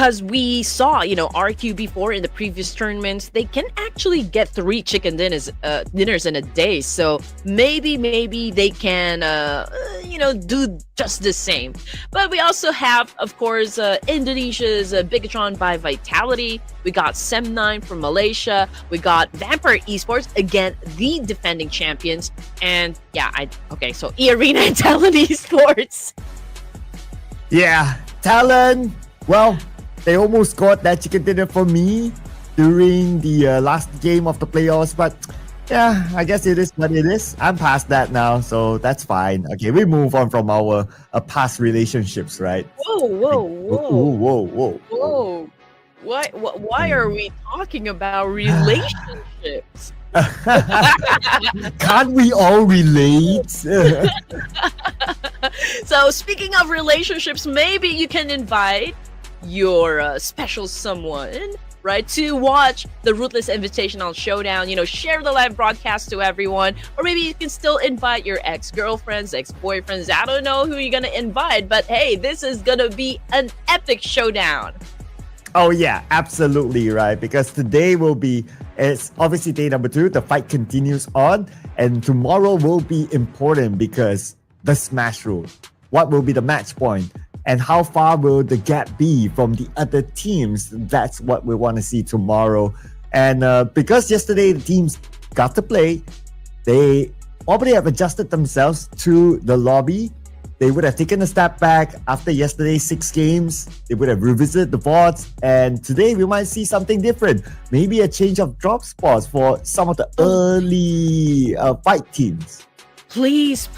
because we saw, RQ before in the previous tournaments, they can actually get 3 chicken dinners in a day. So maybe they can, do just the same. But we also have, of course, Indonesia's Bigatron by Vitality. We got Sem9 from Malaysia. We got Vampire Esports, again, the defending champions. And yeah, so E-Arena and Talent Esports. Yeah, Talent. Well, they almost got that chicken dinner for me during the last game of the playoffs, but yeah, I guess it is what it is. I'm past that now, so that's fine. Okay, we move on from our past relationships, right? Whoa. Why are we talking about relationships? Can't we all relate? So speaking of relationships, maybe you can invite your special someone, right, to watch the Ruthless Invitational Showdown, share the live broadcast to everyone, or maybe you can still invite your ex-girlfriends, ex-boyfriends. I don't know who you're gonna invite, but hey, this is gonna be an epic showdown. Oh yeah, absolutely right, because today it's obviously day number 2, the fight continues on, and tomorrow will be important because the smash rule. What will be the match point? And how far will the gap be from the other teams? That's what we want to see tomorrow. And because yesterday the teams got to play, they already have adjusted themselves to the lobby. They would have taken a step back after yesterday's 6 games. They would have revisited the boards. And today we might see something different. Maybe a change of drop spots for some of the early fight teams. Please,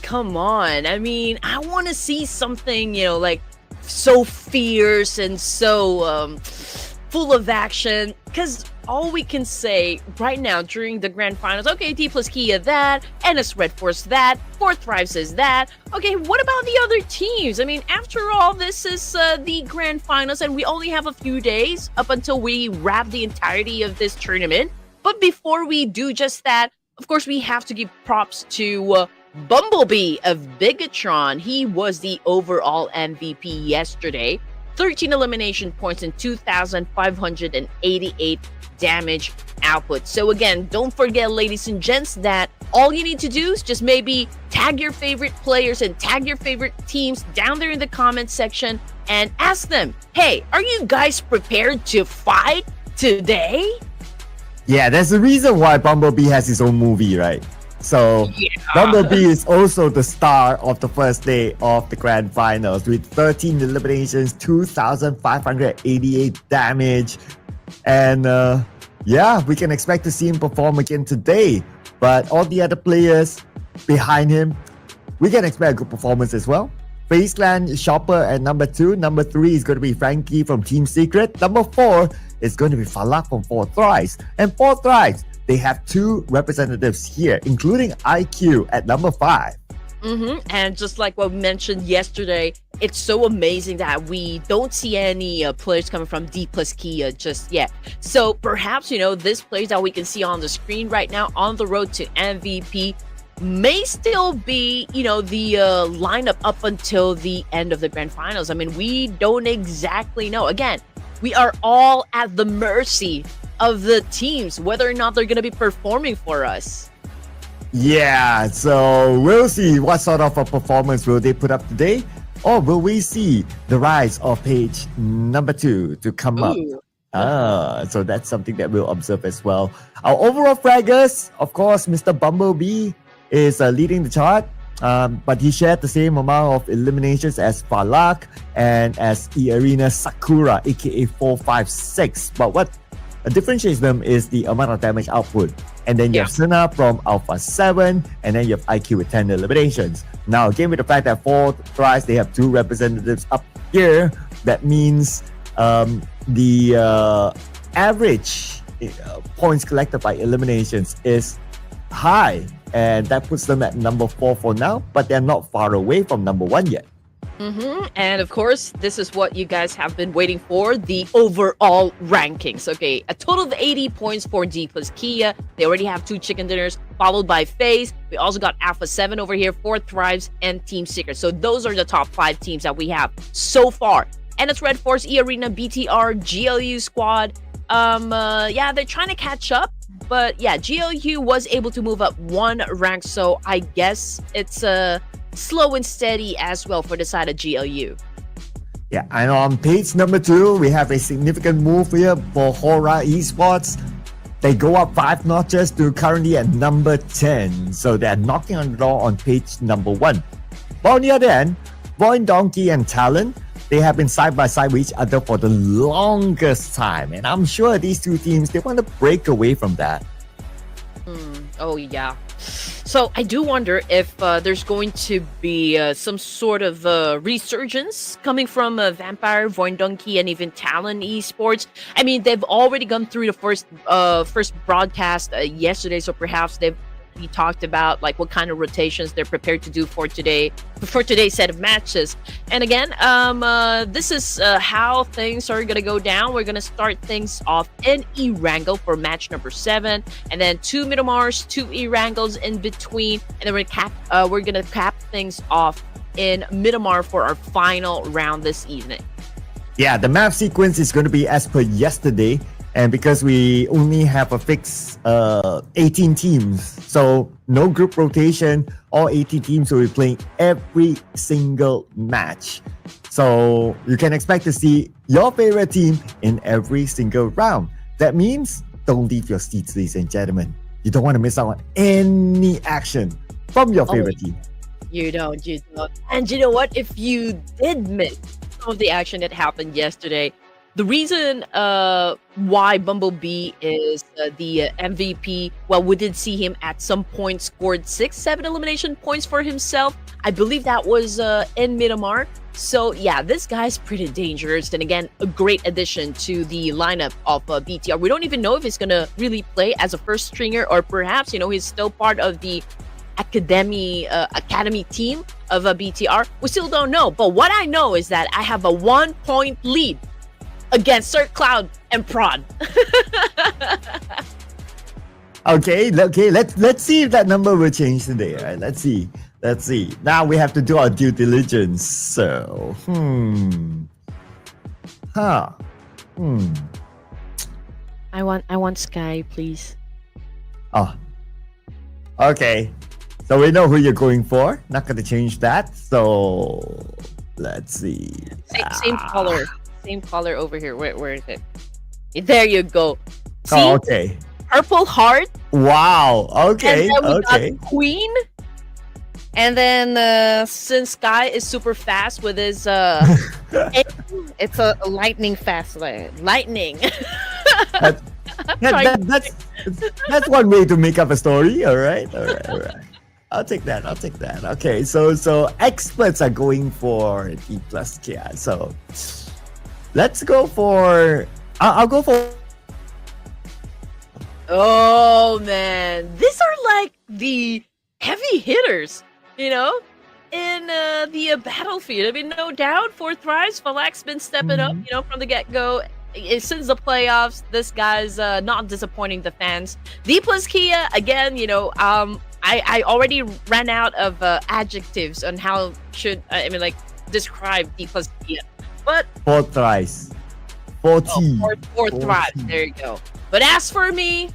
come on. I mean, I want to see something, like so fierce and so full of action. Because all we can say right now during the grand finals, okay, D plus Kia that, NS Red Force that, Fourth Thrives is that. Okay, what about the other teams? I mean, after all, this is the grand finals and we only have a few days up until we wrap the entirety of this tournament. But before we do just that, of course, we have to give props to Bumblebee of Bigatron. He was the overall MVP yesterday. 13 elimination points and 2,588 damage output. So again, don't forget, ladies and gents, that all you need to do is just maybe tag your favorite players and tag your favorite teams down there in the comment section and ask them, hey, are you guys prepared to fight today? Yeah, there's a reason why Bumblebee has his own movie, right? So yeah. Bumblebee is also the star of the first day of the grand finals with 13 eliminations, 2,588 damage. And yeah, we can expect to see him perform again today. But all the other players behind him, we can expect a good performance as well. FaZe Clan Shopper at number 2. Number 3 is going to be Frankie from Team Secret. Number 4 is going to be Falak from Fourth Thrives. And Fourth Thrives, they have 2 representatives here, including IQ at number 5. And just like what we mentioned yesterday, it's so amazing that we don't see any players coming from D plus Kia just yet. So perhaps, this players that we can see on the screen right now on the road to MVP may still be, the lineup up until the end of the grand finals. I mean, we don't exactly know. Again, we are all at the mercy of the teams, whether or not they're going to be performing for us. Yeah, so we'll see what sort of a performance will they put up today, or will we see the rise of page number 2 to come up? So that's something that we'll observe as well. Our overall fraggers, of course, Mr. Bumblebee is leading the chart, but he shared the same amount of eliminations as Falak and as E-Arena Sakura, aka 456. But what differentiates them is the amount of damage output. And then you have Sena from Alpha 7, and then you have IQ with 10 eliminations. Now, again, with the fact that Fourth Thrives, they have 2 representatives up here, that means the average points collected by eliminations is high, and that puts them at number 4 for now, but they're not far away from number 1 yet. And of course, this is what you guys have been waiting for, the overall rankings. Okay, a total of 80 points for D plus Kia. They already have 2 chicken dinners, followed by FaZe. We also got Alpha 7 over here, Fourth Thrives, and Team Secret. So those are the top 5 teams that we have so far NS Red Force, E Arena, BTR, GLU squad. Yeah, they're trying to catch up, but yeah, GLU was able to move up one rank, so I guess it's slow and steady as well for the side of GLU. Yeah, and on page number 2, we have a significant move here for Hora Esports. They go up 5 notches to currently at number 10. So they're knocking on the door on page number 1. But on the other end, Void Donkey and Talon, they have been side by side with each other for the longest time. And I'm sure these two teams, they want to break away from that. Oh, yeah. So I do wonder if there's going to be some sort of resurgence coming from Vampire, Void Donkey, and even Talon Esports. I mean, they've already gone through the first broadcast yesterday, so perhaps we talked about like what kind of rotations they're prepared to do for today's set of matches. And again, this is how things are gonna go down. We're gonna start things off in Erangel for match number 7, and then 2 Miramars, 2 Erangels in between, and then we're gonna cap things off in Miramar for our final round this evening. Yeah, the map sequence is going to be as per yesterday. And because we only have a fixed 18 teams, so no group rotation, all 18 teams will be playing every single match. So you can expect to see your favorite team in every single round. That means don't leave your seats, ladies and gentlemen. You don't want to miss out on any action from your favorite team. You don't. And you know what? If you did miss some of the action that happened yesterday, the reason why Bumblebee is the MVP, well, we did see him at some point scored 6-7 elimination points for himself. I believe that was in Miramar. So yeah, this guy's pretty dangerous. And again, a great addition to the lineup of BTR. We don't even know if he's going to really play as a first stringer, or perhaps, he's still part of the academy team of BTR. We still don't know. But what I know is that I have a 1-point lead against Sir Cloud and Prod. Okay. Let's see if that number will change today. All right, let's see. Now we have to do our due diligence. So, I want Sky, please. Oh, okay. So we know who you're going for. Not gonna change that. So let's see. Same color. Same color over here. Where is it? There you go. See? Oh, okay. Purple heart. Wow. Okay. And then we Okay. got Queen. And then since Sky is super fast with his it's a lightning fast lightning. That's one way to make up a story. All right. I'll take that. Okay. So experts are going for D plus Kia. So let's go for. I'll go for. Oh man, these are like the heavy hitters, in the battlefield. I mean, no doubt, Fourth Rise, Falak's been stepping up, from the get-go. Since the playoffs, this guy's not disappointing the fans. D plus Kia, again, I already ran out of adjectives on how describe D plus Kia. But Fourth Rise. 40. Fourth Rise, there you go. But as for me,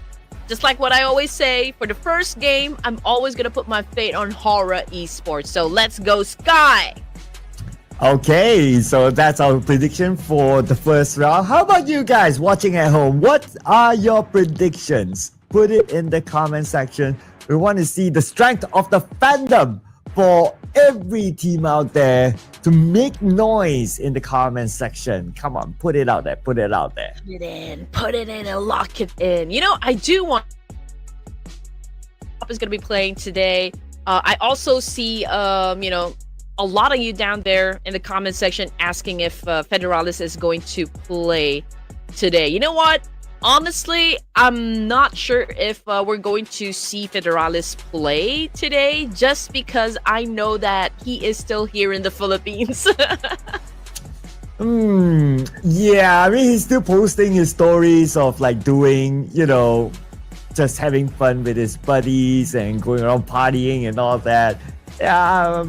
just like what I always say, for the first game, I'm always going to put my fate on Hora Esports. So let's go Sky! Okay, so that's our prediction for the first round. How about you guys watching at home? What are your predictions? Put it in the comment section. We want to see the strength of the fandom for every team out there to make noise in the comment section. Come on, put it out there. Put it in and lock it in. I do want is going to be playing today. I also see a lot of you down there in the comment section asking if Federalis is going to play today. You know what? Honestly, I'm not sure if we're going to see Federalis play today, just because I know that he is still here in the Philippines. Yeah, I mean, he's still posting his stories of like doing, just having fun with his buddies and going around partying and all that. I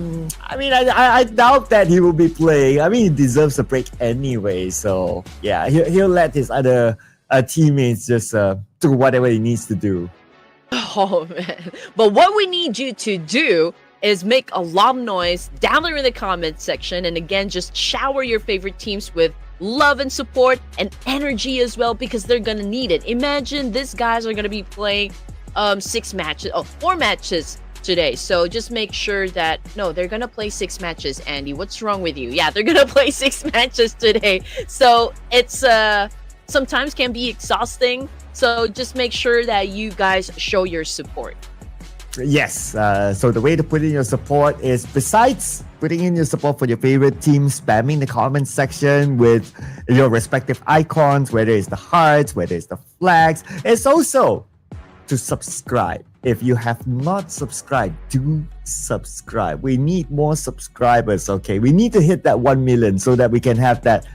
mean, I doubt that he will be playing. I mean, he deserves a break anyway. So yeah, he'll let his other teammates just do whatever he needs to do. Oh man. But what we need you to do is make a lot of noise down there in the comments section. And again, just shower your favorite teams with love and support and energy as well, because they're gonna need it. Imagine these guys are gonna be playing 4 matches today. So just make sure that no, they're gonna play 6 matches. Andy, what's wrong with you? Yeah, they're gonna play 6 matches today. So it's sometimes can be exhausting. So just make sure that you guys show your support. Yes. So the way to put in your support is, besides putting in your support for your favorite team, spamming the comment section with your respective icons, whether it's the hearts, whether it's the flags, it's also to subscribe. If you have not subscribed, do subscribe. We need more subscribers, okay? We need to hit that 1 million so that we can have that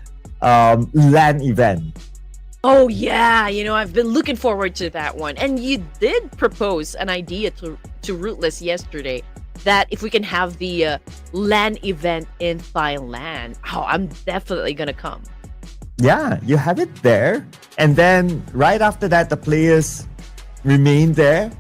LAN event. Oh yeah, I've been looking forward to that one. And you did propose an idea to Ruthless yesterday that if we can have the LAN event in Thailand, I'm definitely gonna come. Yeah, you have it there. And then right after that, the players remain there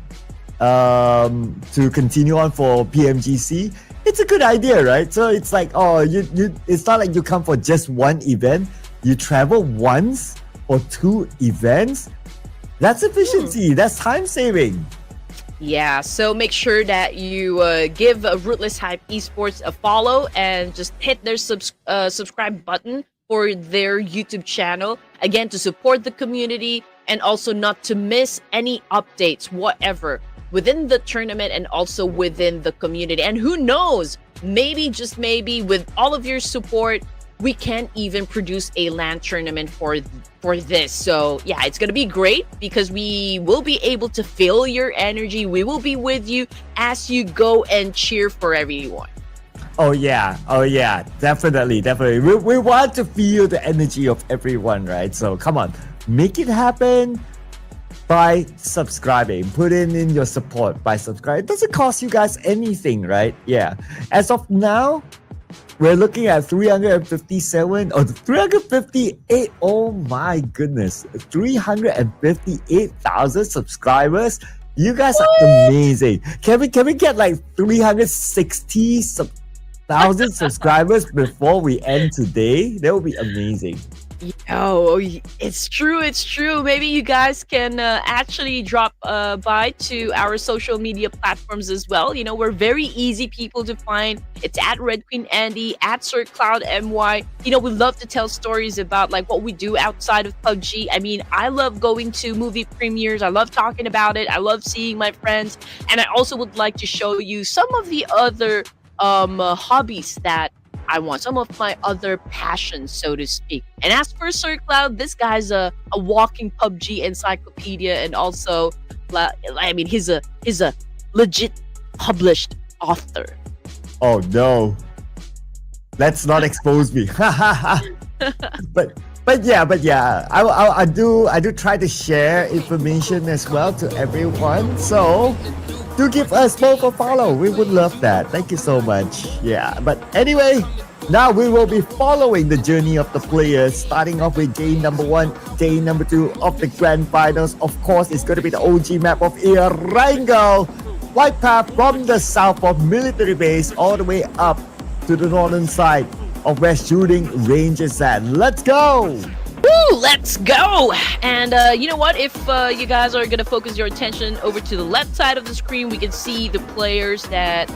to continue on for PMGC. It's a good idea, right? So it's like, it's not like you come for just one event. You travel once or 2 events. That's efficiency. That's time saving. Yeah, so make sure that you give Ruthless Hype Esports a follow and just hit their subscribe button for their YouTube channel. Again, to support the community and also not to miss any updates, whatever, within the tournament and also within the community. And who knows, maybe, just maybe, with all of your support, we can even produce a LAN tournament for this. So yeah, it's gonna be great because we will be able to feel your energy. We will be with you as you go and cheer for everyone. Oh yeah, definitely. We want to feel the energy of everyone, right? So come on, make it happen by subscribing. Put in your support by subscribing. It doesn't cost you guys anything, right? Yeah. As of now, we're looking at 357 or 358. Oh my goodness, 358,000 subscribers. You guys are amazing. Can we get like 360,000 subscribers before we end today? That would be amazing. Oh, it's true. Maybe you guys can actually drop by to our social media platforms as well. We're very easy people to find. It's at Red Queen Andy, at SirCloudMY. We love to tell stories about like what we do outside of PUBG. I mean, I love going to movie premieres. I love talking about it. I love seeing my friends. And I also would like to show you some of the other hobbies that I want, some of my other passions, so to speak. And as for Sir Cloud, this guy's a walking PUBG encyclopedia, and also, I mean, he's a legit published author. Oh no, let's not expose me. but yeah, I do try to share information as well to everyone. So do give us both a follow. We would love that. Thank you so much. Yeah, but anyway, now we will be following the journey of the players, starting off with day number 1, day number 2 of the grand finals. Of course, it's going to be the OG map of Erangel. White path from the south of military base all the way up to the northern side of where shooting range is at. Let's go! Woo, let's go! And you know what? If you guys are going to focus your attention over to the left side of the screen, we can see the players that,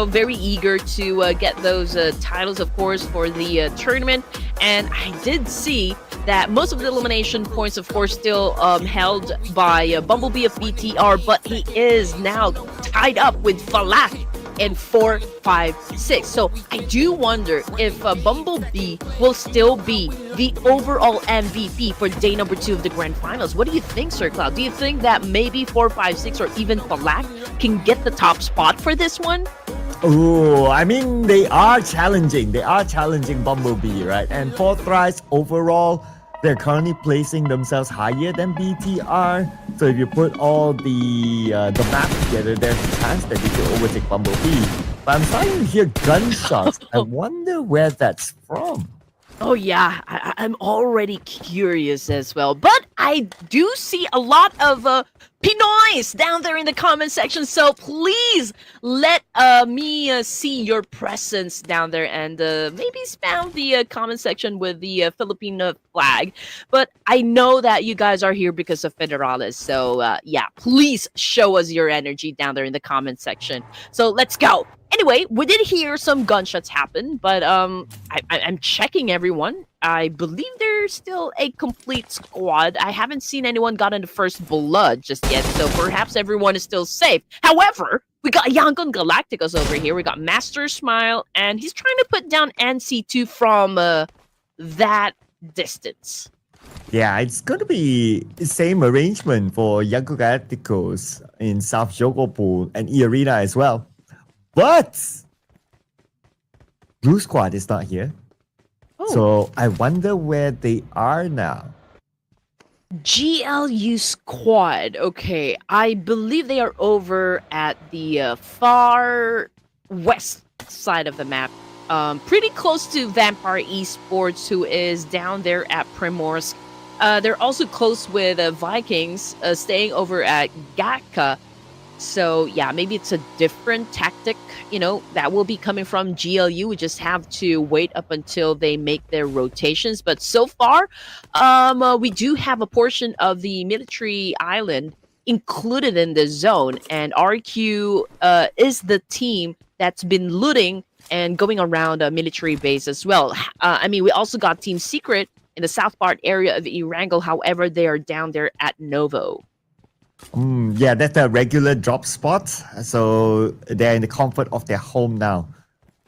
very eager to get those titles, of course, for the tournament. And I did see that most of the elimination points, of course, still held by Bumblebee of BTR, but he is now tied up with Falak in 4, 5, 6. So I do wonder if Bumblebee will still be the overall MVP for day number 2 of the grand finals. What do you think, Sir Cloud? Do you think that maybe 4, 5, 6 or even Falak can get the top spot for this one? Oh, I mean, they are challenging. They are challenging Bumblebee, right? And 4th rise overall they're currently placing themselves higher than BTR. So if you put all the map together, there's a chance that you could overtake Bumblebee. But I'm starting to hear gunshots. I wonder where that's from. Oh yeah, I'm already curious as well. But I do see a lot of Pinoys down there in the comment section. So please let me see your presence down there and maybe spam the comment section with the Filipino flag. But I know that you guys are here because of Federales. So yeah, please show us your energy down there in the comment section. So let's go. Anyway, we did hear some gunshots happen, but I'm checking everyone. I believe there's still a complete squad. I haven't seen anyone gotten the first blood just yet, so perhaps everyone is still safe. However, we got Yangon Galacticos over here. We got Master Smile, and he's trying to put down NC2 from that distance. Yeah, it's going to be the same arrangement for Yangon Galacticos in South Jogopul and E-Arena as well. But Blue Squad is not here. Oh. So I wonder where they are now. GLU Squad. Okay, I believe they are over at the far west side of the map. Pretty close to Vampire Esports, who is down there at Primorsk. They're also close with Vikings, staying over at Gatka. So yeah, maybe it's a different tactic, that will be coming from GLU. We just have to wait up until they make their rotations. But so far, we do have a portion of the military island included in the zone. And RQ is the team that's been looting and going around a military base as well. We also got Team Secret in the south part area of Erangel. However, they are down there at Novo. Yeah, that's a regular drop spot. So they're in the comfort of their home now.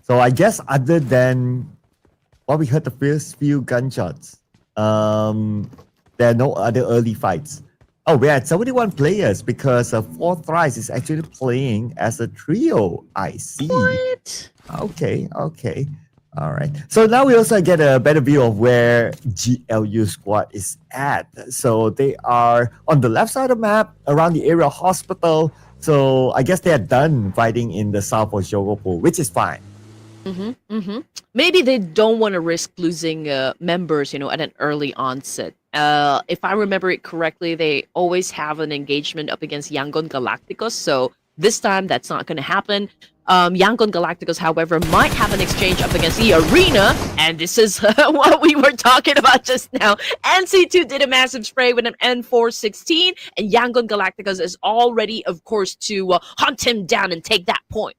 So I guess other than what we heard the first few gunshots, there are no other early fights. Oh, we're at 71 players because Fourth Rise is actually playing as a trio. I see. What? Okay. All right. So now we also get a better view of where GLU Squad is at. So they are on the left side of the map around the area hospital. So I guess they are done fighting in the south of Jogopul, which is fine. Maybe they don't want to risk losing members, at an early onset. If I remember it correctly, they always have an engagement up against Yangon Galacticos. So this time that's not going to happen. Yangon Galacticos, however, might have an exchange up against the Arena, and this is what we were talking about just now. NC2 did a massive spray with an N416, and Yangon Galacticos is all ready, of course, to hunt him down and take that point.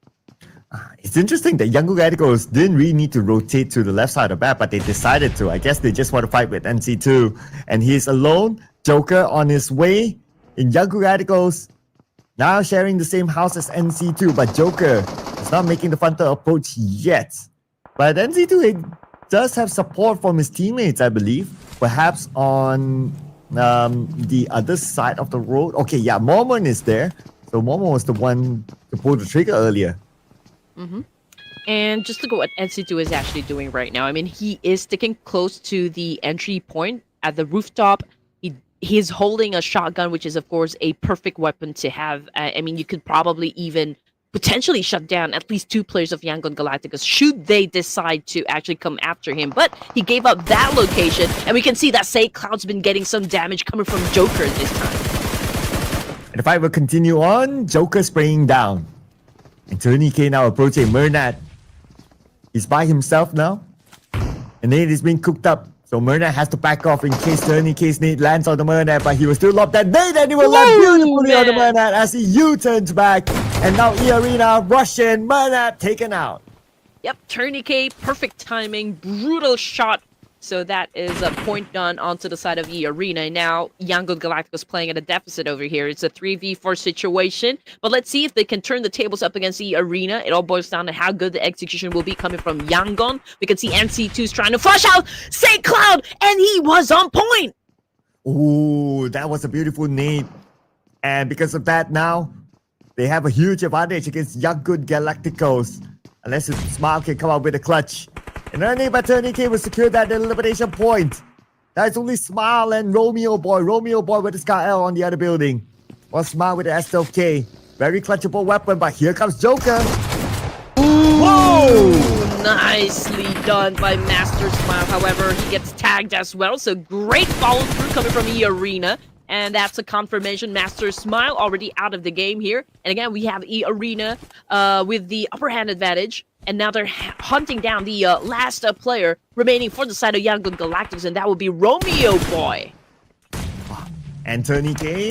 It's interesting that Yangon Galacticos didn't really need to rotate to the left side of the map, but they decided to. I guess they just want to fight with NC2, and he's alone. Joker on his way in Yangon Galacticos. Now sharing the same house as NC2, but Joker is not making the frontal approach yet. But NC2 does have support from his teammates, I believe. Perhaps on the other side of the road. Okay, yeah, Mormon is there. So Mormon was the one to pull the trigger earlier. And just look at what NC2 is actually doing right now. He is sticking close to the entry point at the rooftop. He's holding a shotgun, which is, of course, a perfect weapon to have. You could probably even potentially shut down at least 2 players of Yangon Galacticos should they decide to actually come after him. But he gave up that location, and we can see that Say Cloud's been getting some damage coming from Joker this time. And the fight will continue on. Joker spraying down. And Tony K now approaching Mernat. He's by himself now. And then he's being cooked up. So Mernat has to back off in case Tony K's nade lands on the Mernat, but he will still lob that nade and he will land beautifully on the Mernat as he U-turns back. And now E-Arena, Russian, Mernat taken out. Yep, Tony K, perfect timing, brutal shot. So that is a point done onto the side of E-Arena. Now, Yangon Galacticos playing at a deficit over here. It's a 3v4 situation. But let's see if they can turn the tables up against E-Arena. It all boils down to how good the execution will be coming from Yangon. We can see NC2's trying to flush out St. Cloud, and he was on point. Ooh, that was a beautiful nade. And because of that now, they have a huge advantage against Yangon Galacticos. Unless Smile can come out with a clutch. And only but Tony K will secure that elimination point. That's only Smile and Romeo Boy. Romeo Boy with the Scar L on the other building. Or Smile with the S12K. Very clutchable weapon, but here comes Joker. Whoa! Nicely done by Master Smile. However, he gets tagged as well. So great follow through coming from E Arena. And that's a confirmation. Master Smile already out of the game here. And again, we have E Arena with the upper hand advantage. And now they're hunting down the last player remaining for the side of Young Galactics. And that would be Romeo Boy. Anthony Kane.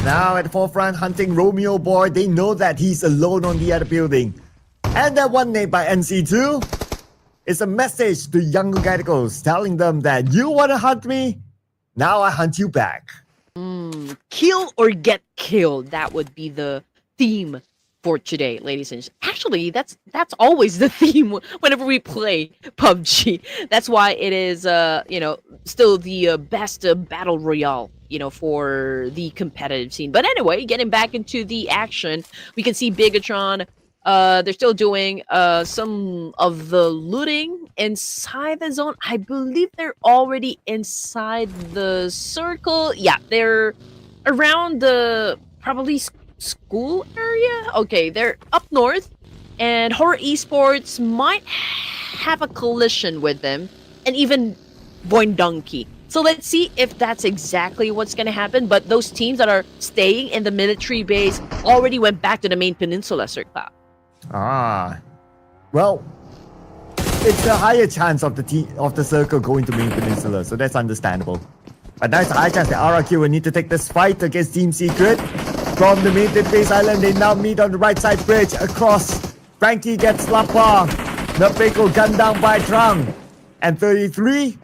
Now at the forefront hunting Romeo Boy. They know that he's alone on the other building. And that one nade by NC2 is a message to Young Galacticos telling them that you want to hunt me? Now I hunt you back. Kill or get killed. That would be the theme for today, ladies and gentlemen. Actually, that's always the theme whenever we play PUBG. That's why it is, still the best battle royale, for the competitive scene. But anyway, getting back into the action, we can see Bigatron. They're still doing some of the looting inside the zone. I believe they're already inside the circle. Yeah, they're around the probably school area. Okay, they're up north, and Horror Esports might have a collision with them, and even Boindunky. So let's see if that's exactly what's going to happen. But those teams that are staying in the military base already went back to the main peninsula, Sir Cloud. Well, it's a higher chance of the circle going to main peninsula, so that's understandable. But there's a high chance that RRQ will need to take this fight against Team Secret. From the main base island, they now meet on the right side bridge across. Frankie gets Lapa. Napeko gunned down by Trang. And 33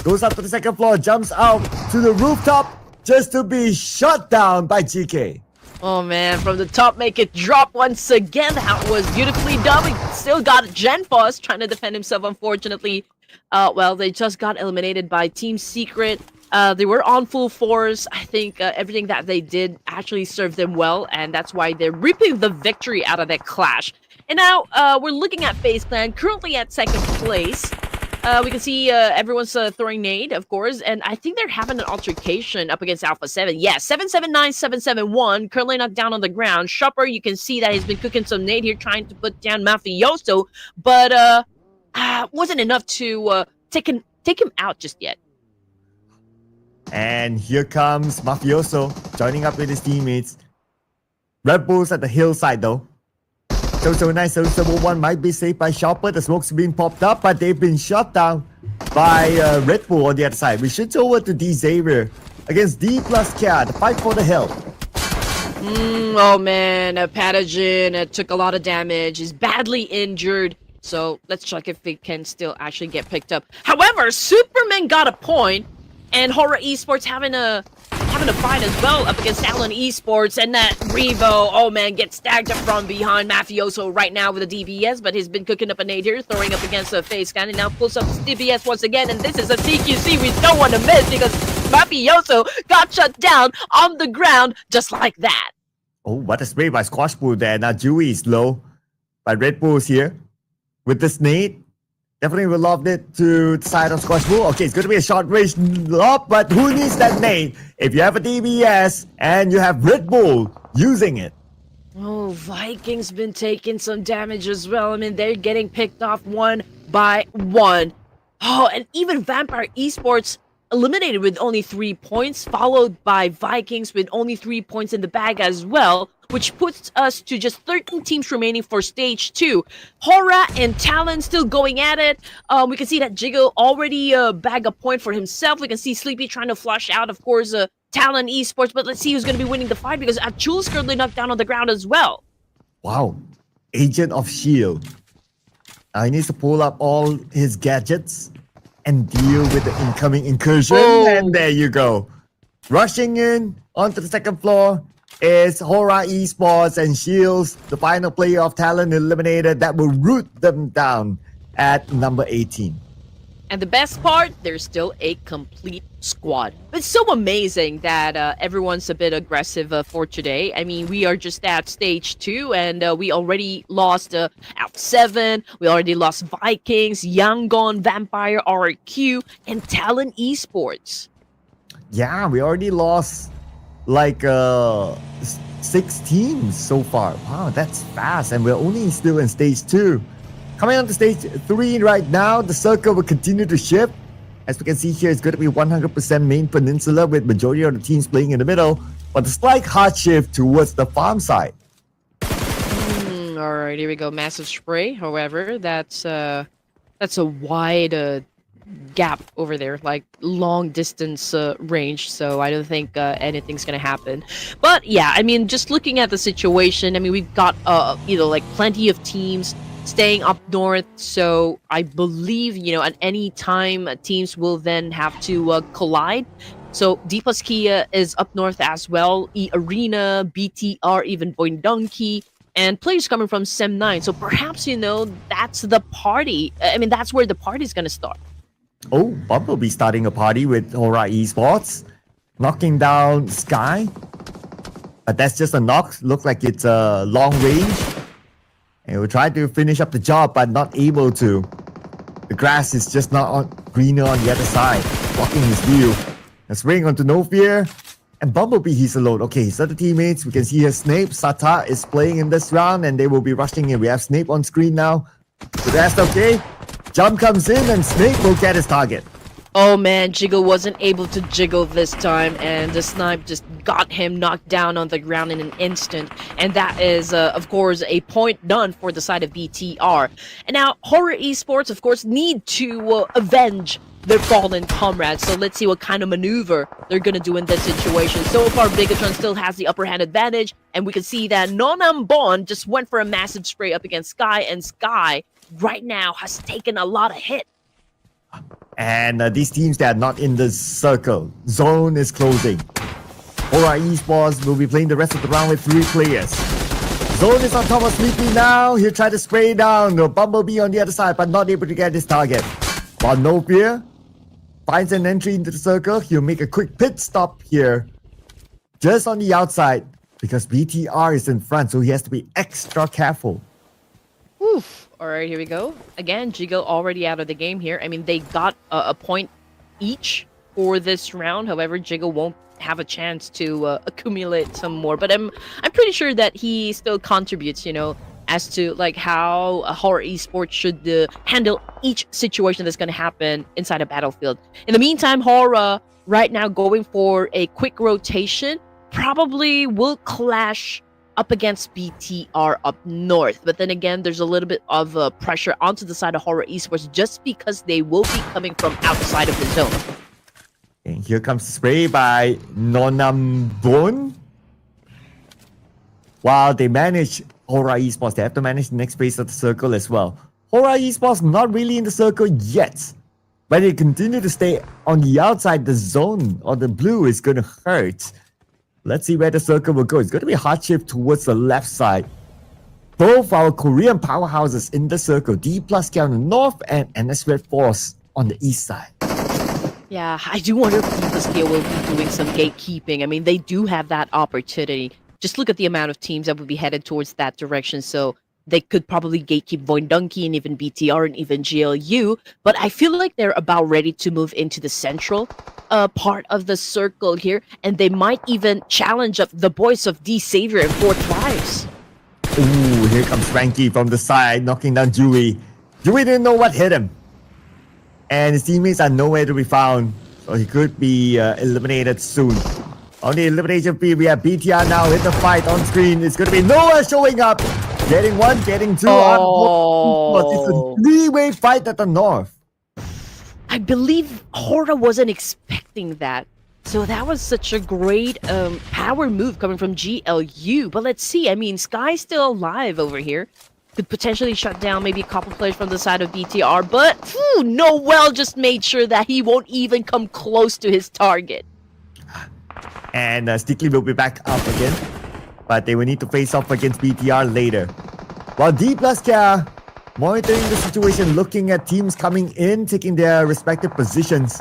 goes up to the second floor, jumps out to the rooftop just to be shot down by GK. Oh man, from the top, make it drop once again. That was beautifully done. We still got Genfos trying to defend himself, unfortunately. They just got eliminated by Team Secret. They were on full force. I think everything that they did actually served them well, and that's why they're reaping the victory out of that clash. And now we're looking at FaZe Clan, currently at second place. We can see everyone's throwing nade, of course, and I think they're having an altercation up against Alpha 7. Yeah, 779, 771, currently knocked down on the ground. Shopper, you can see that he's been cooking some nade here, trying to put down Mafioso, but wasn't enough to take him out just yet. And here comes Mafioso joining up with his teammates. Red Bulls at the hillside though. So 9, so 1 might be saved by Shopper. The smoke's been popped up, but they've been shot down by Red Bull on the other side. We switch over to D Xavier against D plus Kia, the fight for the hill. Oh man, Pathogen took a lot of damage. He's badly injured. So let's check if he can still actually get picked up. However, Superman got a point, and Horror Esports having a fight as well up against Allen Esports, and that Revo, oh man, gets stacked up from behind Mafioso right now with a DBS, but he's been cooking up a nade here, throwing up against a FaZe Clan, and now pulls up his DBS once again, and this is a CQC we don't want to miss because Mafioso got shut down on the ground just like that. Oh, what a spray by Squash Bull there. Now Dewey is low, but Red Bull's here with this nade. Definitely will lob it to the side of Squash Bull. Okay, it's going to be a short range lob, but who needs that nade? If you have a DBS and you have Red Bull using it. Oh, Vikings been taking some damage as well. I mean, they're getting picked off one by one. Oh, and even Vampire Esports eliminated with only 3 points, followed by Vikings with only 3 points in the bag as well, which puts us to just 13 teams remaining for stage 2. Hora and Talon still going at it. We can see that Jiggle already bagged a point for himself. We can see Sleepy trying to flush out, of course, Talon Esports, but let's see who's going to be winning the fight because Achul's currently knocked down on the ground as well. Wow. Agent of S.H.I.E.L.D. He needs to pull up all his gadgets and deal with the incoming incursion. Oh. And there you go. Rushing in onto the second floor is Hora Esports and Shields, the final player of Talon eliminated that will root them down at number 18. And the best part, there's still a complete squad. It's so amazing that everyone's a bit aggressive for today. I mean, we are just at stage 2, and we already lost S11, we already lost Vikings, Yangon, Vampire, RQ, and Talon Esports. Yeah, we already lost like 6 teams so far. Wow, that's fast, and we're only still in stage 2. Coming on to stage 3 right now, the circle will continue to shift. As we can see here, it's going to be 100% main peninsula with majority of the teams playing in the middle, but a slight hard shift towards the farm side. All right, here we go. Massive spray. However, that's a wide gap over there, like long distance range. So I don't think anything's gonna happen. But yeah, I mean, just looking at the situation, I mean, we've got like plenty of teams staying up north, so I believe at any time teams will then have to collide. So D plus Kia is up north as well, Arena, BTR, even Boindunki, and players coming from Sem9. So perhaps that's the party. I mean, that's where the party's gonna start. Oh, Bumblebee starting a party with Hora Esports, knocking down Sky, but that's just a knock. Looks like it's a long range. And we'll try to finish up the job, but not able to. The grass is just not greener on the other side, blocking his view. A swing onto No Fear. And Bumblebee, he's alone. Okay, his other teammates, we can see here Snape, Sata is playing in this round, and they will be rushing in. We have Snape on screen now. The rest okay. Jump comes in, and Snape will get his target. Oh man, Jiggle wasn't able to jiggle this time, and the snipe just got him knocked down on the ground in an instant. And that is, of course, a point done for the side of BTR. And now, Horror Esports, of course, need to avenge their fallen comrades. So let's see what kind of maneuver they're gonna do in this situation. So far, Bigatron still has the upper hand advantage, and we can see that Nonambon just went for a massive spray up against Sky, and Sky right now has taken a lot of hit. And these teams that are not in the circle, zone is closing. Hora Esports will be playing the rest of the round with 3 players. Zone is on top of Sleepy now. He'll try to spray down the Bumblebee on the other side, but not able to get his target. While No Fear finds an entry into the circle, he'll make a quick pit stop here, just on the outside, because BTR is in front, so he has to be extra careful. Oof. All right, here we go. Again, Jiggle already out of the game here. I mean, they got a point each for this round. However, Jiggle won't have a chance to accumulate some more. But I'm pretty sure that he still contributes, as to like how a Horror Esports should handle each situation that's going to happen inside a battlefield. In the meantime, Horror right now going for a quick rotation probably will clash up against BTR up north. But then again, there's a little bit of pressure onto the side of Horror Esports just because they will be coming from outside of the zone. And here comes the spray by Nonambon. While they manage Hora Esports, they have to manage the next phase of the circle as well. Hora Esports not really in the circle yet, but they continue to stay on the outside. The zone or the blue is going to hurt. Let's see where the circle will go. It's going to be a hard shift towards the left side. Both our Korean powerhouses in the circle. D plus K on the north and NS Red Force on the east side. Yeah, I do wonder if D plus K will be doing some gatekeeping. I mean, they do have that opportunity. Just look at the amount of teams that would be headed towards that direction. So they could probably gatekeep Voindunki and even BTR and even GLU. But I feel like they're about ready to move into the central part of the circle here, and they might even challenge up the boys of D Savior and Fourth Wives. Ooh, here comes Frankie from the side, knocking down Dewey. Dewey didn't know what hit him, and his teammates are nowhere to be found, so he could be eliminated soon. On the elimination field, we have BTR now in the fight on screen. It's going to be Noah showing up, getting 1, getting 2. It's a 3-way fight at the north. I believe Hora wasn't expecting that. So that was such a great power move coming from GLU. But let's see. I mean, Sky's still alive over here. Could potentially shut down maybe a couple players from the side of BTR. But Noel just made sure that he won't even come close to his target. And Stickley will be back up again. But they will need to face off against BTR later. While D plus K monitoring the situation, looking at teams coming in, taking their respective positions.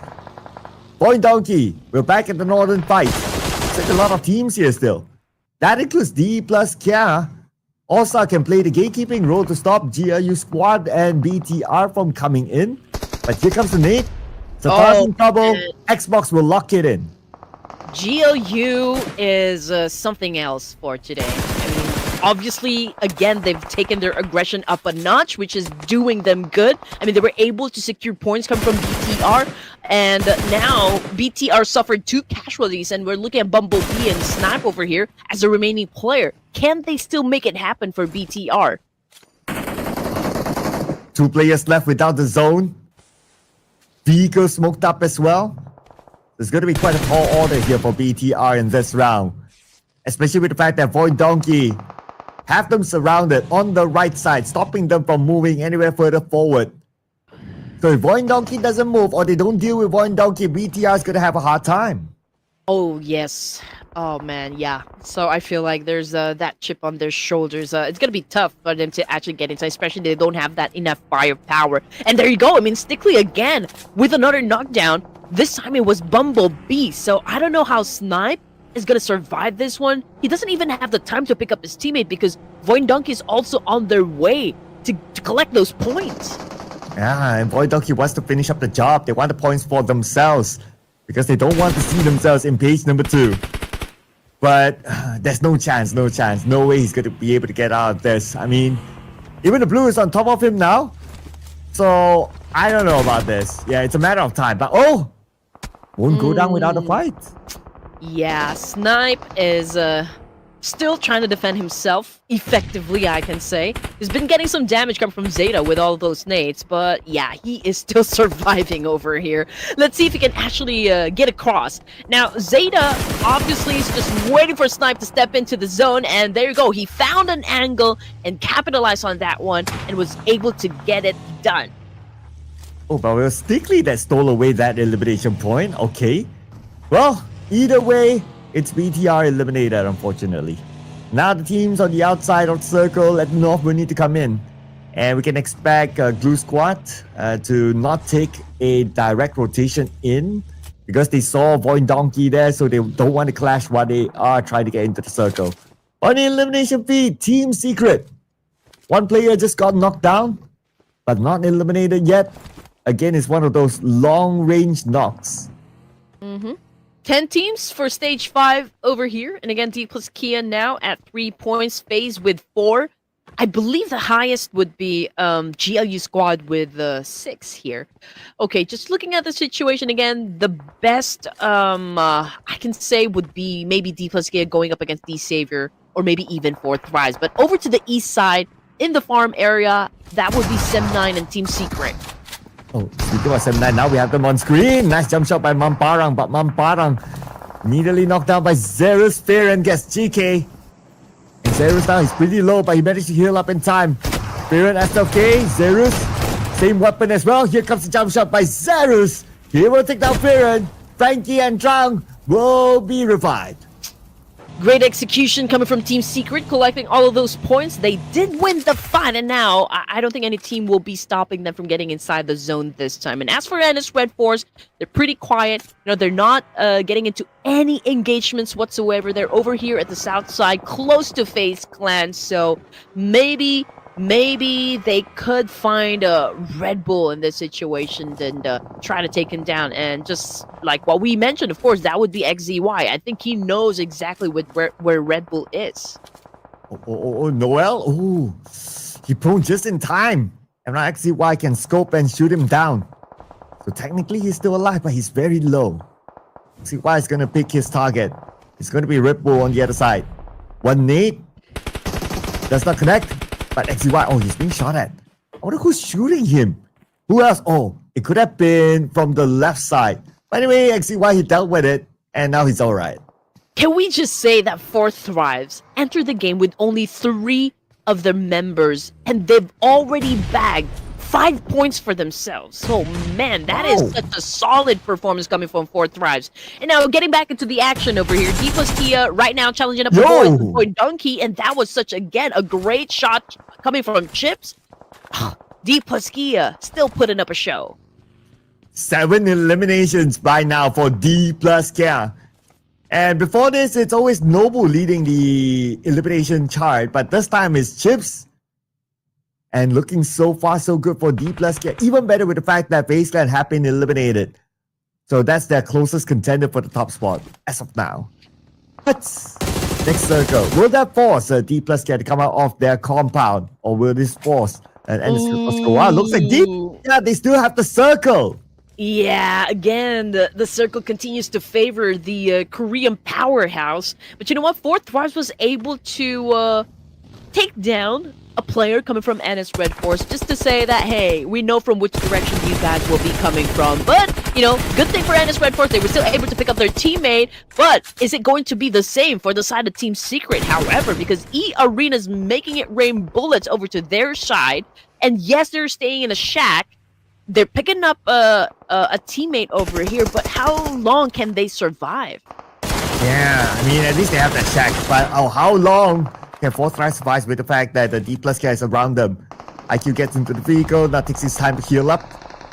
Boy Donkey, we're back at the northern fight. Such a lot of teams here still. That includes D plus Kia. All-Star can play the gatekeeping role to stop GLU Squad and BTR from coming in. But here comes the nade. Satar's in trouble. Man. Xbox will lock it in. GLU is something else for today. I mean, obviously, again, they've taken their aggression up a notch, which is doing them good. I mean, they were able to secure points coming from BTR, and now BTR suffered 2 casualties, and we're looking at Bumblebee and Snap over here as a remaining player. Can they still make it happen for BTR? 2 players left without the zone. Vehicle smoked up as well. There's going to be quite a tall order here for BTR in this round. Especially with the fact that Void Donkey have them surrounded on the right side, stopping them from moving anywhere further forward. So if Void Donkey doesn't move or they don't deal with Void Donkey, BTR is going to have a hard time. Oh, yes. Oh, man, yeah. So I feel like there's that chip on their shoulders. It's going to be tough for them to actually get inside, especially they don't have that enough firepower. And there you go. I mean, Stickley again with another knockdown. This time it was Bumblebee. So I don't know how Snipe is going to survive this one. He doesn't even have the time to pick up his teammate because Void Donkey is also on their way to collect those points. Yeah, and Void Donkey wants to finish up the job. They want the points for themselves because they don't want to see themselves in page number 2. But there's no chance. No way he's going to be able to get out of this. I mean, even the blue is on top of him now. So, I don't know about this. Yeah, it's a matter of time. But won't go down without a fight. Yeah, Snipe is still trying to defend himself effectively, I can say. He's been getting some damage coming from Zeta with all those nades, but yeah, he is still surviving over here. Let's see if he can actually get across. Now, Zeta obviously is just waiting for Snipe to step into the zone, and there you go. He found an angle and capitalized on that one and was able to get it done. Oh, but it was Stickley that stole away that elimination point. Okay. Well, either way, it's BTR eliminated, unfortunately. Now the teams on the outside of the circle at North will need to come in. And we can expect Glue Squad to not take a direct rotation in because they saw Void Donkey there, so they don't want to clash while they are trying to get into the circle. On the elimination feed, Team Secret. One player just got knocked down, but not eliminated yet. Again, it's one of those long-range knocks. 10 teams for stage 5 over here. And again, D plus Kia now at 3 points. FaZe with 4. I believe the highest would be GLU Squad with 6 here. Okay, just looking at the situation again, the best I can say would be maybe D plus Kia going up against D Savior, or maybe even 4th Rise. But over to the east side, in the farm area, that would be Sem9 and Team Secret. Oh, speaking of Sem9, now we have them on screen. Nice jump shot by Mamparang, but Mamparang immediately knocked down by Zerus. Fear and gets GK. And Zerus now, he's pretty low, but he managed to heal up in time. Fear and SLK, Zerus, same weapon as well. Here comes the jump shot by Zerus. He will take down Fear. Frankie and Trang will be revived. Great execution coming from Team Secret, collecting all of those points. They did win the fight, and now I don't think any team will be stopping them from getting inside the zone this time. And as for NS Red Force, they're pretty quiet. You know, they're not getting into any engagements whatsoever. They're over here at the south side, close to FaZe Clan. So maybe they could find a Red Bull in this situation and try to take him down. And just like what we mentioned, of course, that would be XZY. I think he knows exactly where Red Bull is. Oh, Noel. Oh, he prone just in time. And now XZY can scope and shoot him down. So technically he's still alive, but he's very low. XZY is going to pick his target. It's going to be Red Bull on the other side. One nade. Does not connect. But XZY, oh, he's being shot at. I wonder who's shooting him. Who else? Oh, it could have been from the left side. But anyway, XZY, he dealt with it. And now he's alright. Can we just say that 4th Thrives entered the game with only 3 of their members, and they've already bagged 5 points for themselves. Oh man, that is such a solid performance coming from 4th Thrives. And now getting back into the action over here, D plus Kia right now challenging up for Donkey, and that was such, again, a great shot coming from Chips. D plus Kia still putting up a show. 7 eliminations by now for D plus Kia. And before this, it's always Noble leading the elimination chart, but this time it's Chips. And looking so far so good for D plus Kia. Even better with the fact that Baseland have been eliminated. So that's their closest contender for the top spot as of now. But next circle, will that force D plus Kia to come out of their compound? Or will this force an circle go? Wow, looks like D, yeah, they still have the circle. Yeah, again, the circle continues to favor the Korean powerhouse. But you know what? Fourth Thrives was able to take down a player coming from NS Red Force just to say that, hey, we know from which direction you guys will be coming from. But, you know, good thing for NS Red Force, they were still able to pick up their teammate. But is it going to be the same for the side of Team Secret, however? Because E Arena's making it rain bullets over to their side. And yes, they're staying in a shack. They're picking up a teammate over here, but how long can they survive? Yeah, I mean, at least they have that shack. But how long can Fourth Thrive survive with the fact that the D plus guy is around them? IQ gets into the vehicle, now takes his time to heal up,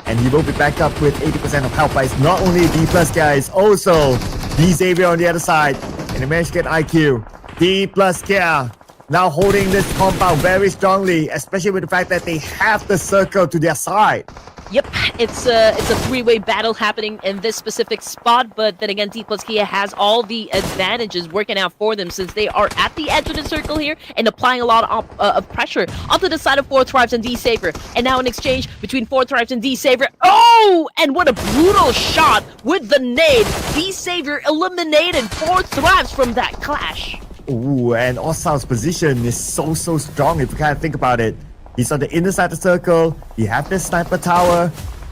and he will be backed up with 80% of health. But it's not only D plus guy, it's also D Xavier on the other side. And they managed to get IQ. D plus gear now holding this compound very strongly, especially with the fact that they have the circle to their side. Yep, it's a three-way battle happening in this specific spot, but then again, D plus Kia has all the advantages working out for them since they are at the edge of the circle here and applying a lot of pressure onto the side of Fourth Thrives and D Saver. And now an exchange between Fourth Thrives and D Saver. Oh, and what a brutal shot with the nade. D Saver eliminated Fourth Thrives from that clash. Ooh, and Osal's position is so strong if you kind of think about it. He's on the inner side of the circle, he has the sniper tower,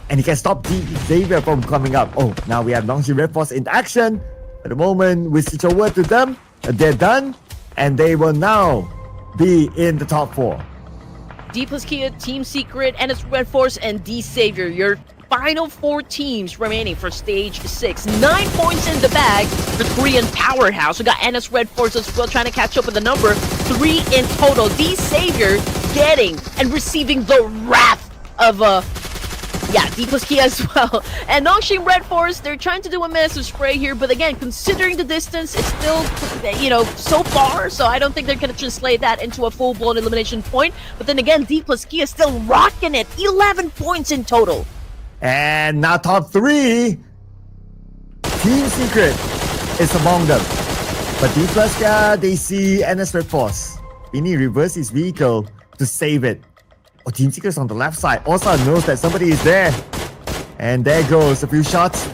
and he can stop D Xavier from coming up. Oh, now we have Longshin Red Force in action. At the moment, we switch over to them. They're done, and they will now be in the top 4. D plus Kia, Team Secret, NS Red Force, and D Savior. Your final 4 teams remaining for stage 6. 9 points in the bag for Korean powerhouse. We got NS Red Force as well trying to catch up with the number. 3 in total. D Savior getting and receiving the wrath of D plus Kia as well. And Longshin Red Force, they're trying to do a massive spray here, but again, considering the distance, it's still, so far, so I don't think they're going to translate that into a full-blown elimination point. But then again, D plus Kia still rocking it. 11 points in total. And now top 3, Team Secret is among them. But D plus Kia, they see NS Red Force. Vinny reverse his vehicle to save it. Oh, Team Secret's on the left side. Osa knows that somebody is there. And there goes a few shots.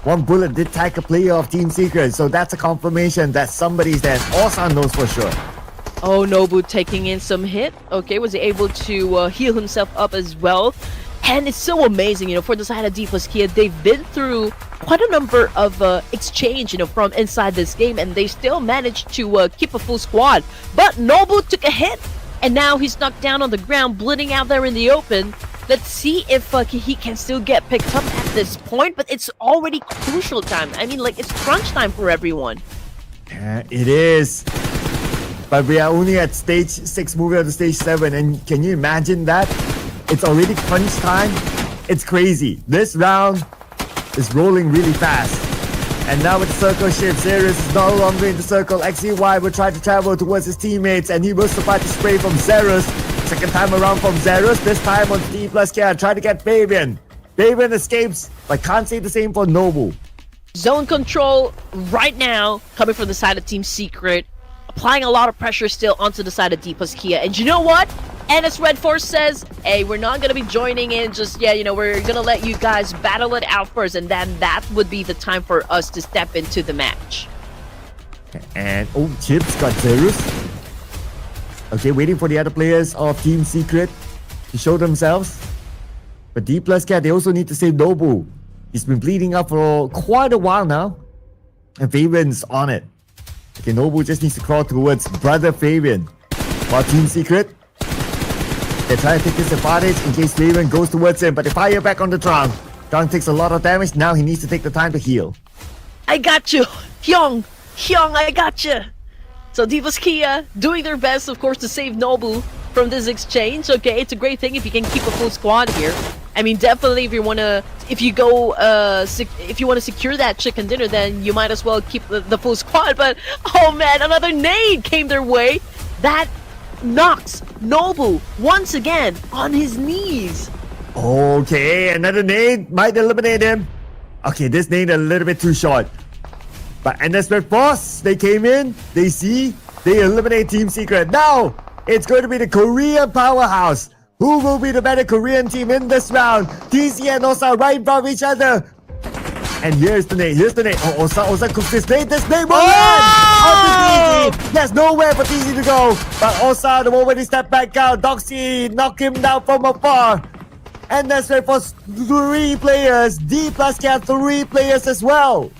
One bullet did tag a player of Team Secret, so that's a confirmation that somebody's there. Osa knows for sure. Oh, Nobu taking in some hit. Okay, was able to heal himself up as well. And it's so amazing, for the side of D plus Kia, they've been through quite a number of exchange, from inside this game, and they still managed to keep a full squad. But Nobu took a hit, and now he's knocked down on the ground, bleeding out there in the open. Let's see if he can still get picked up at this point, but it's already crucial time. I mean, it's crunch time for everyone. Yeah, it is. But we are only at stage 6, moving on to stage 7, and can you imagine that? It's already crunch time. It's crazy. This round is rolling really fast. And now with the circle shift, Zerus is no longer in the circle. XEY will try to travel towards his teammates, and he will survive the spray from Zerus. Second time around from Zerus, this time on D plus K, trying to get Fabian. Fabian escapes, but can't say the same for Nobu. Zone control right now, coming from the side of Team Secret. Applying a lot of pressure still onto the side of D plus Kia. And you know what? NS Red Force says, hey, we're not going to be joining in just yet. We're going to let you guys battle it out first. And then that would be the time for us to step into the match. And, Chips got Zerus. Okay, waiting for the other players of Team Secret to show themselves. But D plus Cat, they also need to save Nobu. He's been bleeding up for quite a while now. And Fabian's on it. Okay, Nobu just needs to crawl towards brother Fabian. While Team Secret, they try to take this advantage in case Fabian goes towards him, but they fire back on the Trang. Trang takes a lot of damage, now he needs to take the time to heal. I got you! Hyung, I got you! So D plus Kia doing their best, of course, to save Nobu. from this exchange. Okay, it's a great thing if you can keep a full squad here. I mean, definitely if you want to secure that chicken dinner, then you might as well keep the full squad. But oh man, another nade came their way. That knocks Nobu once again on his knees. Okay, another nade might eliminate him. Okay, this nade a little bit too short. But NS Red Force, they came in, they eliminate Team Secret. Now, it's going to be the Korean powerhouse. Who will be the better Korean team in this round? TC and Osa right in front of each other. And here's the nade. Oh, Osa cooks this nade will land on TC. There's nowhere for TC to go. But Osa, the moment he stepped back out, Doxy knocked him down from afar. And that's right for 3 players. D plus Cat 3 players as well.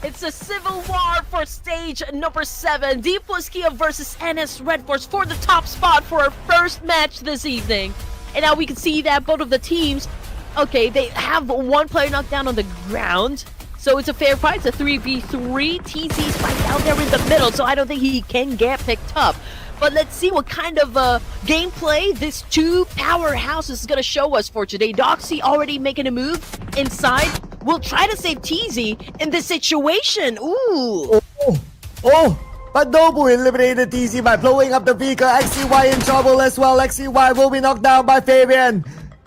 It's a civil war for stage number 7. D plus Kia versus NS Red Force for the top spot for our first match this evening. And now we can see that both of the teams, okay, they have one player knocked down on the ground. So it's a fair fight. It's a 3v3. TC's right down there in the middle, so I don't think he can get picked up. But let's see what kind of gameplay this 2 powerhouses is going to show us for today. Doxy already making a move inside. We'll try to save TZ in this situation. Ooh. But Nobu eliminated TZ by blowing up the vehicle. XCY in trouble as well. XCY will be knocked down by Fabian.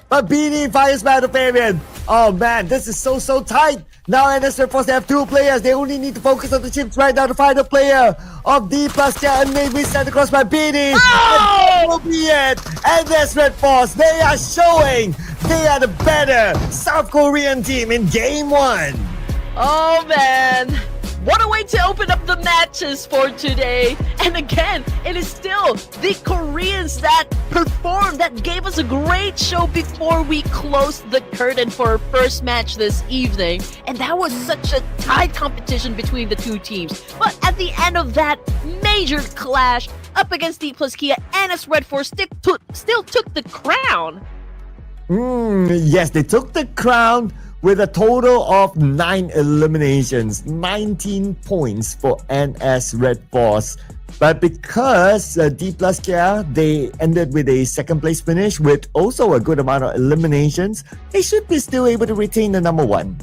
But Beanie fires back to Fabian. Oh man, this is so tight. Now NS Red Force, they have 2 players. They only need to focus on the chips right now to find a player of D plus Cat, and maybe sent across by Beanie. Oh! And that will be it. NS Red Force, they are showing they are the better South Korean team in game 1. Oh man. What a way to open up the matches for today. And again, it is still the Koreans that performed, that gave us a great show before we closed the curtain for our first match this evening. And that was such a tight competition between the 2 teams. But at the end of that major clash up against D plus Kia, NS Red Force still took the crown. Yes, they took the crown with a total of 9 eliminations, 19 points for NS Red Force. But because D plus Kia, they ended with a 2nd place finish with also a good amount of eliminations, they should be still able to retain the number 1.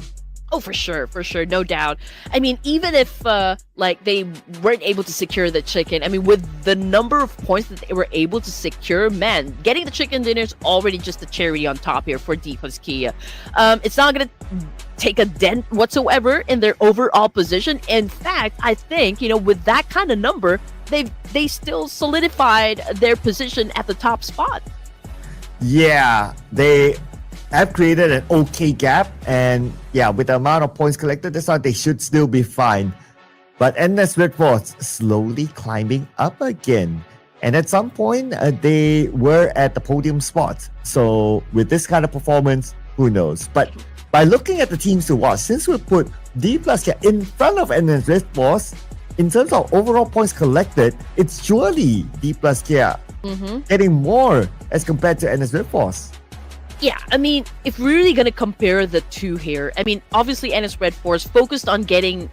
Oh, for sure, no doubt. I mean, even if they weren't able to secure the chicken, I mean, with the number of points that they were able to secure, man, getting the chicken dinner is already just a cherry on top here for D plus Kia. It's not gonna take a dent whatsoever in their overall position. In fact, I think, with that kind of number, they still solidified their position at the top spot. Yeah, they have created an okay gap, and yeah, with the amount of points collected this round, they should still be fine. But NS Red Force slowly climbing up again, and at some point they were at the podium spot. So with this kind of performance, who knows? But by looking at the teams to watch, since we put D plus Kia in front of NS Red Force in terms of overall points collected, it's surely D plus Kia getting more as compared to NS Red Force. Yeah, I mean, if we're really going to compare the 2 here, I mean, obviously NS Red Force focused on getting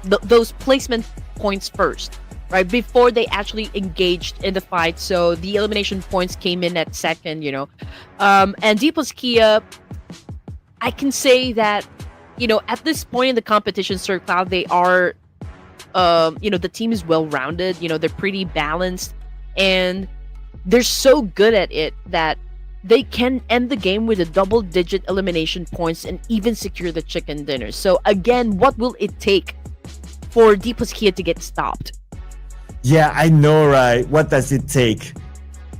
those placement points first, right? Before they actually engaged in the fight. So the elimination points came in at 2nd, And D plus Kia, I can say that, at this point in the competition, Sir Cloud, they are, the team is well-rounded. They're pretty balanced. And they're so good at it that they can end the game with a double-digit elimination points and even secure the chicken dinner. So again, what will it take for D plus Kia to get stopped? Yeah, I know, right? What does it take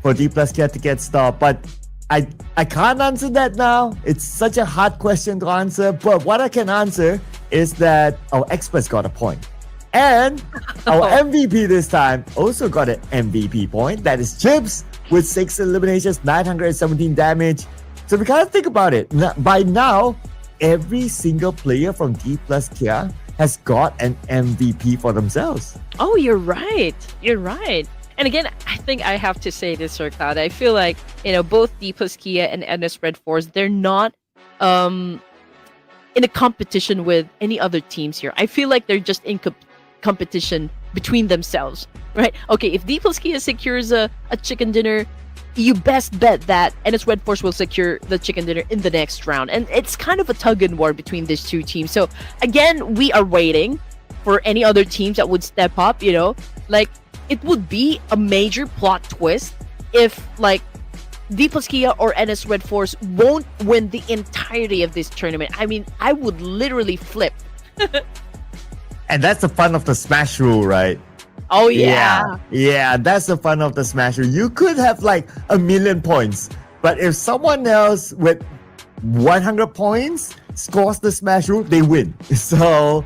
for D plus Kia to get stopped? But I can't answer that now. It's such a hard question to answer. But what I can answer is that our experts got a point. And our MVP this time also got an MVP point. That is Chips with 6 eliminations, 917 damage. So we kind of think about it. By now, every single player from D plus Kia has got an MVP for themselves. Oh, you're right. And again, I think I have to say this, Sir Cloud. I feel like, both D plus Kia and NS Red Force, they're not in a competition with any other teams here. I feel like they're just in competition between themselves, right? Okay, if D plus Kia secures a chicken dinner, you best bet that NS Red Force will secure the chicken dinner in the next round. And it's kind of a tug and war between these two teams. So again, we are waiting for any other teams that would step up, like it would be a major plot twist if like D plus Kia or NS Red Force won't win the entirety of this tournament. I mean, I would literally flip. And that's the fun of the Smash rule, right? Oh yeah. Yeah, that's the fun of the Smash rule. You could have like 1,000,000 points, but if someone else with 100 points scores the Smash rule, they win. So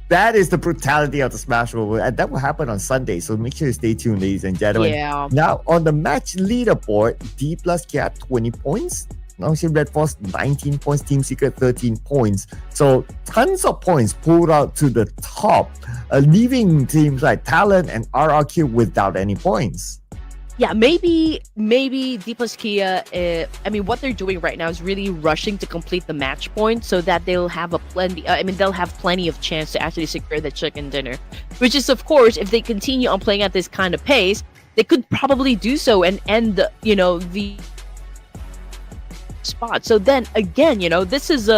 that is the brutality of the Smash rule, and that will happen on Sunday. So make sure you stay tuned, ladies and gentlemen. Yeah. Now on the match leaderboard, D plus Kia 20 points. Naoshi Red Force 19 points, Team Secret 13 points. So tons of points pulled out to the top, leaving teams like Talon and RRQ without any points. Yeah, maybe D plus Kia, I mean, what they're doing right now is really rushing to complete the match point so that they'll have they'll have plenty of chance to actually secure the chicken dinner. Which is, of course, if they continue on playing at this kind of pace, they could probably do so and end, the spot. So then again, this is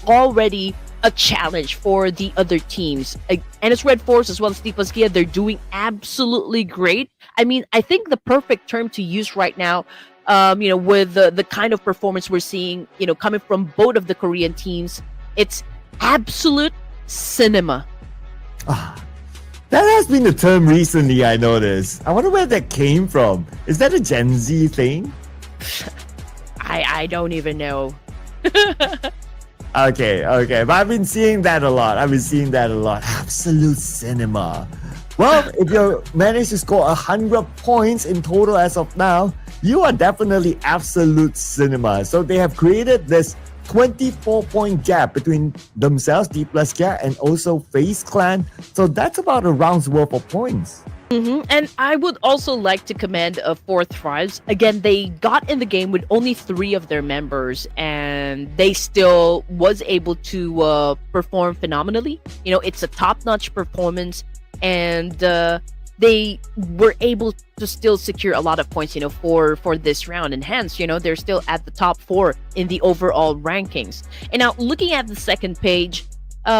already a challenge for the other teams. And it's Red Force as well as D plus Kia, they're doing absolutely great. I mean, I think the perfect term to use right now, with the kind of performance we're seeing, coming from both of the Korean teams, it's absolute cinema. That has been the term recently, I noticed. I wonder where that came from. Is that a Gen Z thing? I don't even know. Okay, but I've been seeing that a lot. Absolute cinema. Well, if you manage to score 100 points in total as of now, you are definitely absolute cinema. So they have created this 24-point gap between themselves, D plus Kia, and also FaZe Clan. So that's about a round's worth of points. And I would also like to commend Fourth Tribes. Again, they got in the game with only 3 of their members, and they still was able to perform phenomenally. It's a top-notch performance, and they were able to still secure a lot of points, for this round. And hence, they're still at the top 4 in the overall rankings. And now, looking at the second page,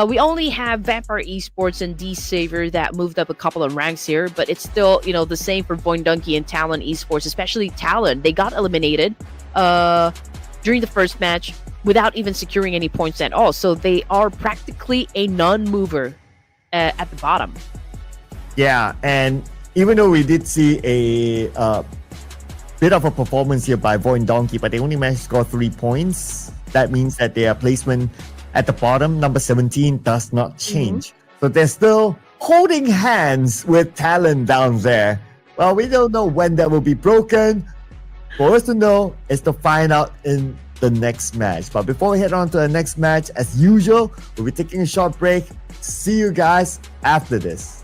we only have Vampire Esports and D-Saver that moved up a couple of ranks here, but it's still, the same for Voin Donkey and Talon Esports, especially Talon. They got eliminated during the first match without even securing any points at all. So they are practically a non-mover at the bottom. Yeah, and even though we did see a bit of a performance here by Voin Donkey, but they only managed to score 3 points. That means that their placement at the bottom, number 17, does not change. So they're still holding hands with Talon down there. Well, we don't know when that will be broken. For us to know is to find out in the next match. But before we head on to the next match, as usual, we'll be taking a short break. See you guys after this.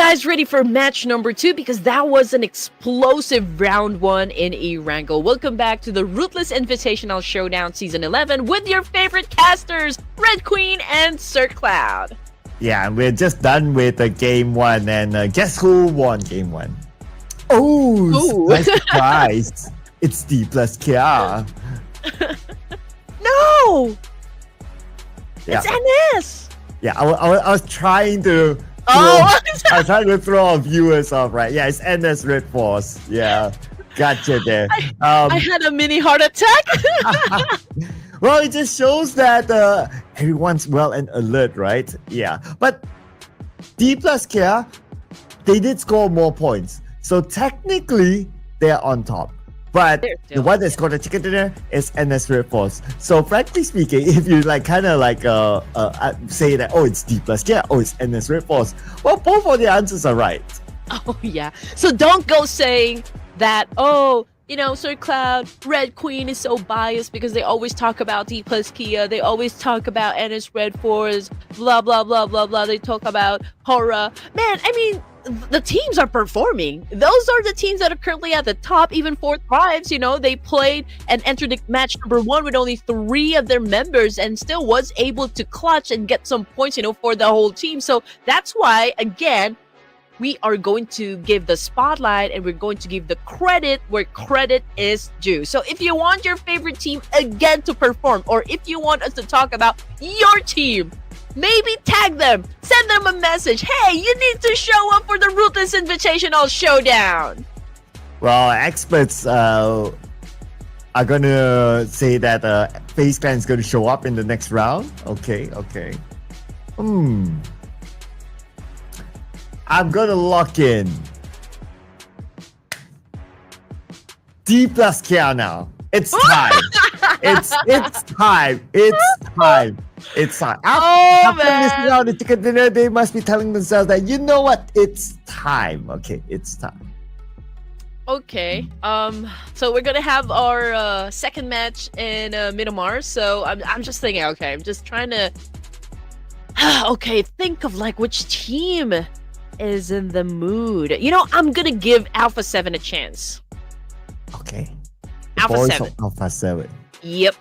guys ready for match number 2? Because that was an explosive round 1 in Erangel. Welcome back to the Ruthless Invitational Showdown Season 11 with your favorite casters, Red Queen and Sir Cloud. Yeah, we're just done with game 1, and guess who won game 1? Oh, nice surprise. It's D plus Kia. No! Yeah. It's NS! Yeah, I was trying to... Oh! I was trying to throw our viewers off, right? Yeah, it's NS Red Force. Yeah, gotcha there. I had a mini heart attack. Well, it just shows that everyone's well and alert, right? Yeah, but D plus Kia, they did score more points. So technically, they're on top. But the one that scored the chicken dinner is NS Red Force. So frankly speaking, if you kind of say that, oh, it's D plus Kia, oh, it's NS Red Force, well, both of the answers are right. Oh, yeah. So don't go saying that, oh, Sir Cloud, Red Queen is so biased because they always talk about D plus Kia, they always talk about NS Red Force, blah, blah, blah, blah, blah. They talk about Hora. Man, I mean, the teams are performing. Those are the teams that are currently at the top. Even for Thrives, they played and entered the match number 1 with only 3 of their members and still was able to clutch and get some points, for the whole team. So that's why, again, we are going to give the spotlight and we're going to give the credit where credit is due. So if you want your favorite team again to perform, or if you want us to talk about your team, maybe tag them, send them a message. Hey, you need to show up for the Ruthless Invitational Showdown. Well, experts are gonna say that FaZe Clan is gonna show up in the next round. Okay. I'm gonna lock in D plus Kia now. It's time. It's time. After missing out the chicken dinner, they must be telling themselves that, you know what? It's time. Okay, it's time. Okay. So we're gonna have our second match in Miramar. So I'm just thinking. Okay, I'm just trying to. Okay, think of which team is in the mood. I'm gonna give Alpha 7 a chance. Okay. Alpha 7. Alpha 7. Yep.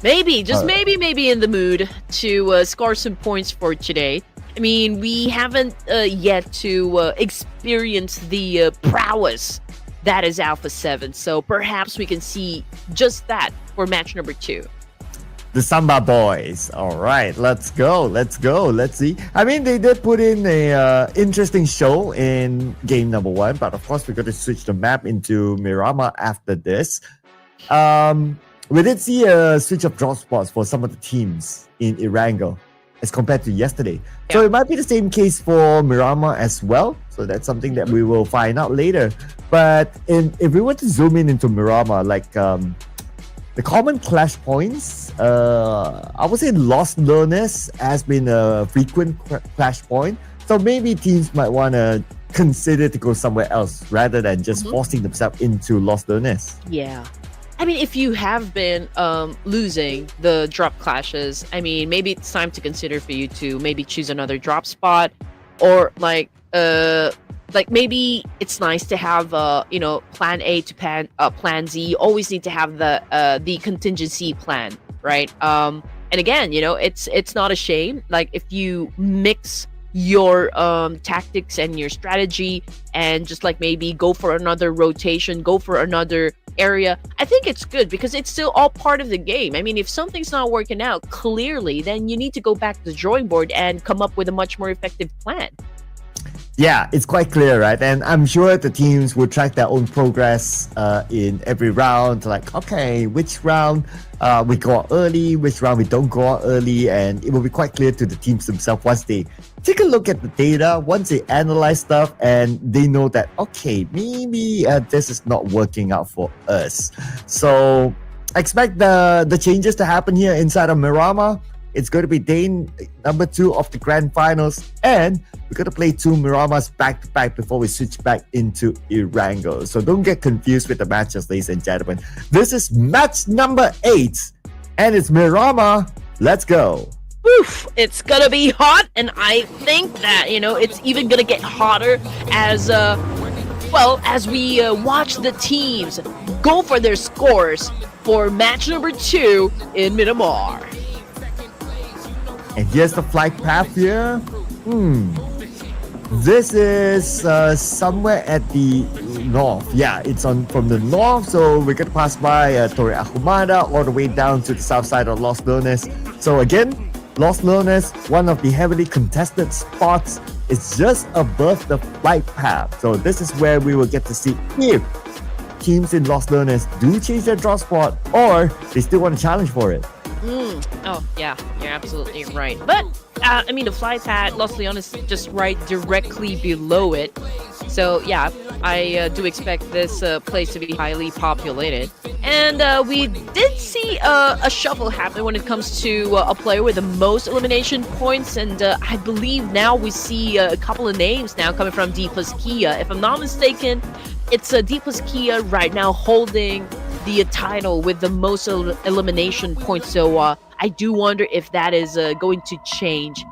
Maybe, just maybe in the mood to score some points for today. I mean, we haven't yet to experience the prowess that is Alpha 7. So perhaps we can see just that for match number 2. The Samba Boys. All right, let's go. Let's see. I mean, they did put in a interesting show in game number 1, but of course, we're going to switch the map into Miramar after this. We did see a switch of drop spots for some of the teams in Erangel as compared to yesterday. Yeah. So it might be the same case for Miramar as well. So that's something that we will find out later. But if we were to zoom in into Miramar, the common clash points, I would say Lost Learners has been a frequent clash point. So maybe teams might want to consider to go somewhere else rather than just forcing themselves into Lost Learners. Yeah. I mean, if you have been losing the drop clashes, I mean, maybe it's time to consider for you to maybe choose another drop spot, or maybe it's nice to have plan A to plan Z. You always need to have the contingency plan, right? And again, it's not a shame. If you mix your tactics and your strategy and just maybe go for another rotation, go for another area, I think it's good because it's still all part of the game. I mean, if something's not working out clearly, then you need to go back to the drawing board and come up with a much more effective plan. Yeah, it's quite clear, right? And I'm sure the teams will track their own progress in every round. Okay, which round we go out early, which round we don't go out early. And it will be quite clear to the teams themselves once they take a look at the data, once they analyze stuff and they know that, okay, maybe this is not working out for us. So expect the changes to happen here inside of Miramar. It's going to be day number 2 of the grand finals, and we're going to play 2 Miramars back-to-back before we switch back into Erangel. So don't get confused with the matches, ladies and gentlemen. This is match number 8, and it's Miramar. Let's go. Oof, it's gonna be hot, and I think that, it's even gonna get hotter as, as we watch the teams go for their scores for match number 2 in Miramar. And here's the flight path here. This is somewhere at the north. Yeah, it's from the north, so we're gonna pass by Torre Ahumada all the way down to the south side of Los Leones. So again, Los Leones, one of the heavily contested spots, is just above the flight path. So this is where we will get to see if teams in Los Leones do change their draw spot or they still want to challenge for it. Oh, yeah, you're absolutely right. But, the flight pad, Los Leones is just right directly below it. So, yeah, I do expect this place to be highly populated. And we did see a shuffle happen when it comes to a player with the most elimination points. And I believe now we see a couple of names now coming from D plus Kia. If I'm not mistaken, it's D plus Kia right now holding the title with the most elimination points. So I do wonder if that is going to change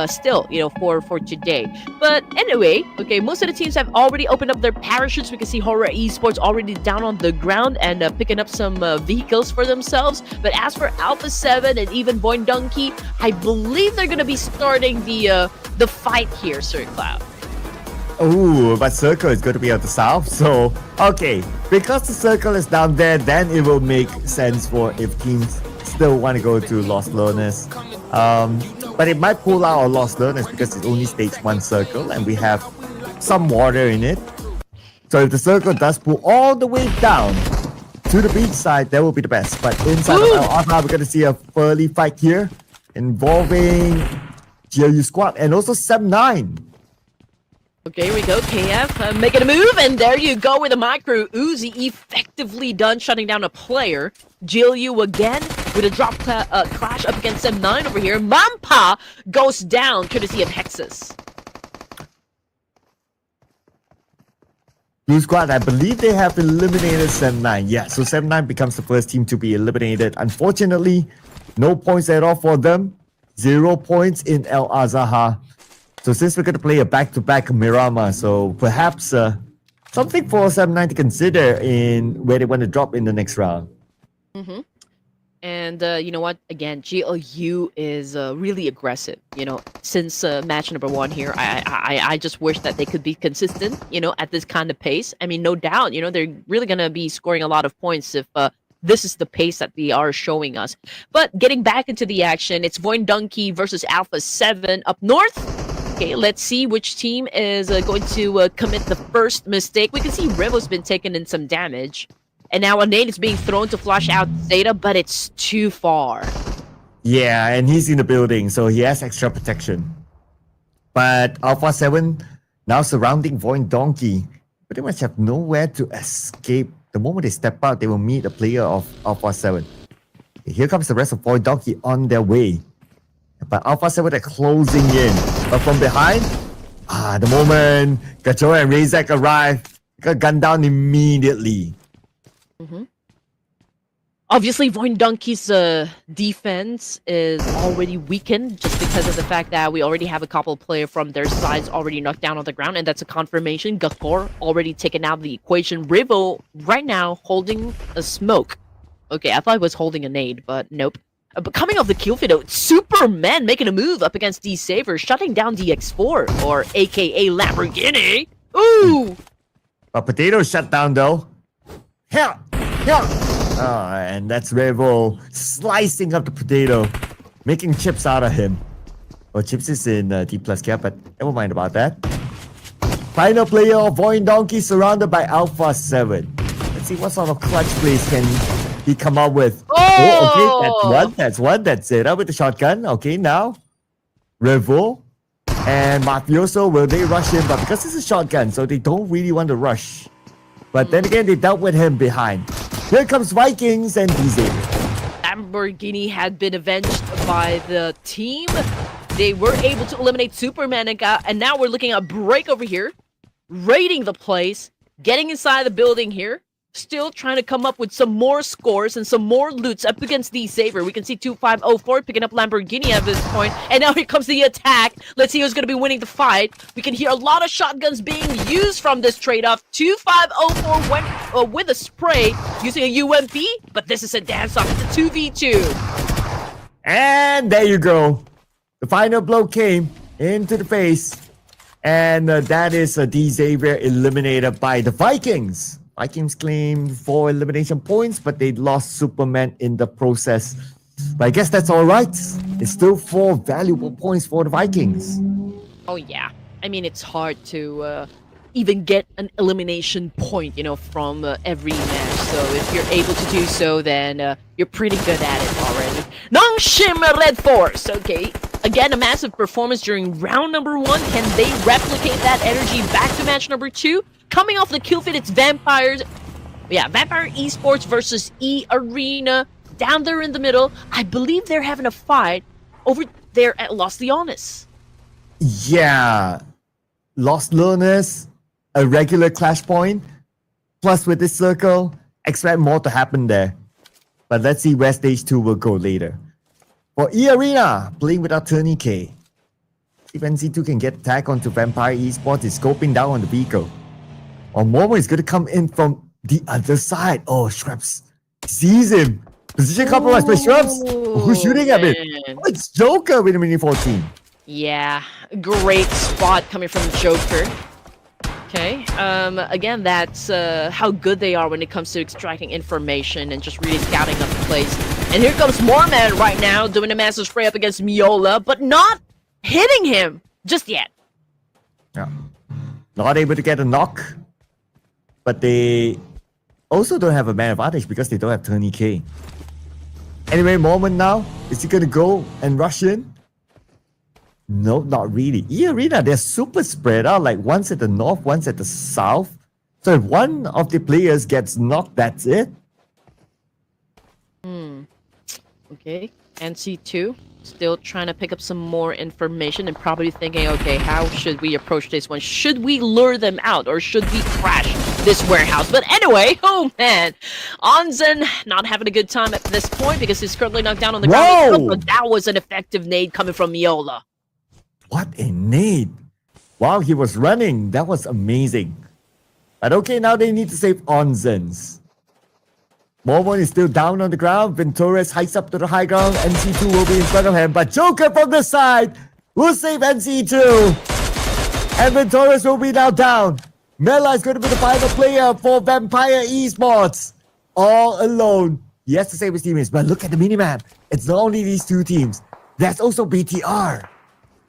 still, for today. But anyway, okay, most of the teams have already opened up their parachutes. We can see Horror Esports already down on the ground and picking up some vehicles for themselves. But as for Alpha 7 and even Boing Donkey, I believe they're going to be starting the fight here, Sir Cloud. Oh, but Circle is going to be at the south. So, okay, because the Circle is down there, then it will make sense for if teams still want to go to Los Leones. But it might pull out of Los Leones because it's only stage 1 Circle and we have some water in it. So if the Circle does pull all the way down to the beach side, that will be the best. But inside of El Arca, we're going to see a early fight here involving GLU Squad and also 7-9. Okay, here we go. KF making a move, and there you go with a micro Uzi. Effectively done shutting down a player. GLU again with a drop clash up against M9 over here. Mampa goes down courtesy of Hexus. Blue Squad, I believe they have eliminated 7-9. Yeah, so 7-9 becomes the first team to be eliminated. Unfortunately, no points at all for them. 0 points in El Azaha. So since we're going to play a back-to-back Miramar, so perhaps something for 7-9 to consider in where they want to drop in the next round. And you know what? Again, GLU is really aggressive. Since match number 1 here, I just wish that they could be consistent. At this kind of pace. I mean, no doubt. They're really gonna be scoring a lot of points if this is the pace that they are showing us. But getting back into the action, it's Boing Donkey versus Alpha 7 up north. Okay, let's see which team is going to commit the first mistake. We can see Revo's been taking in some damage. And now a nade is being thrown to flush out Zeta, but it's too far. Yeah, and he's in the building, so he has extra protection. But Alpha 7 now surrounding Boing Donkey. Pretty much have nowhere to escape. The moment they step out, they will meet a player of Alpha 7. Here comes the rest of Boing Donkey on their way. But Alpha 7 are closing in. But from behind, the moment Gacho and Razak arrive, got gunned down immediately. Obviously, Boing Donkey's defense is already weakened just because of the fact that we already have a couple players from their sides already knocked down on the ground, and that's a confirmation. Gator already taken out of the equation. Rivo right now holding a smoke. Okay, I thought he was holding a nade, but nope. But coming off the kill feed, though, Superman making a move up against D-Saver, shutting down DX4, or aka Lamborghini. Ooh! But Potato shut down, though. Here! And that's Revo slicing up the Potato, making chips out of him. Well, chips is in D plus cap, but never mind about that. Final player of Boing Donkey surrounded by Alpha 7. Let's see what sort of clutch plays can he come up with. Oh, okay, that's one. That's it. With the shotgun. Okay, now Revo and Mafioso, will they rush him? But because it's a shotgun, so they don't really want to rush. But then again, they dealt with him behind. Here comes Vikings and DZ. Lamborghini had been avenged by the team. They were able to eliminate Superman and now we're looking at Break over here, raiding the place, getting inside the building here. still trying to come up with some more scores and some more loots up against the Saber. We can see 2504 picking up Lamborghini at this point, and now here comes the attack. Let's see who's going to be winning the fight. We can hear a lot of shotguns being used from this trade-off. 2504 went with a spray using a UMP, but this is a dance-off. It's a 2v2. And there you go. The final blow came into the face. And that is D. Xavier eliminated by the Vikings. Vikings claimed 4 elimination points, but they lost Superman in the process. But I guess that's all right. It's still 4 valuable points for the Vikings. Oh, yeah. I mean, it's hard to even get an elimination point, from every match. So if you're able to do so, then you're pretty good at it already. Nongshim Red Force. Okay. Again, a massive performance during round number 1. Can they replicate that energy back to match number 2? Coming off the kill feed, it's Vampires. Yeah, Vampire Esports versus E Arena. Down there in the middle. I believe they're having a fight over there at Los Leones. Yeah. Los Leones, a regular clash point. Plus with this circle, expect more to happen there. But let's see where stage 2 will go later. For E Arena, playing without Tony K. If NC2 can get attack onto Vampire Esports, is scoping down on the vehicle. Or Momo is going to come in from the other side. Oh, Shreps sees him. Position compromised by Shreps. Who's shooting at him? Oh, it's Joker with a mini 14. Yeah, great spot coming from Joker. Okay, again, that's how good they are when it comes to extracting information and just really scouting up the place. And here comes Moorman right now, doing a massive spray up against Miola, but not hitting him just yet. Yeah. Not able to get a knock. But they also don't have a man advantage because they don't have Tony K. Anyway, Moment now. Is he going to go and rush in? No, not really. E Arena, they're super spread out. Like one's at the north, one's at the south. So if one of the players gets knocked, that's it. Okay, NC2 still trying to pick up some more information and probably thinking, okay, how should we approach this one? Should we lure them out or should we crash this warehouse? But anyway, oh man, Onzen not having a good time at this point because he's currently knocked down on the ground. But that was an effective nade coming from Miola. What a nade. Wow, he was running. That was amazing. But okay, now they need to save Onzen's. Momon is still down on the ground. Ventores hikes up to the high ground. NC2 will be in front of him. But Joker from the side will save NC2. And Ventores will be now down. Mela is going to be the final player for Vampire Esports. All alone. He has to save his teammates. But look at the minimap. It's not only these 2 teams. There's also BTR.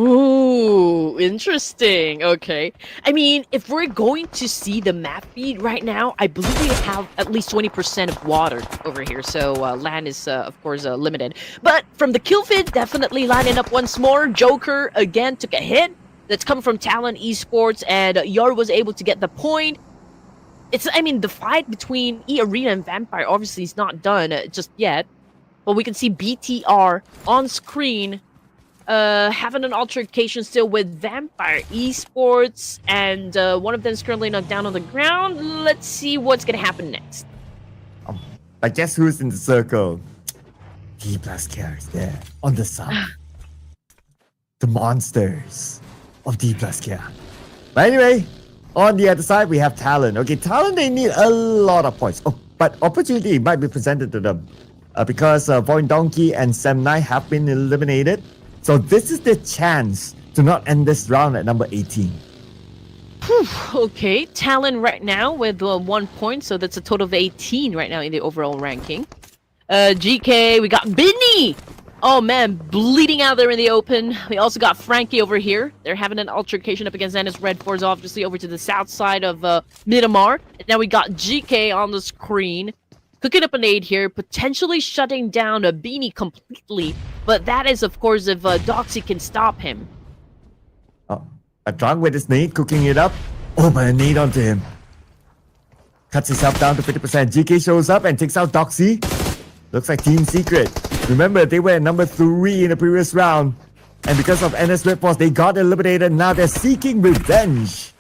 Ooh, interesting. Okay. I mean, if we're going to see the map feed right now, I believe we have at least 20% of water over here. So land is, of course, limited. But from the kill feed, definitely lining up once more. Joker, again, took a hit. That's coming from Talon Esports, and Yar was able to get the point. The fight between E Arena and Vampire obviously is not done just yet. But we can see BTR on screen having an altercation still with Vampire Esports, and one of them is currently knocked down on the ground. Let's see what's gonna happen next. But guess who's in the circle? D plus K is there on the side. The monsters of D plus K. But anyway, on the other side we have Talon. Okay, Talon, they need a lot of points. Oh, but opportunity might be presented to them because Void Donkey and Sam9 have been eliminated. So this is the chance to not end this round at number 18. Whew, okay, Talon right now with 1 point, so that's a total of 18 right now in the overall ranking. GK, we got Binny! Oh man, bleeding out there in the open. We also got Frankie over here. They're having an altercation up against Ennis Red Force, obviously over to the south side of Miramar. And now we got GK on the screen. Cooking up an aid here, potentially shutting down a Beanie completely. But that is, of course, if Doxy can stop him. Oh, a drunk with his nade, cooking it up. Oh, but a nade onto him. Cuts himself down to 50%. GK shows up and takes out Doxy. Looks like Team Secret. Remember, they were at number 3 in the previous round. And because of NS Red Force, they got eliminated. Now they're seeking revenge.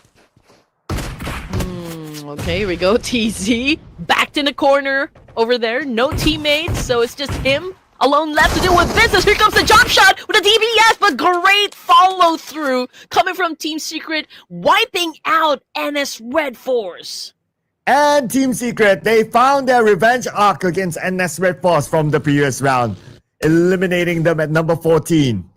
Okay, here we go. TZ backed in the corner over there. No teammates, so it's just him alone left to deal with business. Here comes the jump shot with a DBS, but great follow through coming from Team Secret, wiping out NS Red Force. And Team Secret, they found their revenge arc against NS Red Force from the previous round, eliminating them at number 14.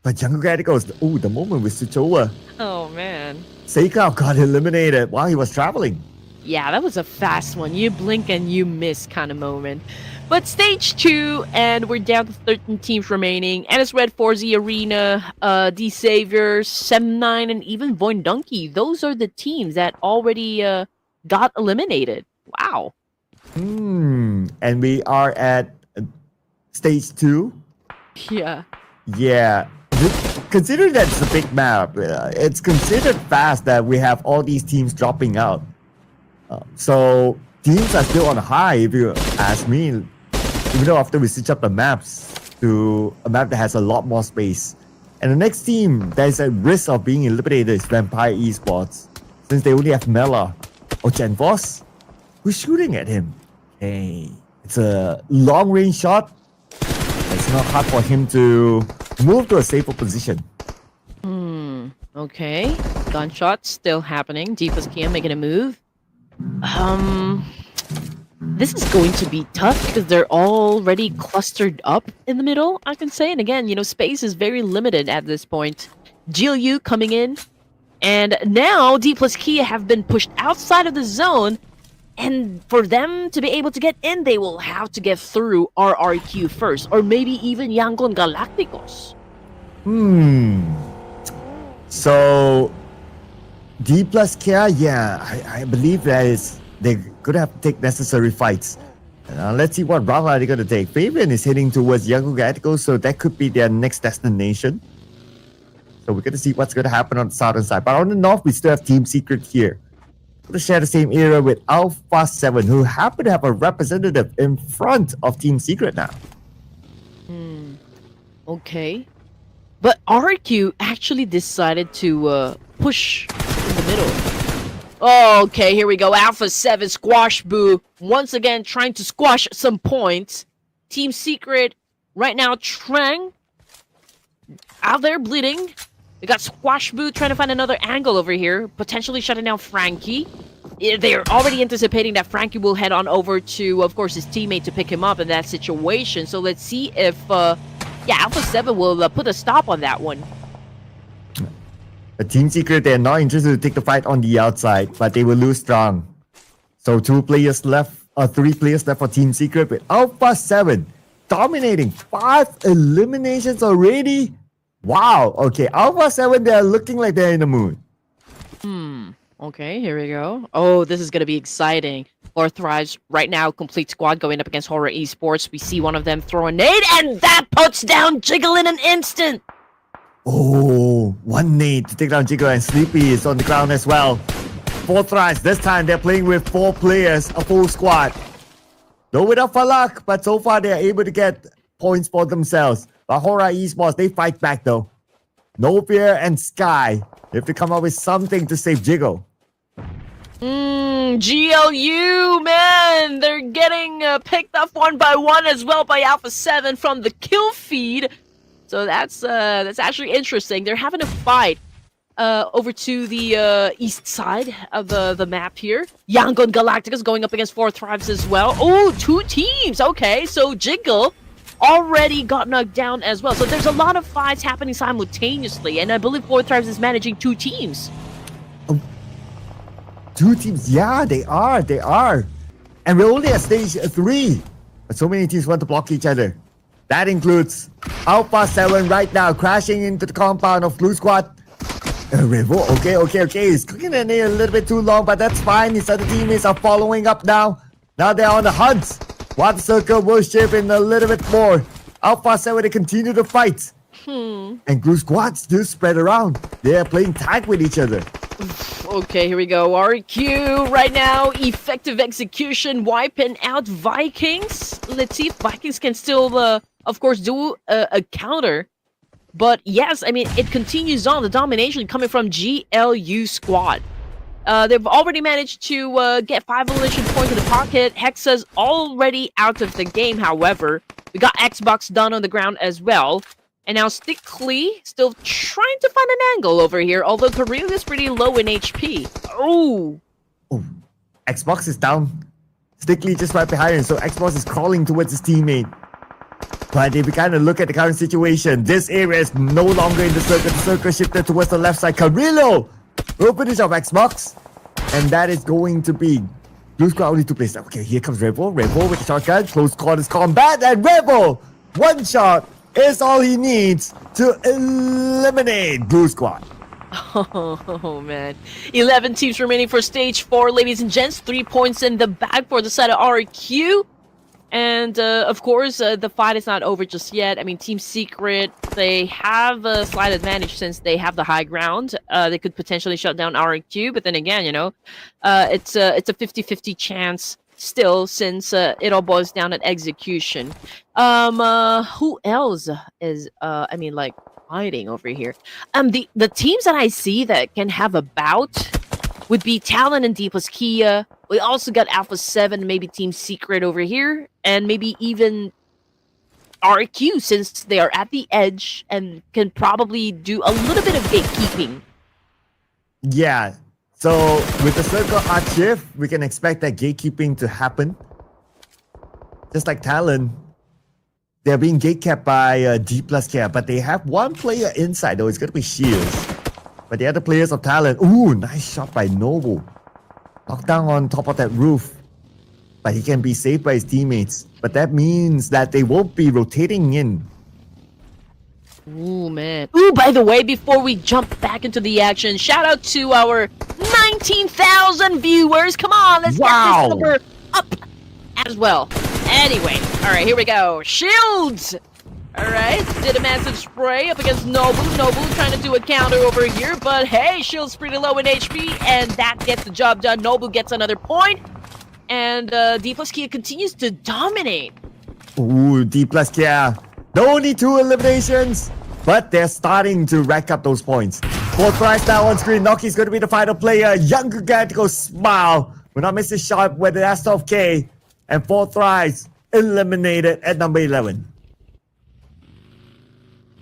But Young Radicals, the moment we switch over. Oh man. Seikao got eliminated while he was traveling. Yeah, that was a fast one. You blink and you miss kind of moment. But stage 2, and we're down to 13 teams remaining. NS Red Force, Arena, D Savior, Sem9, and even Voin Donkey. Those are the teams that already got eliminated. Wow. And we are at stage 2. Yeah. Yeah. Considering that it's a big map, it's considered fast that we have all these teams dropping out. So teams are still on high, if you ask me, even though after we switch up the maps to a map that has a lot more space. And the next team that is at risk of being eliminated is Vampire Esports, since they only have Mela or Genforce. Who's shooting at him? Hey, it's a long range shot. It's not hard for him to move to a safer position. Okay. Gunshots still happening. Deepest Kia making a move. This is going to be tough because they're already clustered up in the middle, I can say. And again, space is very limited at this point. GLU coming in. And now D plus Kia have been pushed outside of the zone. And for them to be able to get in, they will have to get through RRQ first. Or maybe even Yangon Galacticos. So D plus Kia, I believe they're gonna have to take necessary fights. Let's see what route are they gonna take. Fabian is heading towards Yangon Galacticos, so that could be their next destination. So we're gonna see what's gonna happen on the southern side. But on the north, we still have Team Secret here. To share the same area with Alpha 7, who happen to have a representative in front of Team Secret now. Okay. But RQ actually decided to push in the middle. Okay, here we go. Alpha 7 Squash Boo. Once again, trying to squash some points. Team Secret, right now, Trang out there bleeding. We got Squash Boo trying to find another angle over here, potentially shutting down Frankie. They're already anticipating that Frankie will head on over to, of course, his teammate to pick him up in that situation. So let's see if, Alpha 7 will put a stop on that one. The Team Secret, they're not interested to take the fight on the outside, but they will lose strong. So 3 players left for Team Secret with Alpha 7 dominating 5 eliminations already. Wow, okay, Alpha 7, they're looking like they're in the mood. Okay, here we go. Oh, this is going to be exciting. Or Thrives right now, complete squad going up against Horror Esports. We see one of them throw a nade, and that puts down Jiggle in an instant. Oh, one nade to take down Jiggle, and Sleepy is on the ground as well. 4 Thrives, this time they're playing with 4 players, a full squad. Though without luck, but so far they're able to get points for themselves. But Horror Esports, they fight back though. No Fear and Sky, they have to come up with something to save Jiggle. GLU, man, they're getting picked up one by one as well by Alpha 7 from the kill feed. So that's actually interesting. They're having a fight over to the east side of the map here. Yangon Galacticos going up against 4 Thrives as well. Oh, 2 teams. Okay, so Jiggle already got knocked down as well. So there's a lot of fights happening simultaneously, and I believe 4 Thrives is managing 2 teams. 2 teams, yeah, they are. And we're only at stage 3. But so many teams want to block each other. That includes Alpha 7 right now crashing into the compound of Blue Squad. Revo, okay. He's cooking the nail a little bit too long, but that's fine. His other teammates are following up now. Now they're on the hunt. Water Circle will shape in a little bit more. Alpha 7, they continue to fight. And Blue Squad still spread around. They're playing tag with each other. Okay, here we go. RQ right now. Effective execution, wiping out Vikings. Let's see if Vikings can still, of course, do a counter. But yes, I mean, it continues on. The domination coming from GLU squad. They've already managed to get 5 elimination points in the pocket. Hexa's already out of the game, however. We got Xbox done on the ground as well. And now Stickly still trying to find an angle over here, although Kareel is pretty low in HP. Oh! Xbox is down. Stickly just right behind him, so Xbox is crawling towards his teammate. But if we kind of look at the current situation, this area is no longer in the circle. The circle shifted towards the left side. Carrillo will finish off Xbox. And that is going to be Blue Squad only 2 players. Okay, here comes Rebel. Rebel with the shotgun. Close quarters combat. And Rebel, one shot is all he needs to eliminate Blue Squad. Oh, man. 11 teams remaining for stage 4, ladies and gents. 3 points in the bag for the side of RQ. And, of course, the fight is not over just yet. I mean, Team Secret, they have a slight advantage since they have the high ground. They could potentially shut down RQ, but then again, you know, it's a 50-50 chance still since it all boils down at execution. Who else is, I mean, like, fighting over here? The teams that I see that can have a bout would be Talon and D plus Kia. We also got Alpha 7, maybe Team Secret over here, and maybe even RQ since they are at the edge and can probably do a little bit of gatekeeping. Yeah, so with the circle arc shift, we can expect that gatekeeping to happen. Just like Talon, they're being gatekept by D plus Kia, but they have one player inside though, it's gonna be Shields. But the other players of Talon, ooh, nice shot by Noble. Knocked down on top of that roof. But he can be saved by his teammates. But that means that they won't be rotating in. Ooh, man. Ooh, by the way, before we jump back into the action, shout out to our 19,000 viewers. Come on, let's get this number up as well. Anyway, all right, here we go. Shields! All right, did a massive spray up against Nobu. Nobu trying to do a counter over here, but hey, Shield's pretty low in HP, and that gets the job done. Nobu gets another point, and D plus Kia continues to dominate. Ooh, D plus Kia. Only 2 eliminations, but they're starting to rack up those points. 4th rise now on screen. Noki's going to be the final player. Young Gigantico smile. We're not missing shot with the S12K, and 4th rise eliminated at number 11.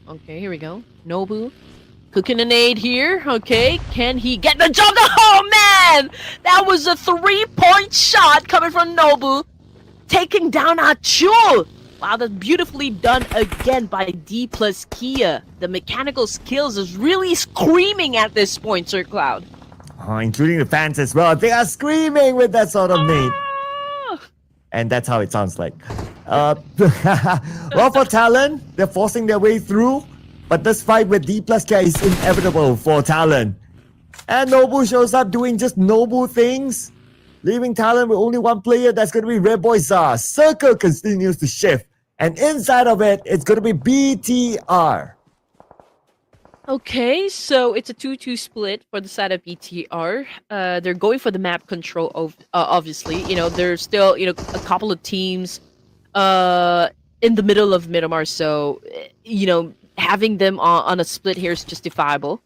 Okay, here we go. Nobu cooking a nade here. Okay, can he get the job done? Oh, man! That was a 3-point shot coming from Nobu. Taking down Achul. Wow, that's beautifully done again by D plus Kia. The mechanical skills is really screaming at this point, Sir Cloud. Oh, including the fans as well. They are screaming with that sort of nade. And that's how it sounds like. Well, for Talon, they're forcing their way through, but this fight with D plus K is inevitable for Talon. And Nobu shows up doing just Nobu things, leaving Talon with only one player. That's going to be Red Boy Zar. Circle continues to shift, and inside of it, it's going to be BTR. Okay, so it's a 2-2 split for the side of BTR. They're going for the map control, obviously. You know, there's still, you know, a couple of teams in the middle of Miramar, so, you know, having them on a split here is justifiable.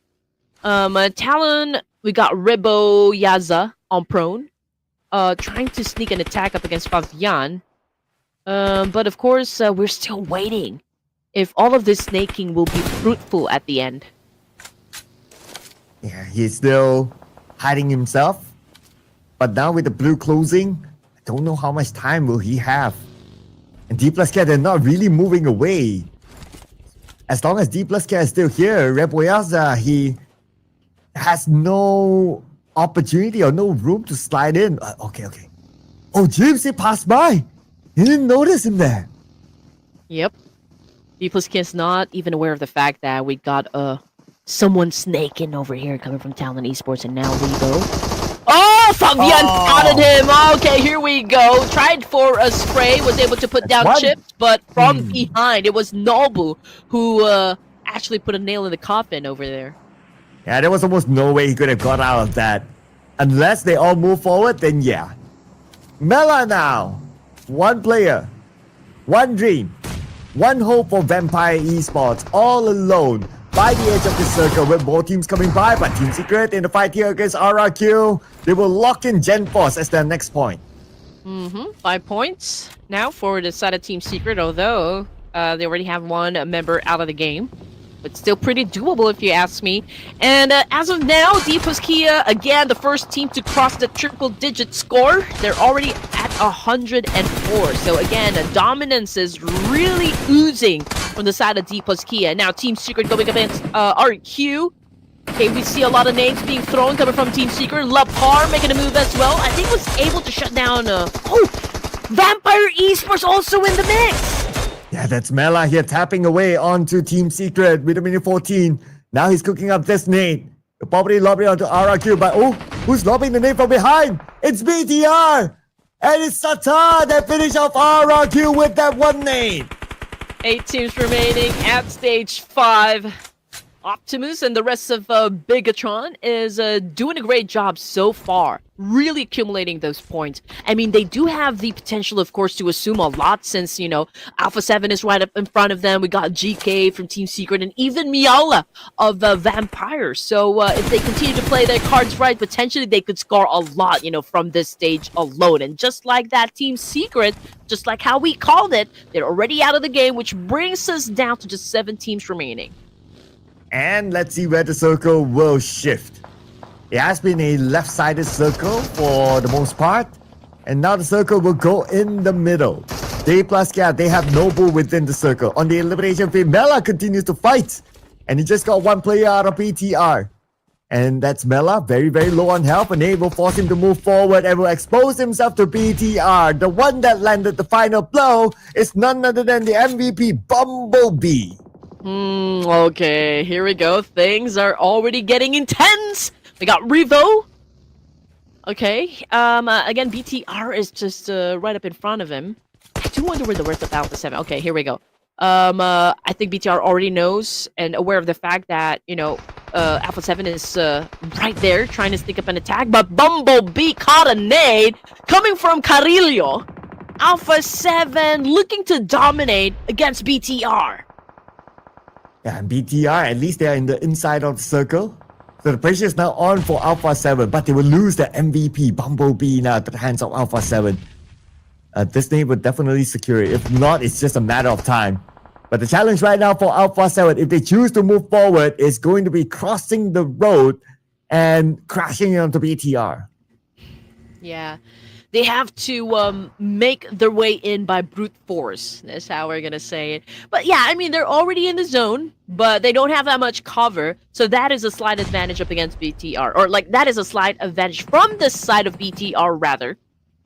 Talon, we got Rebo Yaza on prone, trying to sneak an attack up against Fabian. But of course, we're still waiting if all of this snaking will be fruitful at the end. Yeah, he's still hiding himself. But now with the blue closing, I don't know how much time will he have. And D plus K, they're not really moving away. As long as D plus K is still here, Reboyaza, he has no opportunity or no room to slide in. Okay. Oh, James, he passed by. He didn't notice him there. Yep. D plus K is not even aware of the fact that we got someone snaking over here coming from Talon Esports, and now we go. Oh, Fabian spotted him. Okay, here we go. Tried for a spray, was able to put down chips, but from behind, it was Nobu who actually put a nail in the coffin over there. Yeah, there was almost no way he could have got out of that. Unless they all move forward, then yeah. Mela now. One player. One dream. One hope for Vampire Esports. All alone. by the edge of the circle with more teams coming by, but Team Secret in the fight here against RRQ, they will lock in Gen Force as their next point. 5 points now for the side of Team Secret, although they already have one member out of the game. But still pretty doable if you ask me. And as of now, Pubg, again, the first team to cross the triple-digit score. They're already at 104. So again, the dominance is really oozing from the side of Pubg. Now Team Secret going against RQ. Okay, we see a lot of names being thrown coming from Team Secret. Lapar making a move as well. I think was able to shut down... Vampire Esports also in the mix! Yeah, that's Mela here tapping away onto Team Secret with a minute 14. Now he's cooking up this nade. He'll probably lobby onto RRQ, but who's lobbing the nade from behind? It's BTR! And it's Sata that finish off RRQ with that one nade. 8 teams remaining at stage 5. Optimus and the rest of Bigatron is doing a great job so far, really accumulating those points. I mean, they do have the potential, of course, to assume a lot since, you know, Alpha 7 is right up in front of them. We got GK from Team Secret and even Miala of Vampire. So if they continue to play their cards right, potentially they could score a lot, you know, from this stage alone. And just like that Team Secret, just like how we called it, they're already out of the game, which brings us down to just 7 teams remaining. And let's see where the circle will shift. It has been a left-sided circle for the most part. And now the circle will go in the middle. They have Noble within the circle. On the elimination field, Mela continues to fight. And he just got one player out of BTR. And that's Mela, very, very low on health. And they will force him to move forward and will expose himself to BTR. The one that landed the final blow is none other than the MVP, Bumblebee. Okay, here we go. Things are already getting intense. We got Revo. Okay, again, BTR is just right up in front of him. I do wonder where the rest of Alpha 7. Okay, here we go. I think BTR already knows and aware of the fact that, you know, Alpha 7 is right there trying to sneak up an attack, but Bumblebee caught a nade coming from Carillo. Alpha 7 looking to dominate against BTR. Yeah, and BTR, at least they are in the inside of the circle. So the pressure is now on for Alpha 7, but they will lose the MVP, Bumblebee, now to the hands of Alpha 7. This name would definitely secure it. If not, it's just a matter of time. But the challenge right now for Alpha 7, if they choose to move forward, is going to be crossing the road and crashing onto BTR. Yeah. They have to make their way in by brute force. That's how we're going to say it. But yeah, I mean, they're already in the zone, but they don't have that much cover. So that is a slight advantage up against BTR. Or like, that is a slight advantage from the side of BTR, rather.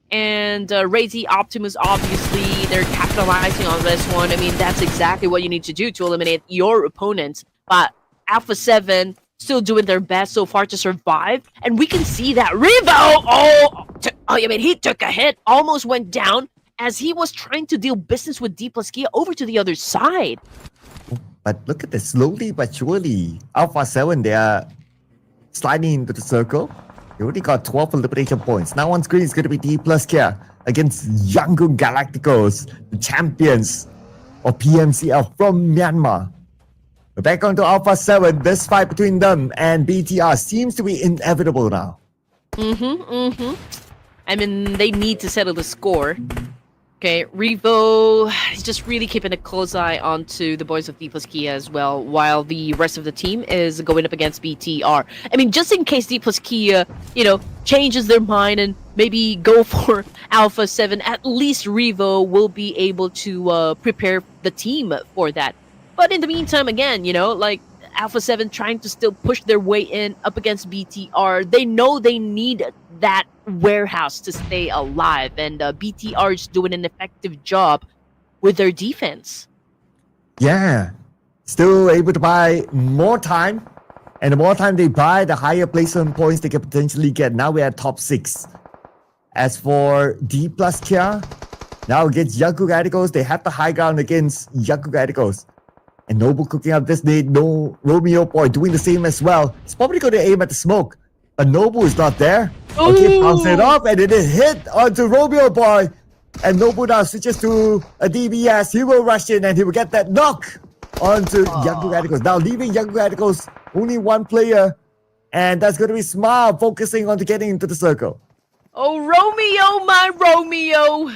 And Razy, Optimus, obviously, they're capitalizing on this one. I mean, that's exactly what you need to do to eliminate your opponents. But Alpha 7 still doing their best so far to survive. And we can see that Revo, I mean, he took a hit, almost went down as he was trying to deal business with Pubg over to the other side. But look at this, slowly but surely, Alpha 7, they are sliding into the circle. They already got 12 elimination points. Now on screen is going to be Pubg against Yangon Galacticos, the champions of PMCL from Myanmar. We're back onto Alpha 7. This fight between them and BTR seems to be inevitable now. I mean, they need to settle the score. Okay, Revo is just really keeping a close eye onto the boys of Pubg as well, while the rest of the team is going up against BTR. I mean, just in case Pubg, you know, changes their mind and maybe go for Alpha 7, at least Revo will be able to prepare the team for that. But in the meantime, again, you know, like Alpha 7 trying to still push their way in up against BTR. They know they need that warehouse to stay alive, and BTR is doing an effective job with their defense. Yeah, still able to buy more time, and the more time they buy, the higher placement points they can potentially get. Now we're at top 6. As for Pubg, now against Yaku Radicals, they have the high ground against Yaku Radicals. And Noble cooking up this nade, no Romeo Boy doing the same as well. He's probably going to aim at the smoke, but Noble is not there. Okay, bounce it off, and it is hit onto Romeo Boy. And Noble now switches to a DBS. He will rush in and he will get that knock. onto Younger Radicals. Now leaving Younger Radicals, only one player, and that's going to be Smile focusing on to getting into the circle. Oh, Romeo, my Romeo.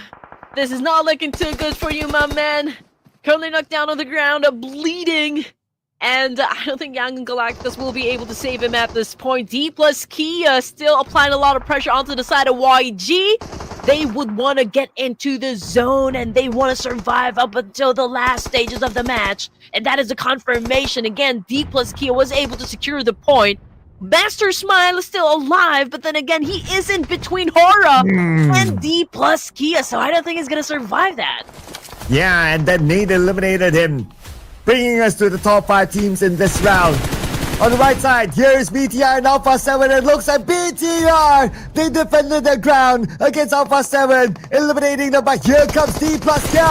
This is not looking too good for you, my man. Currently knocked down on the ground, bleeding. And I don't think Young Galactus will be able to save him at this point. D plus Kia still applying a lot of pressure onto the side of YG. They would want to get into the zone and they want to survive up until the last stages of the match. And that is a confirmation. Again, D plus Kia was able to secure the point. Master Smile is still alive, but then again, he is in between Hora and D plus Kia, so I don't think he's going to survive that. Yeah, and then Nate eliminated him, bringing us to the top 5 teams in this round. On the right side, here is BTR and Alpha 7. It looks like BTR! They defended their ground against Alpha 7, eliminating them, but here comes D plus Kia!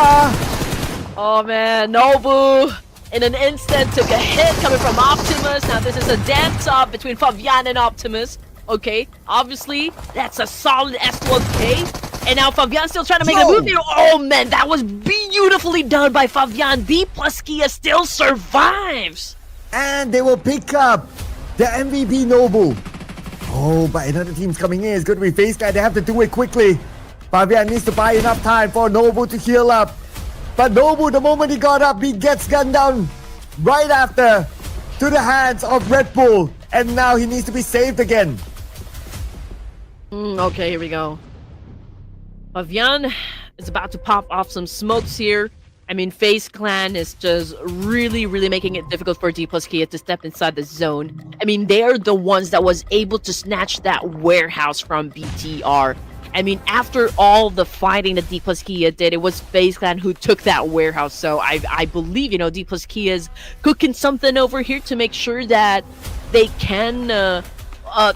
Oh man, Nobu in an instant took a hit coming from Optimus. Now this is a dance-off between Fabian and Optimus. Okay, obviously, that's a solid S1K. And now Fabian still trying to make a move here. Oh man, that was beautifully done by Fabian. D plus Kia still survives. And they will pick up the MVP Nobu. Oh, but another team's coming in. It's going to be Face Guy. They have to do it quickly. Fabian needs to buy enough time for Nobu to heal up. But Nobu, the moment he got up, he gets gunned down right after to the hands of Red Bull. And now he needs to be saved again. Okay, here we go. Fabian is about to pop off some smokes here. I mean, FaZe Clan is just really making it difficult for D plus Kia to step inside the zone. I mean, they are the ones that was able to snatch that warehouse from BTR. I mean, after all the fighting that D plus Kia did, it was FaZe Clan who took that warehouse. So I believe, you know, D plus Kia is cooking something over here to make sure that they can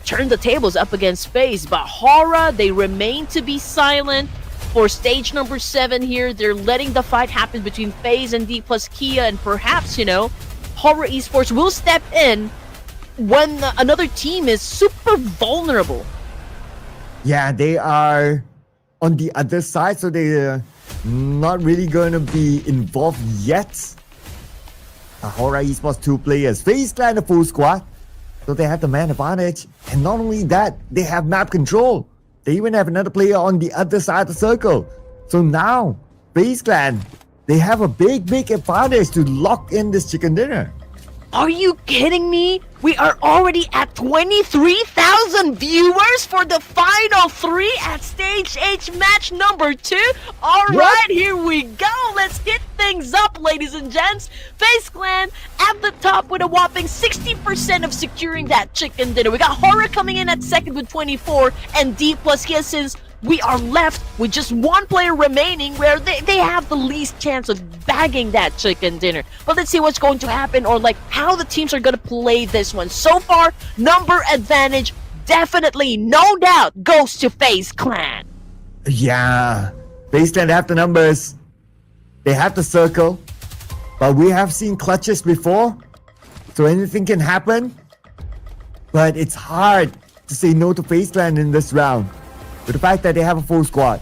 turn the tables up against FaZe. But Hora, they remain to be silent. For stage number 7 here, they're letting the fight happen between FaZe and D plus Kia, and perhaps, you know, Horror Esports will step in when another team is super vulnerable. Yeah, they are on the other side, so they're not really going to be involved yet. Horror Esports 2 players, FaZe Clan a full squad, so they have the man advantage, and not only that, they have map control. They even have another player on the other side of the circle. So now, FaZe Clan, they have a big advantage to lock in this chicken dinner. Are you kidding me? We are already at 23,000 viewers for the final 3 at Stage H match number 2. All right, here we go. Let's get things up, ladies and gents. FaZe Clan at the top with a whopping 60% of securing that chicken dinner. We got Horror coming in at second with 24, and D plus Kia, since we are left with just one player remaining where they have the least chance of bagging that chicken dinner. But let's see what's going to happen, or like how the teams are going to play this one. So far, number advantage definitely, no doubt, goes to FaZe Clan. Yeah, FaZe Clan have the numbers. They have the circle. But we have seen clutches before, so anything can happen. But it's hard to say no to FaZe Clan in this round, with the fact that they have a full squad.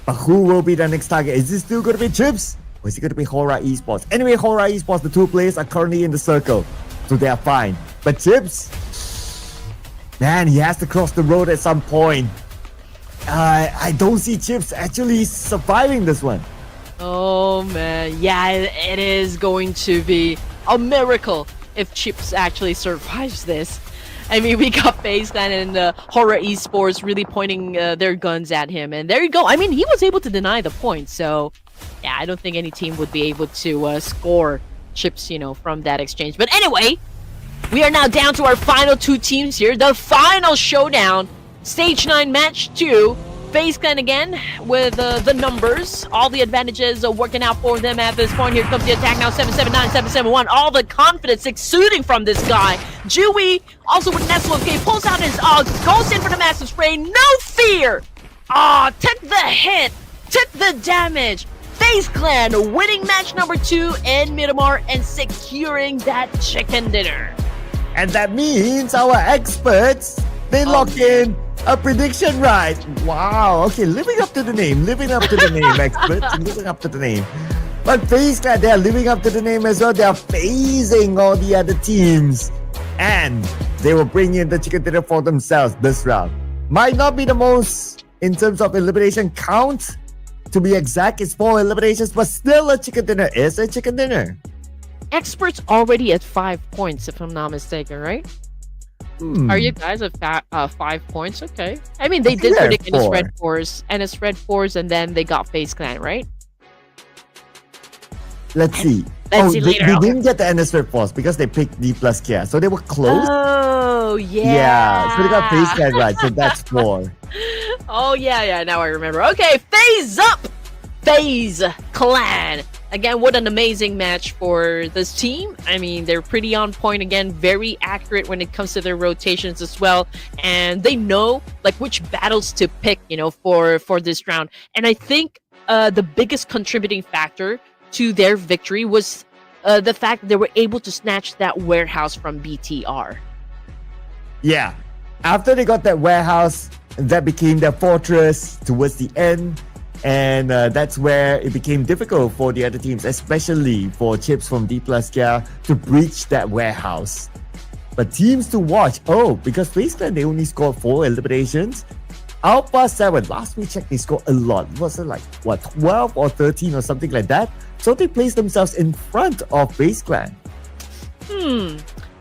But who will be the next target? Is this still going to be Chips? Or is it going to be Hora Esports? Anyway, Hora Esports, the 2 players are currently in the circle, so they are fine. But Chips, man, he has to cross the road at some point. I don't see Chips actually surviving this one. Oh man, yeah, it is going to be a miracle if Chips actually survives this. I mean, we got FaZe Clan and Horror Esports really pointing their guns at him. And there you go. I mean, he was able to deny the point. So, yeah, I don't think any team would be able to score Chips, you know, from that exchange. But anyway, we are now down to our final 2 teams here. The final showdown. Stage 9 match 2. FaZe Clan again with the numbers. All the advantages working out for them at this point. Here comes the attack now. 779, 771. All the confidence exuding from this guy. Dewey also with an S11, pulls out his goes in for the massive spray. No fear. Took the hit. Took the damage. FaZe Clan winning match number 2 in Miramar and securing that chicken dinner. And that means our experts, they lock in a prediction right. Wow. Okay, living up to the name. Living up to the name, experts. Living up to the name. But FaZe Clan, they are living up to the name as well. They are phasing all the other teams. And they will bring in the chicken dinner for themselves this round. Might not be the most in terms of elimination count. To be exact, it's 4 eliminations, but still a chicken dinner is a chicken dinner. Experts already at 5 points, if I'm not mistaken, right? Are you guys at 5 points? Okay. I mean, they did predict in its Red Force, and then they got FaZe Clan, right? Let's see. Let's see later. They didn't get the NS Red Force because they picked D plus Kia, so they were close. Oh, yeah. Yeah, so they got FaZe Clan right, so that's 4. Oh, yeah, now I remember. Okay, FaZe up! FaZe Clan. Again, what an amazing match for this team. I mean, they're pretty on point again, very accurate when it comes to their rotations as well. And they know like which battles to pick, for this round. And I think the biggest contributing factor to their victory was the fact that they were able to snatch that warehouse from BTR. Yeah. After they got that warehouse, that became their fortress towards the end. And that's where it became difficult for the other teams, especially for Chips from D plus Kia to breach that warehouse. But teams to watch, because FaZe Clan, they only scored 4 eliminations. Alpha 7, last we checked, they scored a lot. Was it 12 or 13 or something like that? So they placed themselves in front of FaZe Clan.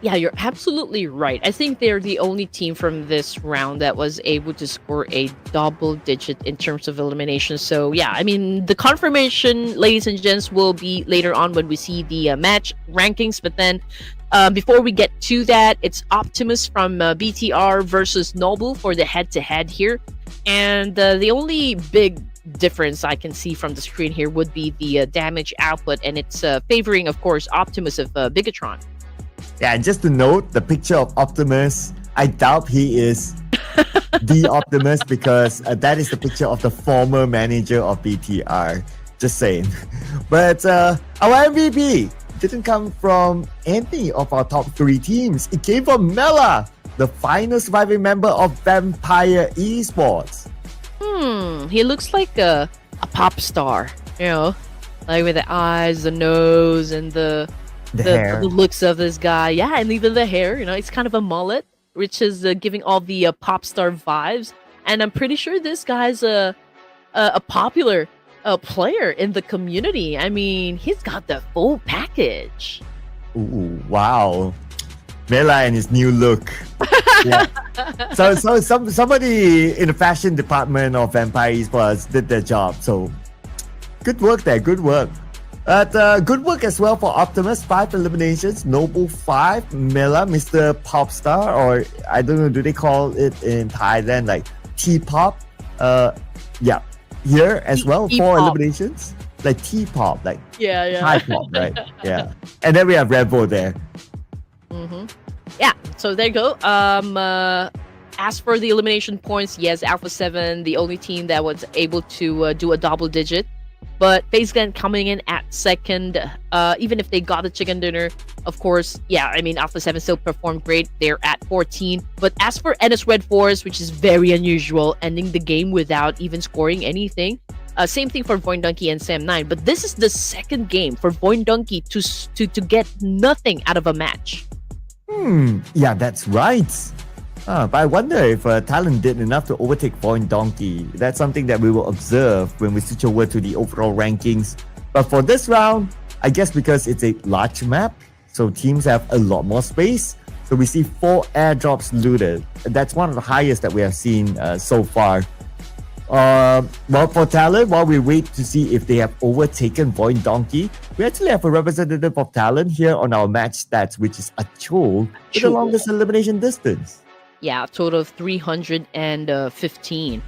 Yeah, you're absolutely right. I think they're the only team from this round that was able to score a double digit in terms of elimination. So yeah, I mean, the confirmation, ladies and gents, will be later on when we see the match rankings. But then before we get to that, it's Optimus from BTR versus Noble for the head-to-head here. And the only big difference I can see from the screen here would be the damage output. And it's favoring, of course, Optimus of Bigatron. Yeah, and just to note, the picture of Optimus, I doubt he is the Optimus because that is the picture of the former manager of BTR. Just saying. But our MVP didn't come from any of our top 3 teams. It came from Mela, the final surviving member of Vampire Esports. He looks like a pop star, like with the eyes, the nose, and the looks of this guy. Yeah, and even the hair, it's kind of a mullet, which is giving all the pop star vibes. And I'm pretty sure this guy's a popular player in the community. I mean, he's got the full package. Ooh, wow. Mela and his new look. Yeah. So somebody in the fashion department of Vampire Esports did their job. So good work there, good work. But good work as well for Optimus. 5 eliminations, Noble 5, Mela, Mr. Popstar, or I don't know, do they call it in Thailand like T-pop? Yeah, here as well, 4 eliminations, like T-pop, like Thai pop, right? Yeah, and then we have Red Bull there. Yeah, so there you go. As for the elimination points, yes, Alpha 7, the only team that was able to do a double digit. But FaZe Clan coming in at second, even if they got the chicken dinner, of course, yeah, I mean, Alpha 7 still performed great. They're at 14. But as for NS Red Force, which is very unusual, ending the game without even scoring anything. Same thing for Void Donkey and Sam 9. But this is the second game for Void Donkey to get nothing out of a match. Yeah, that's right. But I wonder if Talon did enough to overtake Void Donkey. That's something that we will observe when we switch over to the overall rankings. But for this round, I guess because it's a large map, so teams have a lot more space. So we see 4 airdrops looted. That's one of the highest that we have seen so far. Well, for Talon, while we wait to see if they have overtaken Void Donkey, we actually have a representative of Talon here on our match stats, which is Achol with the longest elimination distance. Yeah, a total of 315.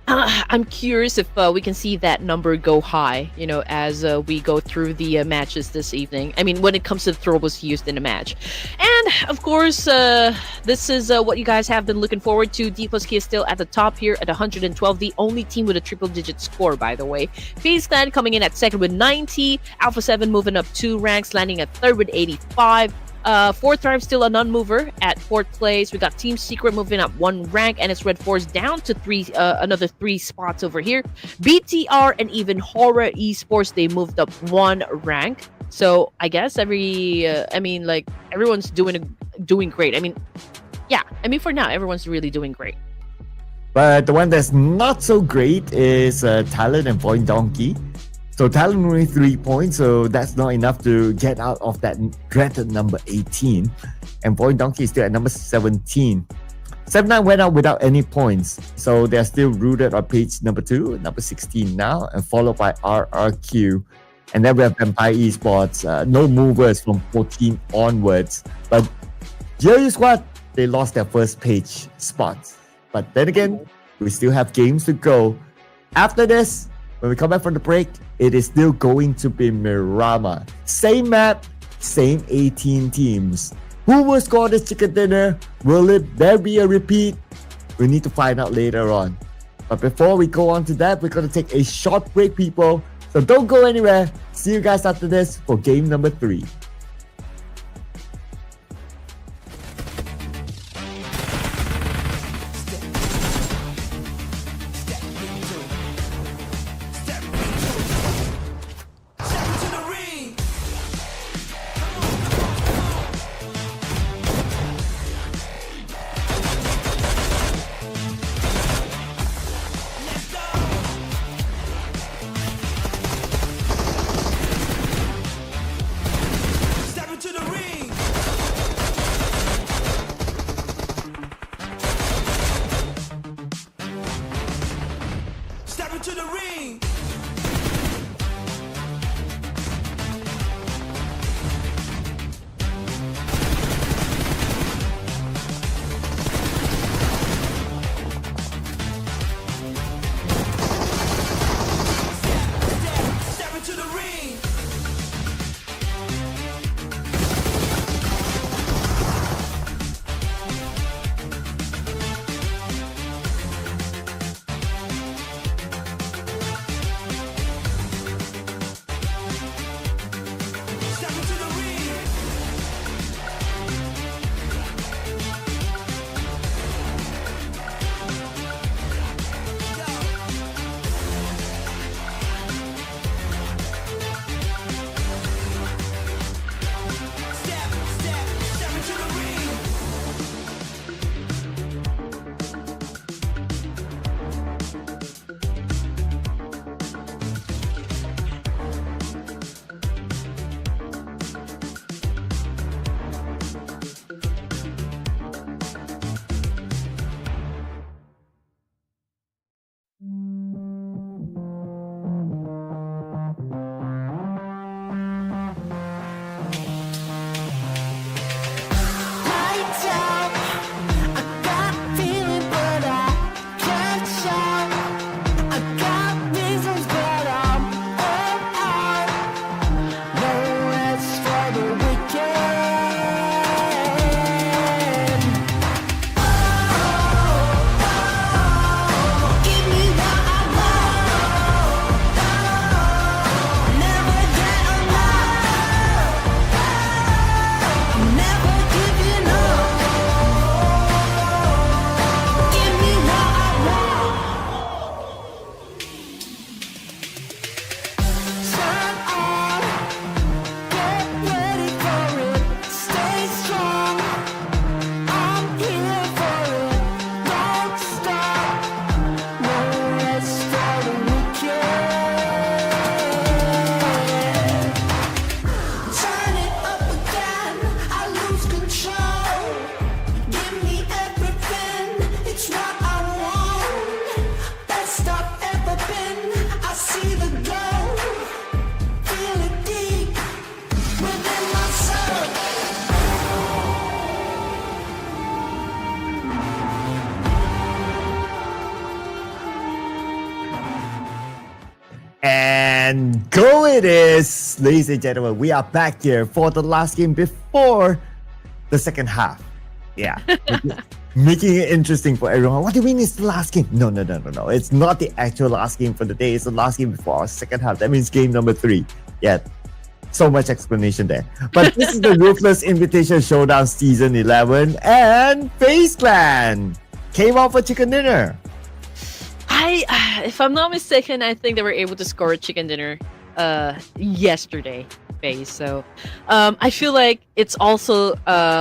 I'm curious if we can see that number go high, as we go through the matches this evening. I mean, when it comes to the throwables used in a match. And, of course, this is what you guys have been looking forward to. D plus K is still at the top here at 112, the only team with a triple-digit score, by the way. FaZe Clan coming in at second with 90. Alpha 7 moving up 2 ranks, landing at third with 85. Fourth Thrive still a non-mover at fourth place. We got Team Secret moving up one rank, and it's Red Force down to another 3 spots over here. BTR and even Horror Esports, they moved up one rank. So I guess everyone's doing great. For now, everyone's really doing great. But the one that's not so great is Talon and Void Donkey. So Talon only 3 points, so that's not enough to get out of that dreaded number 18. And Void Donkey is still at number 17. 7-9 went out without any points, so they're still rooted on page number 2, number 16 now, and followed by RRQ. And then we have Vampire Esports, no movers from 14 onwards. But Jerry Squad, they lost their first page spots. But then again, we still have games to go. After this, when we come back from the break, it is still going to be Miramar. Same map, same 18 teams. Who will score this chicken dinner? Will there be a repeat? We need to find out later on. But before we go on to that, we're going to take a short break, people. So don't go anywhere. See you guys after this for game number 3. And go it is, ladies and gentlemen. We are back here for the last game before the second half. Yeah. Making it interesting for everyone. What do you mean it's the last game? No. It's not the actual last game for the day. It's the last game before our second half. That means game number 3. Yeah. So much explanation there. But this is the Ruthless Invitational Showdown Season 11, and FaZe Clan came out for chicken dinner. If I'm not mistaken, I think they were able to score a chicken dinner yesterday. Phase. So I feel like it's also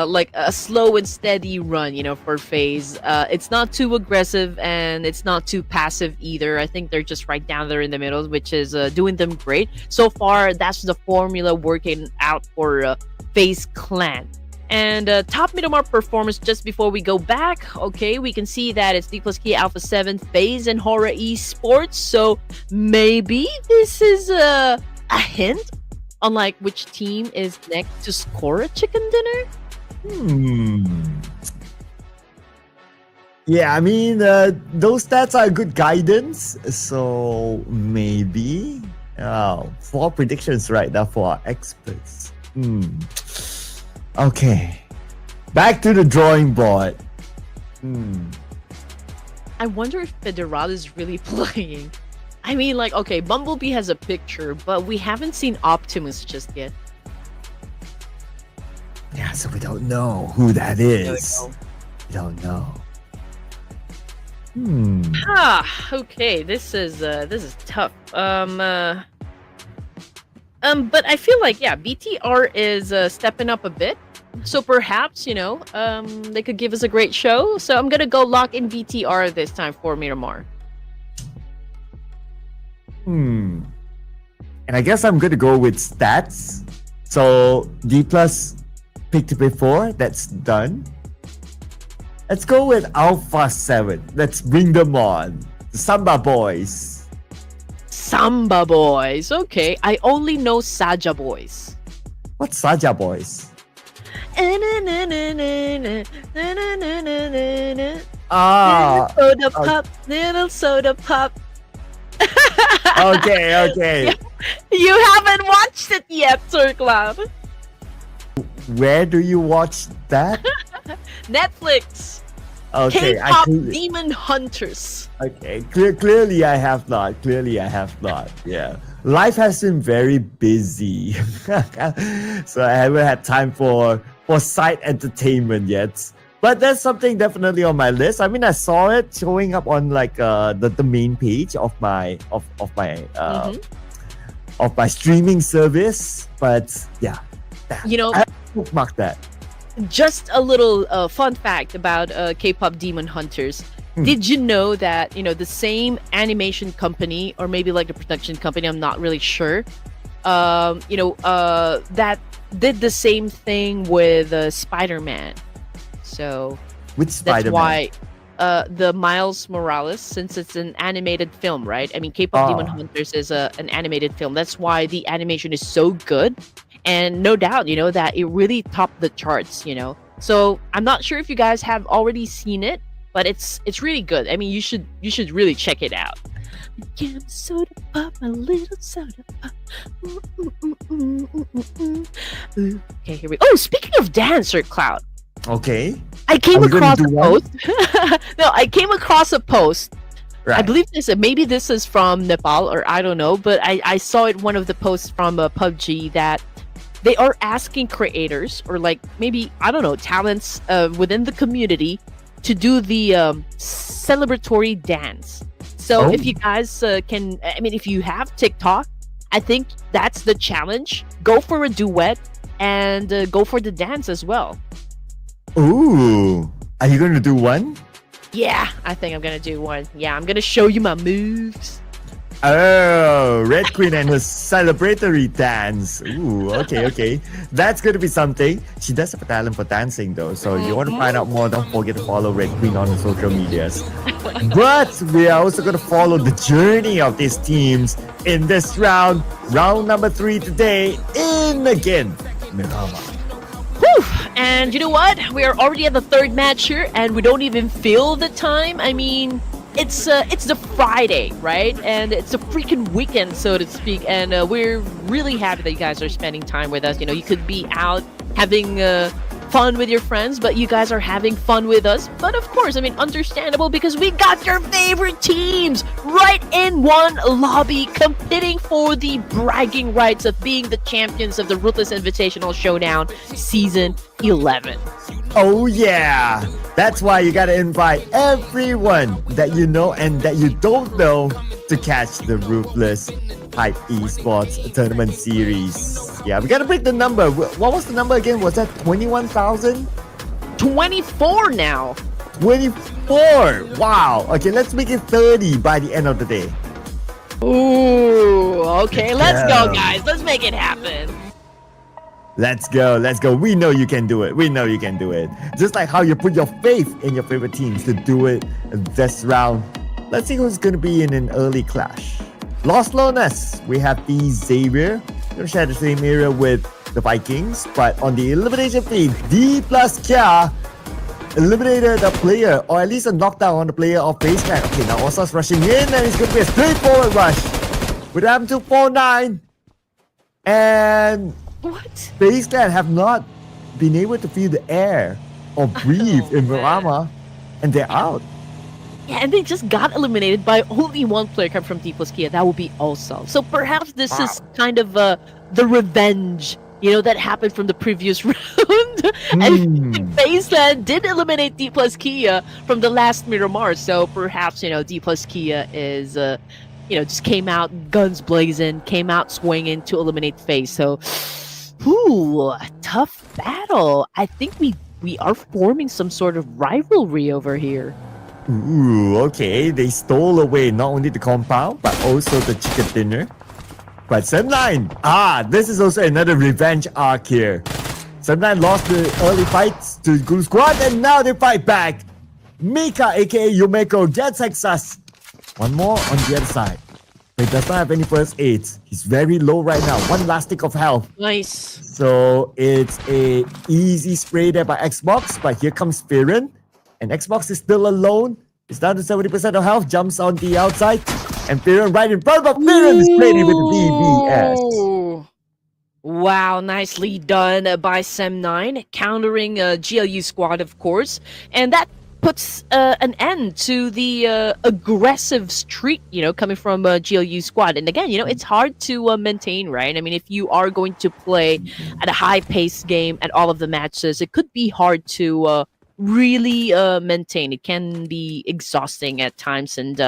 like a slow and steady run, for FaZe. It's not too aggressive and it's not too passive either. I think they're just right down there in the middle, which is doing them great. So far, that's the formula working out for FaZe Clan. And top Middlemar performance just before we go back. Okay, we can see that it's D plus Key Alpha 7, FaZe, and Horror Esports. So maybe this is a hint on like which team is next to score a chicken dinner? Yeah, I mean, those stats are good guidance. So maybe 4 predictions right now for our experts. Okay, back to the drawing board. I wonder if Federal is really playing. I mean, like, okay, Bumblebee has a picture, but we haven't seen Optimus just yet. Yeah, so we don't know who that is. We don't know. Okay, this is tough. But I feel like, yeah, BTR is stepping up a bit. So perhaps, they could give us a great show. So I'm gonna go lock in BTR this time for Miramar. And I guess I'm going to go with stats. So D plus pick to pay 4, that's done. Let's go with Alpha 7. Let's bring them on. The Samba Boys. Samba Boys. Okay, I only know Saja Boys. What's Saja Boys? Soda pop, little soda pop. Okay. You haven't watched it yet, Sir Cloud. Where do you watch that? Netflix. Okay, K-pop Demon Hunters. Okay, clearly I have not. Yeah, life has been very busy, so I haven't had time for side entertainment yet. But that's something definitely on my list. I mean, I saw it showing up on like the main page of my of my streaming service. But yeah, I bookmark that. Just a little fun fact about K-pop Demon Hunters. Did you know that the same animation company, or maybe like a production company, I'm not really sure, that did the same thing with Spider-Man. So Which Spider-Man? that's why the Miles Morales, since it's an animated film, right? I mean, K-pop Demon Hunters is an animated film. That's why the animation is so good. And no doubt, that it really topped the charts, So I'm not sure if you guys have already seen it, but it's really good. I mean, you should really check it out. Soda pop, a little soda pop. Okay, here we go. Oh, speaking of Dancer Cloud. Okay. I came across a post. No, I came across a post. Right. I believe maybe this is from Nepal, or I don't know, but I saw it one of the posts from Pubg that they are asking creators, or like maybe, I don't know, talents within the community to do the celebratory dance. So if you guys can, I mean, if you have TikTok, I think that's the challenge. Go for a duet and go for the dance as well. Ooh, are you going to do one? Yeah, I think I'm going to do one. Yeah, I'm going to show you my moves. Oh, Red Queen and her celebratory dance. Ooh, okay. That's going to be something. She does have a talent for dancing though. So if you want to find out more, don't forget to follow Red Queen on the social medias. But we are also going to follow the journey of these teams in this round. Round number 3 today in again, Miramar. Whew. And you know what? We are already at the 3rd match here and we don't even feel the time. I mean, it's the Friday, right? And it's a freaking weekend, so to speak. And we're really happy that you guys are spending time with us. You could be out having fun with your friends, but you guys are having fun with us. But of course, I mean, understandable because we got your favorite teams right in one lobby competing for the bragging rights of being the champions of the Ruthless Invitational Showdown Season 11. Oh yeah, that's why you gotta invite everyone that you know and that you don't know to catch the Ruthless Hype Esports Tournament Series. Yeah, we gotta break the number. What was the number again? Was that 21,000? 24 now. 24! Wow! Okay, let's make it 30 by the end of the day. Ooh, okay, let's go, guys. Let's make it happen. Let's go, let's go. We know you can do it. We know you can do it. Just like how you put your faith in your favorite teams to do it this round. Let's see who's going to be in an early clash. Lost Lowness, we have the Xavier. Going to share the same area with the Vikings. But on the elimination feed, D plus Kia eliminated a player, or at least a knockdown on the player of Baseman. Okay, now Osa's rushing in, and it's going to be a straightforward rush. With them to 4-9. And what? Baseland have not been able to feel the air or breathe in Miramar, and they're out. Yeah, and they just got eliminated by only one player come from D plus Kia. That would be Osa. So perhaps this is kind of the revenge, that happened from the previous round. And Baseland did eliminate D plus Kia from the last Miramar. So perhaps, D plus Kia is, just came out guns blazing, came out swinging to eliminate FaZe. So, tough battle. I think we are forming some sort of rivalry over here. Ooh, okay. They stole away not only the compound, but also the chicken dinner. But S11, this is also another revenge arc here. S11 lost the early fights to Guru Squad, and now they fight back. Mika, aka Yumeko, gets success. One more on the other side. But he does not have any first aids. He's very low right now. One last tick of health. Nice. So it's a easy spray there by Xbox, but here comes Firen. And Xbox is still alone. It's down to 70% of health. Jumps on the outside. And Firen right in front of Firen is playing with the DBS. Wow, nicely done by Sem9. Countering GLU squad, of course. And that puts an end to the aggressive streak, coming from GLU squad. And again, it's hard to maintain, right? I mean, if you are going to play at a high-paced game at all of the matches, it could be hard to really maintain. It can be exhausting at times. And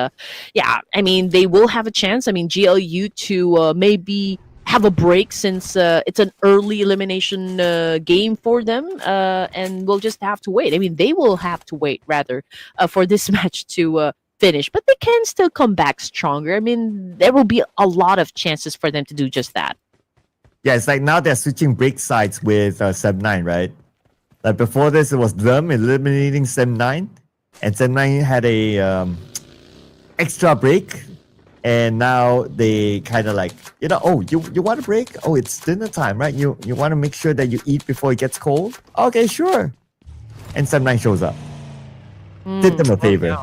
yeah, I mean, they will have a chance. I mean, GLU to maybe have a break since it's an early elimination game for them, and we'll just have to wait. I mean, they will have to wait rather for this match to finish, but they can still come back stronger. I mean, there will be a lot of chances for them to do just that. Yeah, it's like now they're switching break sides with Sem9, right? Like before this, it was them eliminating Sem9, and Sem9 had a extra break. And now they kind of like, you want a break? Oh, it's dinner time, right? You want to make sure that you eat before it gets cold? Okay, sure. And Sem9 shows up. Did them a favor.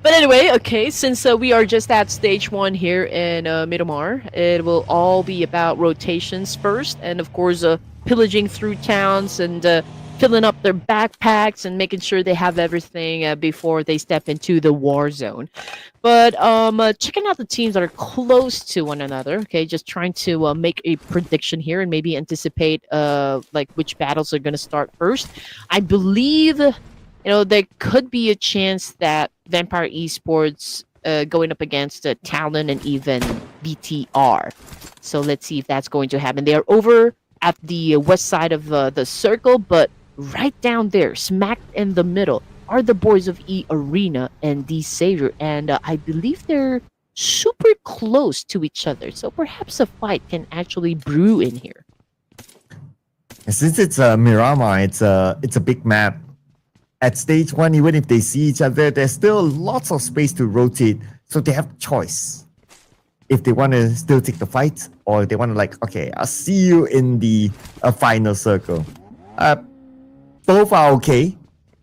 But anyway, okay, since we are just at stage 1 here in Miramar, it will all be about rotations first. And of course, pillaging through towns and filling up their backpacks and making sure they have everything before they step into the war zone. But checking out the teams that are close to one another, okay, just trying to make a prediction here and maybe anticipate like which battles are going to start first. I believe, there could be a chance that Vampire Esports going up against Talon and even BTR. So let's see if that's going to happen. They are over at the west side of the circle, but right down there, smack in the middle, are the boys of E Arena and D Savior, and I believe they're super close to each other, so perhaps a fight can actually brew in here. Since it's Miramar, it's a big map. At stage 1, even if they see each other, there's still lots of space to rotate, so they have choice. If they want to still take the fight, or they want to like, okay, I'll see you in the final circle. Both are okay.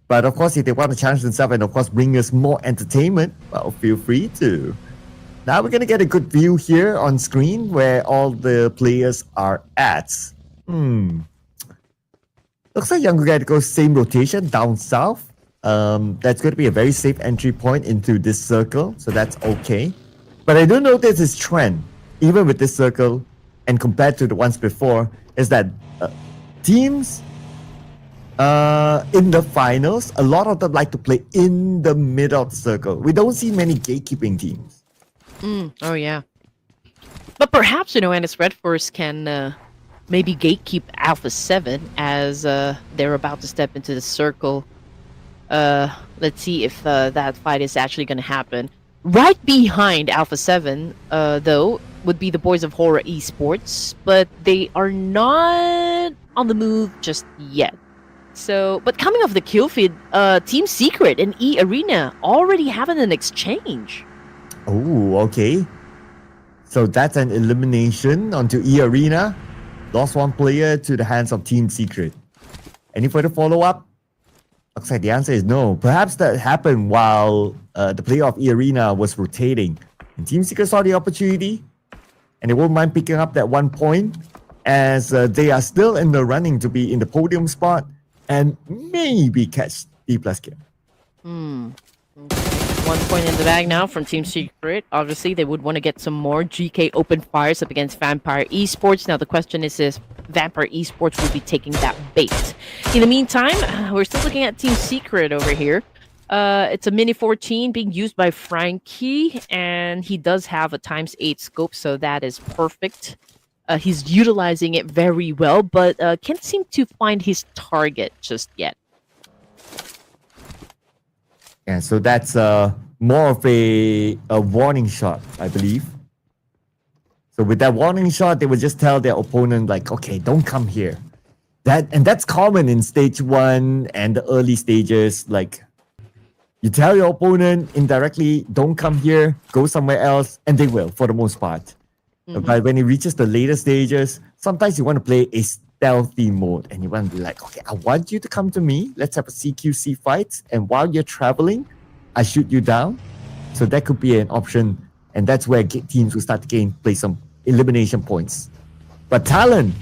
But of course, if they want to challenge themselves and of course bring us more entertainment, well, feel free to. Now we're going to get a good view here on screen where all the players are at. Looks like Younger Guy goes same rotation down south. That's going to be a very safe entry point into this circle, so that's okay. But I do notice this trend, even with this circle, and compared to the ones before, is that teams in the finals, a lot of them like to play in the middle of the circle. We don't see many gatekeeping teams. Oh yeah. But perhaps, Ennis Red Force can maybe gatekeep Alpha 7 as they're about to step into the circle. Let's see if that fight is actually going to happen. Right behind Alpha 7, though, would be the Boys of Horror Esports, but they are not on the move just yet. So, but coming off the kill feed, Team Secret and E Arena already having an exchange. Oh, okay. So that's an elimination onto E Arena. Lost one player to the hands of Team Secret. Any further follow-up? Looks like the answer is no. Perhaps that happened while the player of E Arena was rotating. And Team Secret saw the opportunity, and they won't mind picking up that 1 point, as they are still in the running to be in the podium spot and maybe catch D+ kill. 1 point in the bag now from Team Secret. Obviously, they would want to get some more GK open fires up against Vampire Esports. Now, the question is if Vampire Esports will be taking that bait. In the meantime, we're still looking at Team Secret over here. It's a Mini 14 being used by Frankie, and he does have a ×8 scope, so that is perfect. He's utilizing it very well, but can't seem to find his target just yet. Yeah, so that's more of a warning shot, I believe. So with that warning shot, they would just tell their opponent, like, okay, don't come here. That's common in stage 1 and the early stages. Like, you tell your opponent indirectly, don't come here, go somewhere else, and they will, for the most part. But when it reaches the later stages, sometimes you want to play a stealthy mode, and you want to be like, okay, I want you to come to me. Let's have a CQC fight, and while you're traveling, I shoot you down. So that could be an option, and that's where teams will start to play some elimination points. But Talon,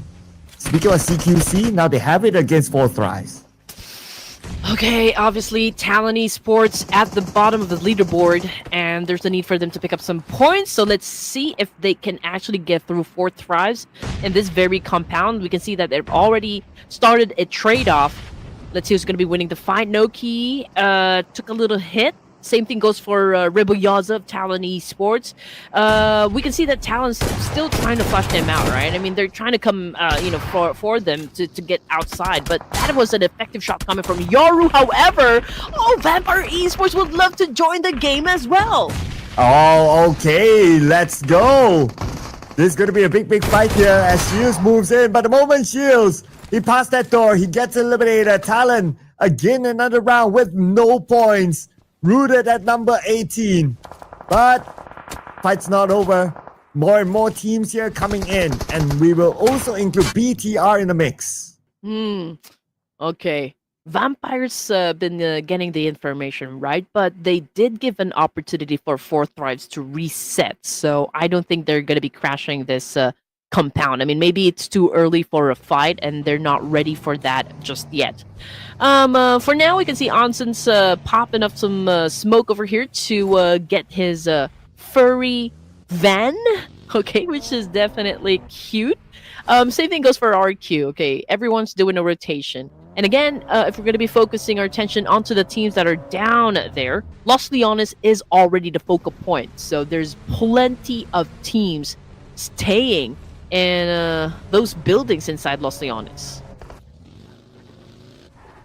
speaking of CQC, now they have it against Fourth Rise. Okay, obviously, Talon Esports at the bottom of the leaderboard, and there's a need for them to pick up some points. So let's see if they can actually get through Fourth Thrives in this very compound. We can see that they've already started a trade-off. Let's see who's going to be winning the fight. Noki took a little hit. Same thing goes for Rebel Yaza of Talon Esports. We can see that Talon's still trying to flush them out, right? I mean, they're trying to come, for them to get outside. But that was an effective shot coming from Yoru. However, Vampire Esports would love to join the game as well. Oh, okay. Let's go. This is going to be a big fight here as Shields moves in. But the moment Shields, he passed that door. He gets eliminated. Talon, again, another round with no points. Rooted at number 18. But fight's not over. More and more teams here coming in. And we will also include BTR in the mix. Okay. Vampires been getting the information, right? But they did give an opportunity for Fourth Thrives to reset. So I don't think they're going to be crashing this compound. I mean, maybe it's too early for a fight and they're not ready for that just yet. For now, we can see Anson's popping up some smoke over here to get his furry van, okay, which is definitely cute. Same thing goes for RQ, okay, everyone's doing a rotation. And again, if we're going to be focusing our attention onto the teams that are down there, Los Leones is already the focal point. So there's plenty of teams staying in those buildings inside Los Leones.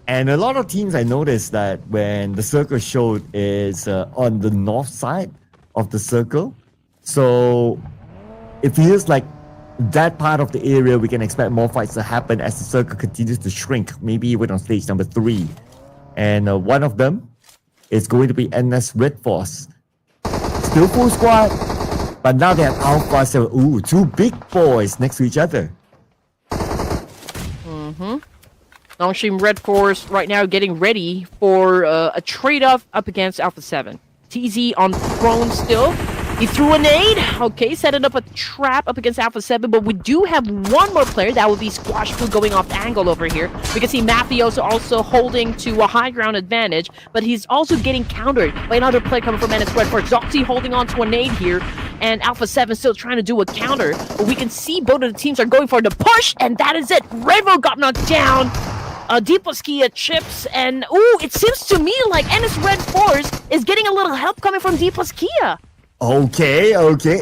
And a lot of teams, I noticed that when the circle showed is on the north side of the circle. So it feels like that part of the area, we can expect more fights to happen as the circle continues to shrink, maybe even on stage number 3. And one of them is going to be NS Red Force. Still full squad, but now they have Alpha 7. Ooh, 2 big boys next to each other. Nongshim Red Force right now getting ready for a trade-off up against Alpha 7. TZ on throne still. He threw a nade. Okay, setting up a trap up against Alpha 7, but we do have one more player. That would be Squash Blue going off angle over here. We can see Mafioso also holding to a high ground advantage, but he's also getting countered by another player coming from NS Red Force. Zoxy holding on to a nade here, and Alpha 7 still trying to do a counter, but we can see both of the teams are going for the push, and that is it. Revo got knocked down. Deeplaskia chips, and ooh, it seems to me like NS Red Force is getting a little help coming from Deeplaskia. Okay,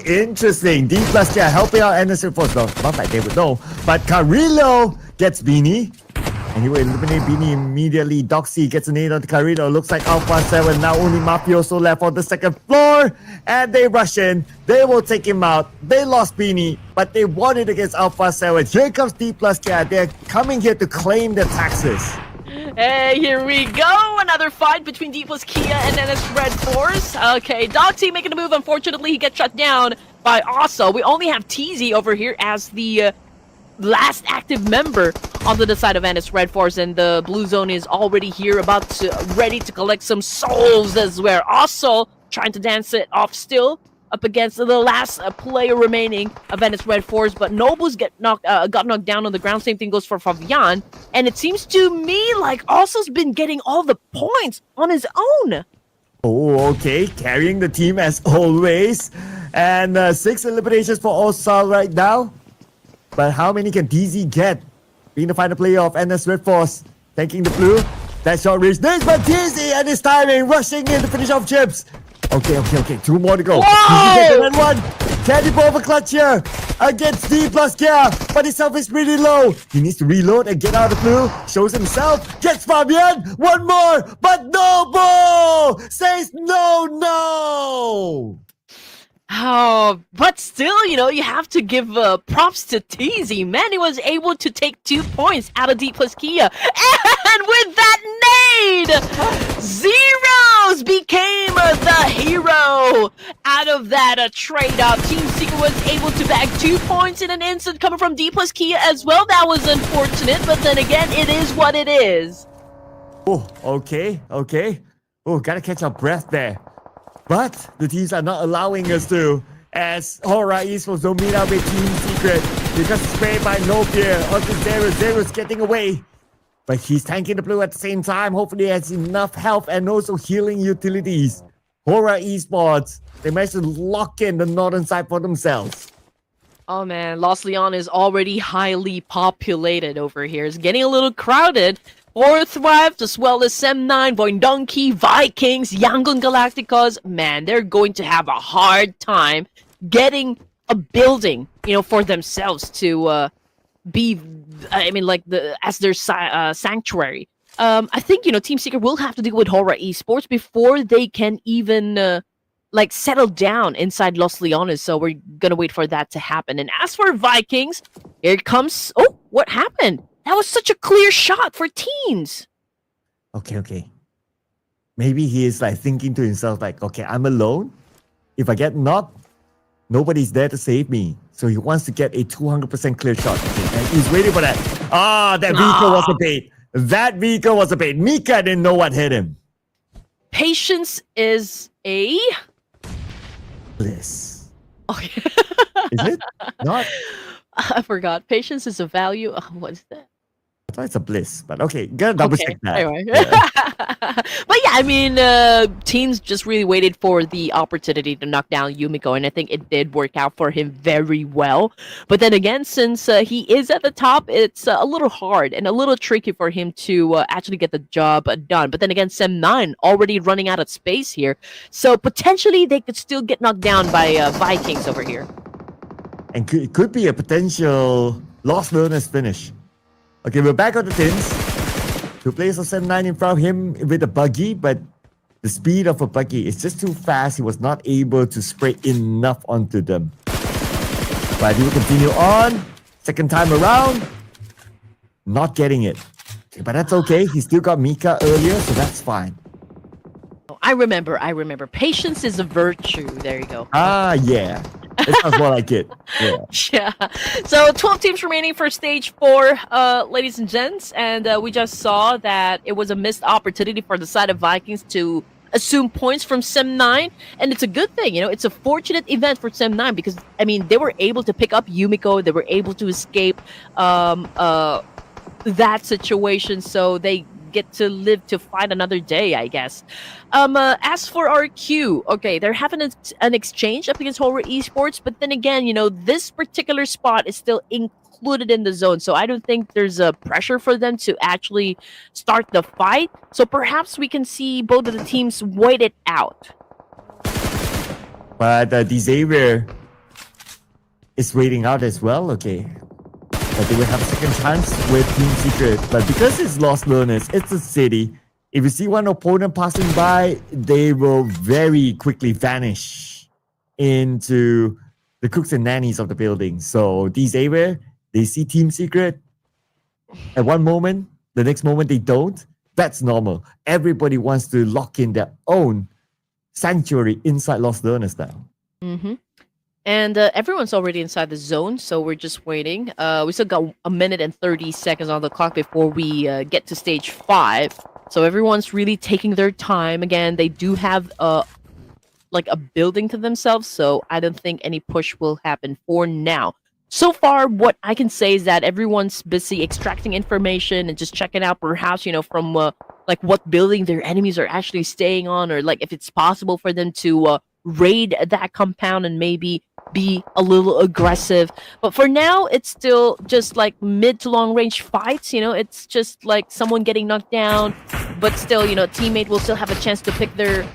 interesting. D plus helping out Anderson Force. Well, not like they would know. But Carrillo gets Beanie. And he will eliminate Beanie immediately. Doxy gets an 8 on Carrillo. Looks like Alpha 7. Now only Mafioso left on the second floor. And they rush in. They will take him out. They lost Beanie, but they won it against Alpha 7. Here comes D plus. They're coming here to claim their taxes. Hey, here we go. Another fight between Deeplaskia and NS Red Force. Okay, Doxy making a move. Unfortunately, he gets shut down by Asa. We only have TZ over here as the last active member on the side of NS Red Force, and the blue zone is already here, ready to collect some souls as well. Also trying to dance it off still up against the last player remaining of NS Red Force, but Nobles got knocked down on the ground. Same thing goes for Fabian, and it seems to me like Also's been getting all the points on his own. Oh, okay, carrying the team as always, and 6 eliminations for Osa right now. But how many can DZ get? Being the final player of NS Red Force, tanking the blue. That shot reached this, but DZ and his timing, rushing in to finish off chips. Okay. 2 more to go. And 1. Can he pull off a clutch here against D plus Kia? But his health is really low. He needs to reload and get out of the blue. Shows himself. Gets Fabian. 1 more. But Noble says no. Oh, but still, you have to give props to TZ. Man, he was able to take 2 points out of D plus Kia. And with that nade, Zeros became the hero out of that trade-up. Team Secret was able to bag 2 points in an instant coming from D plus Kia as well. That was unfortunate, but then again, it is what it is. Oh, okay. Oh, gotta catch our breath there. But the teams are not allowing us to, as Horror Esports don't meet up with Team Secret because sprayed by No Fear onto Zero. Zero's getting away. But he's tanking the blue at the same time. Hopefully he has enough health and also healing utilities. Horror Esports, they managed to lock in the northern side for themselves. Oh man, Los Leon is already highly populated over here. It's getting a little crowded. Fourth Wife, as well as Sem9, Boindonki, Vikings, Yangon Galacticos. Man, they're going to have a hard time getting a building, for themselves to be, as their sanctuary. I think, Team Secret will have to deal with Horror Esports before they can even, settle down inside Los Leones. So we're gonna wait for that to happen. And as for Vikings, here comes... Oh, what happened? That was such a clear shot for teens. Okay. Maybe he is thinking to himself okay, I'm alone. If I get knocked, nobody's there to save me. So he wants to get a 200% clear shot. Okay, and he's waiting for that. That vehicle was a bait. That vehicle was a bait. Mika didn't know what hit him. Patience is a... bliss. Okay. Is it? Not? I forgot. Patience is a value. What is that? I thought it's a bliss, but okay, gotta double check that. Anyway. Yeah. But teams just really waited for the opportunity to knock down Yumiko, and I think it did work out for him very well. But then again, since he is at the top, it's a little hard and a little tricky for him to actually get the job done. But then again, Sem9 already running out of space here, so potentially they could still get knocked down by Vikings over here. And it could be a potential Lost Wilderness finish. Okay, we're back on the tins. 2 players of Sem9 in front of him with a buggy, but the speed of a buggy is just too fast. He was not able to spray enough onto them. But he will continue on. Second time around, not getting it. Okay, but that's okay. He still got Mika earlier, so that's fine. I remember. Patience is a virtue. There you go. Yeah. That sounds more like it. Yeah. So 12 teams remaining for stage 4, ladies and gents, and we just saw that it was a missed opportunity for the side of Vikings to assume points from Sem9, and it's a good thing. It's a fortunate event for Sem9 because I mean they were able to pick up Yumiko, they were able to escape that situation, so they get to live to fight another day, I guess. As for our queue, okay, they're having an exchange up against Horror Esports, but then again, this particular spot is still included in the zone, so I don't think there's a pressure for them to actually start the fight. So perhaps we can see both of the teams wait it out. But the Xavier is waiting out as well, okay. But they will have a second chance with Team Secret. But because it's Lost Learners, it's a city. If you see one opponent passing by, they will very quickly vanish into the cooks and nannies of the building. So these area, they see Team Secret at one moment, the next moment they don't. That's normal. Everybody wants to lock in their own sanctuary inside Lost Learners now. Mm-hmm. And everyone's already inside the zone, so we're just waiting. We still got a minute and 30 seconds on the clock before we get to stage 5. So everyone's really taking their time. Again, they do have like a building to themselves, so I don't think any push will happen for now. So far, what I can say is that everyone's busy extracting information and just checking out perhaps, from like what building their enemies are actually staying on, or like if it's possible for them to raid that compound and maybe be a little aggressive. But for now, it's still just like mid to long range fights. It's just like someone getting knocked down, but still, teammate will still have a chance to pick their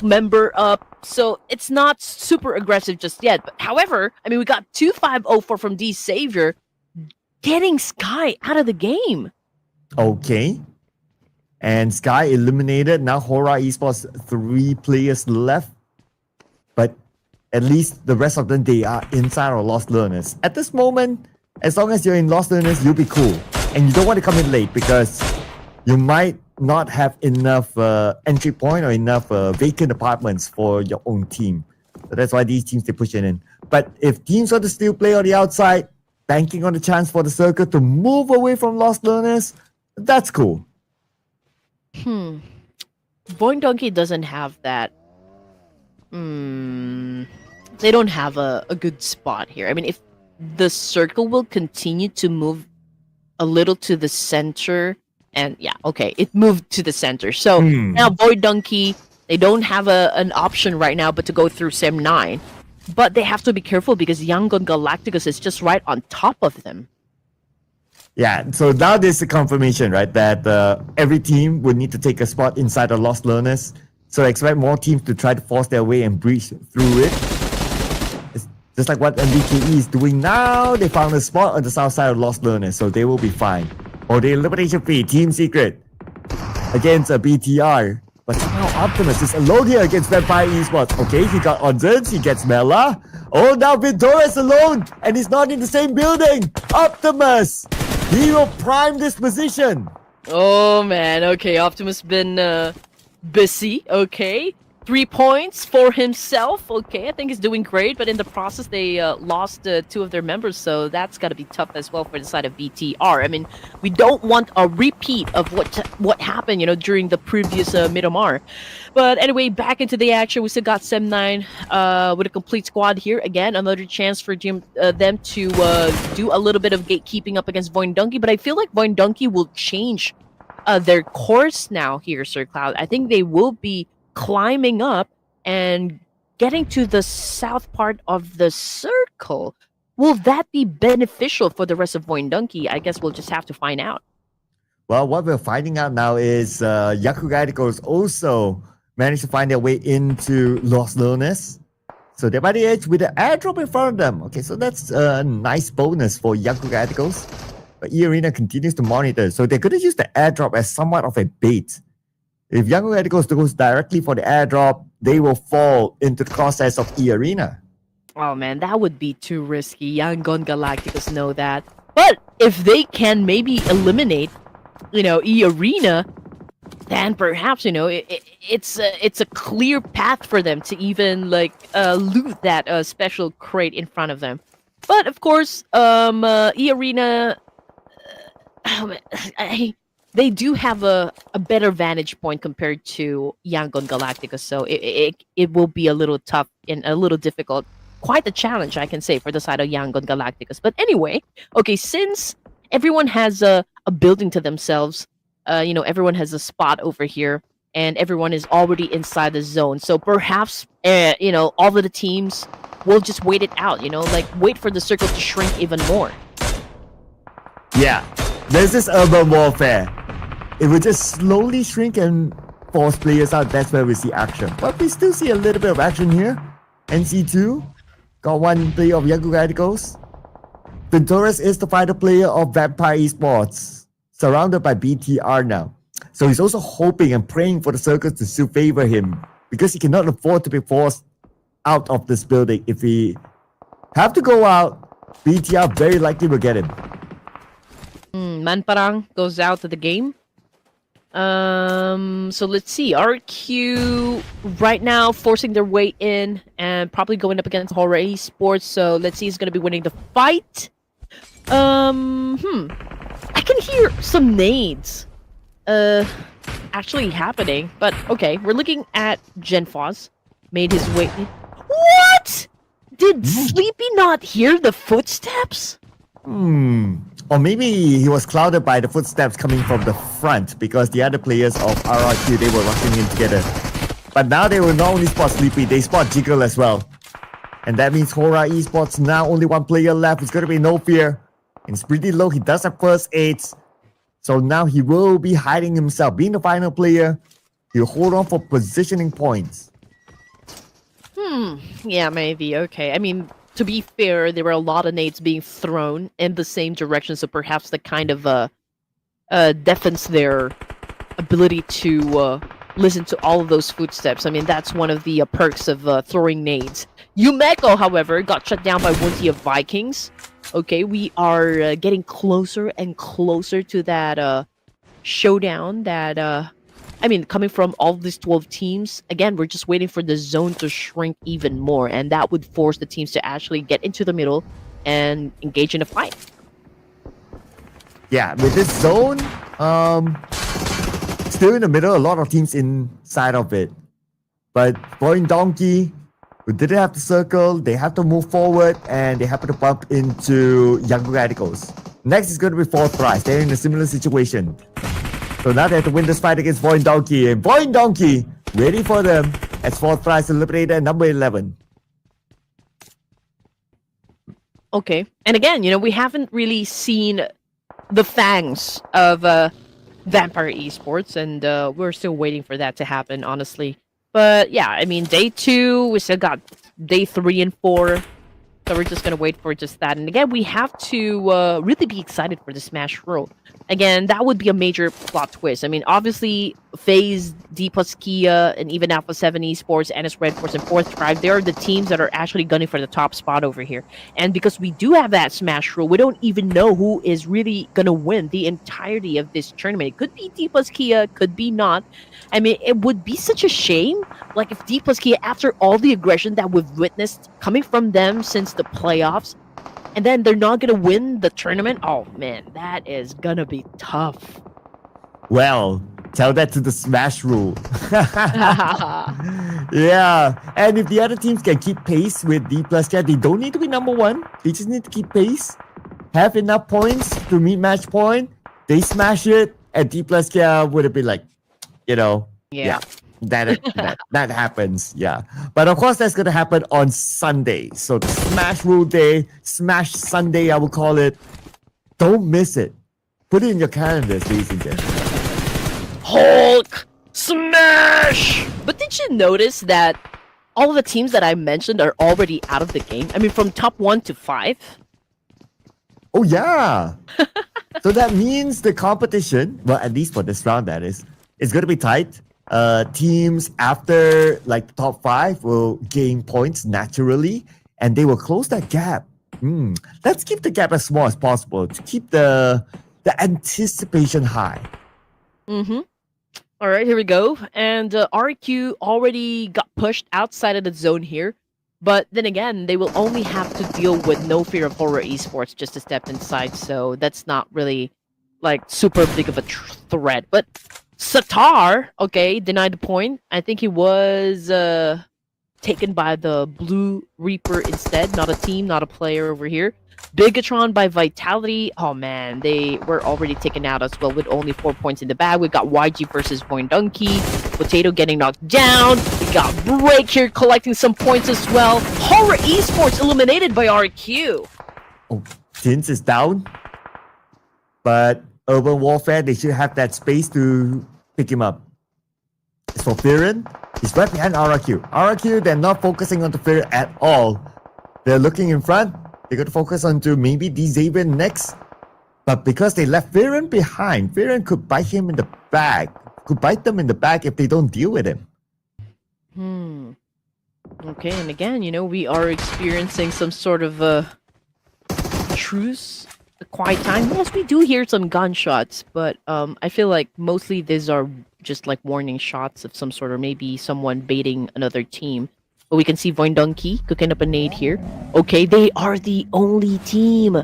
member up. So it's not super aggressive just yet. But however, I mean, we got 2504 from D Savior getting Sky out of the game. Okay. And Sky eliminated. Now Horror Esports 3 players left. But at least the rest of them, they are inside or Lost Learners. At this moment, as long as you're in Lost Learners, you'll be cool. And you don't want to come in late because you might not have enough entry point or enough vacant apartments for your own team. So that's why these teams, they push it in. But if teams want to still play on the outside, banking on the chance for the circle to move away from Lost Learners, that's cool. Void Donkey doesn't have that. They don't have a good spot here. I mean, if the circle will continue to move a little to the center, and yeah, okay, it moved to the center. So now Void Donkey, they don't have an option right now but to go through Sem9. But they have to be careful because Yangon Galacticus is just right on top of them. Yeah, so now there's a confirmation, right, that every team would need to take a spot inside the Lost Learners. So expect more teams to try to force their way and breach through it. It's just like what MBKE is doing now. They found a spot on the south side of Lost Learners, so they will be fine. Or the elimination fee, Team Secret against a BTR. But somehow Optimus is alone here against Vampire Esports. Okay, he got Onzens, he gets Mela. Oh, now Ventura alone, and he's not in the same building. Optimus! He will prime this position. Oh man, okay, Optimus been busy, okay. 3 points for himself, okay, I think he's doing great, but in the process they lost 2 of their members, so that's gotta be tough as well for the side of BTR. I mean, we don't want a repeat of what happened, during the previous Miramar. But anyway, back into the action, we still got Sem9 with a complete squad here. Again, another chance for them to do a little bit of gatekeeping up against Void Donkey, but I feel like Void Donkey will change their course now here, Sir Cloud. I think they will be climbing up and getting to the south part of the circle. Will that be beneficial for the rest of Void Donkey? I guess we'll just have to find out. Well, what we're finding out now is Yaku Radicals also managed to find their way into Lost Learners. So they're by the edge with the airdrop in front of them. Okay, so that's a nice bonus for Yaku Radicals. But E-Arena continues to monitor. So they're going to use the airdrop as somewhat of a bait. If Young Radicals goes directly for the airdrop, they will fall into the crosshairs of E-Arena. Oh man, that would be too risky. Yangon Galacticus know that. But if they can maybe eliminate, E-Arena, then perhaps, it's a clear path for them to even loot that special crate in front of them. But of course, E-Arena, they do have a better vantage point compared to Yangon Galactica, so it will be a little tough and a little difficult. Quite a challenge, I can say, for the side of Yangon Galacticus. But anyway, okay, since everyone has a building to themselves, everyone has a spot over here, and everyone is already inside the zone. So perhaps, all of the teams will just wait it out, like wait for the circle to shrink even more. Yeah, there's this urban warfare. It will just slowly shrink and force players out. That's where we see action. But we still see a little bit of action here. NC2 got one player of Young Radicals. Venturas is the fighter player of Vampire Esports, surrounded by BTR now. So he's also hoping and praying for the circles to still favor him, because he cannot afford to be forced out of this building. If he have to go out, BTR very likely will get him. Manparang goes out of the game. So let's see. RQ right now forcing their way in and probably going up against Horror Esports. So let's see who's going to be winning the fight. I can hear some nades actually happening, but okay, we're looking at Genfos. Made his way in. What? Did Sleepy not hear the footsteps? Or maybe he was clouded by the footsteps coming from the front, because the other players of RRQ, they were rushing in together. But now they will not only spot Sleepy, they spot Jiggle as well. And that means Horror Esports now only one player left. It's going to be No Fear. And it's pretty low. He does have first aids. So now he will be hiding himself. Being the final player, he'll hold on for positioning points. Yeah, maybe. Okay. I mean, to be fair, there were a lot of nades being thrown in the same direction, so perhaps the kind of deafens their ability to listen to all of those footsteps. I mean, that's one of the perks of throwing nades. Yumeko, however, got shut down by Wunty of Vikings. Okay, we are getting closer and closer to that showdown that coming from all of these 12 teams, again, we're just waiting for the zone to shrink even more, and that would force the teams to actually get into the middle and engage in a fight. Yeah, with this zone, still in the middle, a lot of teams inside of it. But Boring Donkey, who didn't have to circle, they have to move forward, and they happen to bump into Young Radicals. Next is going to be Fourth Prize. They're in a similar situation. So now they have to win this fight against Boring Donkey. And Boring Donkey, ready for them as Fourth Prize eliminator number 11. Okay. And again, we haven't really seen the fangs of Vampire Esports, and we're still waiting for that to happen, honestly. But yeah, I mean, day 2, we still got day 3 and 4. So we're just going to wait for just that. And again, we have to really be excited for the Smash Roll. Again, that would be a major plot twist. I mean, obviously, FaZe, D plus Kia, and even Alpha 7 Esports, NS Red Force, and Fourth Tribe, they are the teams that are actually gunning for the top spot over here. And because we do have that Smash Roll, we don't even know who is really going to win the entirety of this tournament. It could be D plus Kia, could be not. I mean, it would be such a shame, like if D plus Kia, after all the aggression that we've witnessed coming from them since the playoffs, and then they're not going to win the tournament. Oh, man, that is going to be tough. Well, tell that to the Smash Rule. Yeah, and if the other teams can keep pace with D plus K, they don't need to be number 1. They just need to keep pace, have enough points to meet match point. They smash it, and D plus K would have been like, yeah. That happens, yeah. But of course, that's going to happen on Sunday. So the Smash Rule Day, Smash Sunday, I will call it. Don't miss it. Put it in your calendars, ladies and gentlemen. Hulk Smash! But did you notice that all of the teams that I mentioned are already out of the game? I mean, from top 1 to 5? Oh, yeah. So that means the competition, well, at least for this round, that is, it's going to be tight. Teams after the top 5 will gain points naturally, and they will close that gap. Let's keep the gap as small as possible to keep the anticipation high. All right, here we go. And RQ already got pushed outside of the zone here. But then again, they will only have to deal with No Fear of Horror Esports just to step inside. So that's not really like super big of a threat. But Satar, okay, denied the point. I think he was taken by the Blue Reaper instead. Not a team, not a player over here. Bigatron by Vitality. Oh man, they were already taken out as well with only 4 points in the bag. We got YG versus Donkey. Potato getting knocked down. We got Break here collecting some points as well. Horror Esports eliminated by RQ. Oh, Tins is down. But Urban Warfare, they should have that space to pick him up. As for Firen, he's right behind RQ. RQ, they're not focusing on the Firen at all. They're looking in front. They're going to focus on to maybe Xavier next. But because they left Firen behind, Firen could bite him in the back. Could bite them in the back if they don't deal with him. Okay, and again, we are experiencing some sort of a truce, a quiet time. Yes, we do hear some gunshots, but I feel like mostly these are just like warning shots of some sort, or maybe someone baiting another team. But we can see Donkey cooking up a nade here. Okay, they are the only team.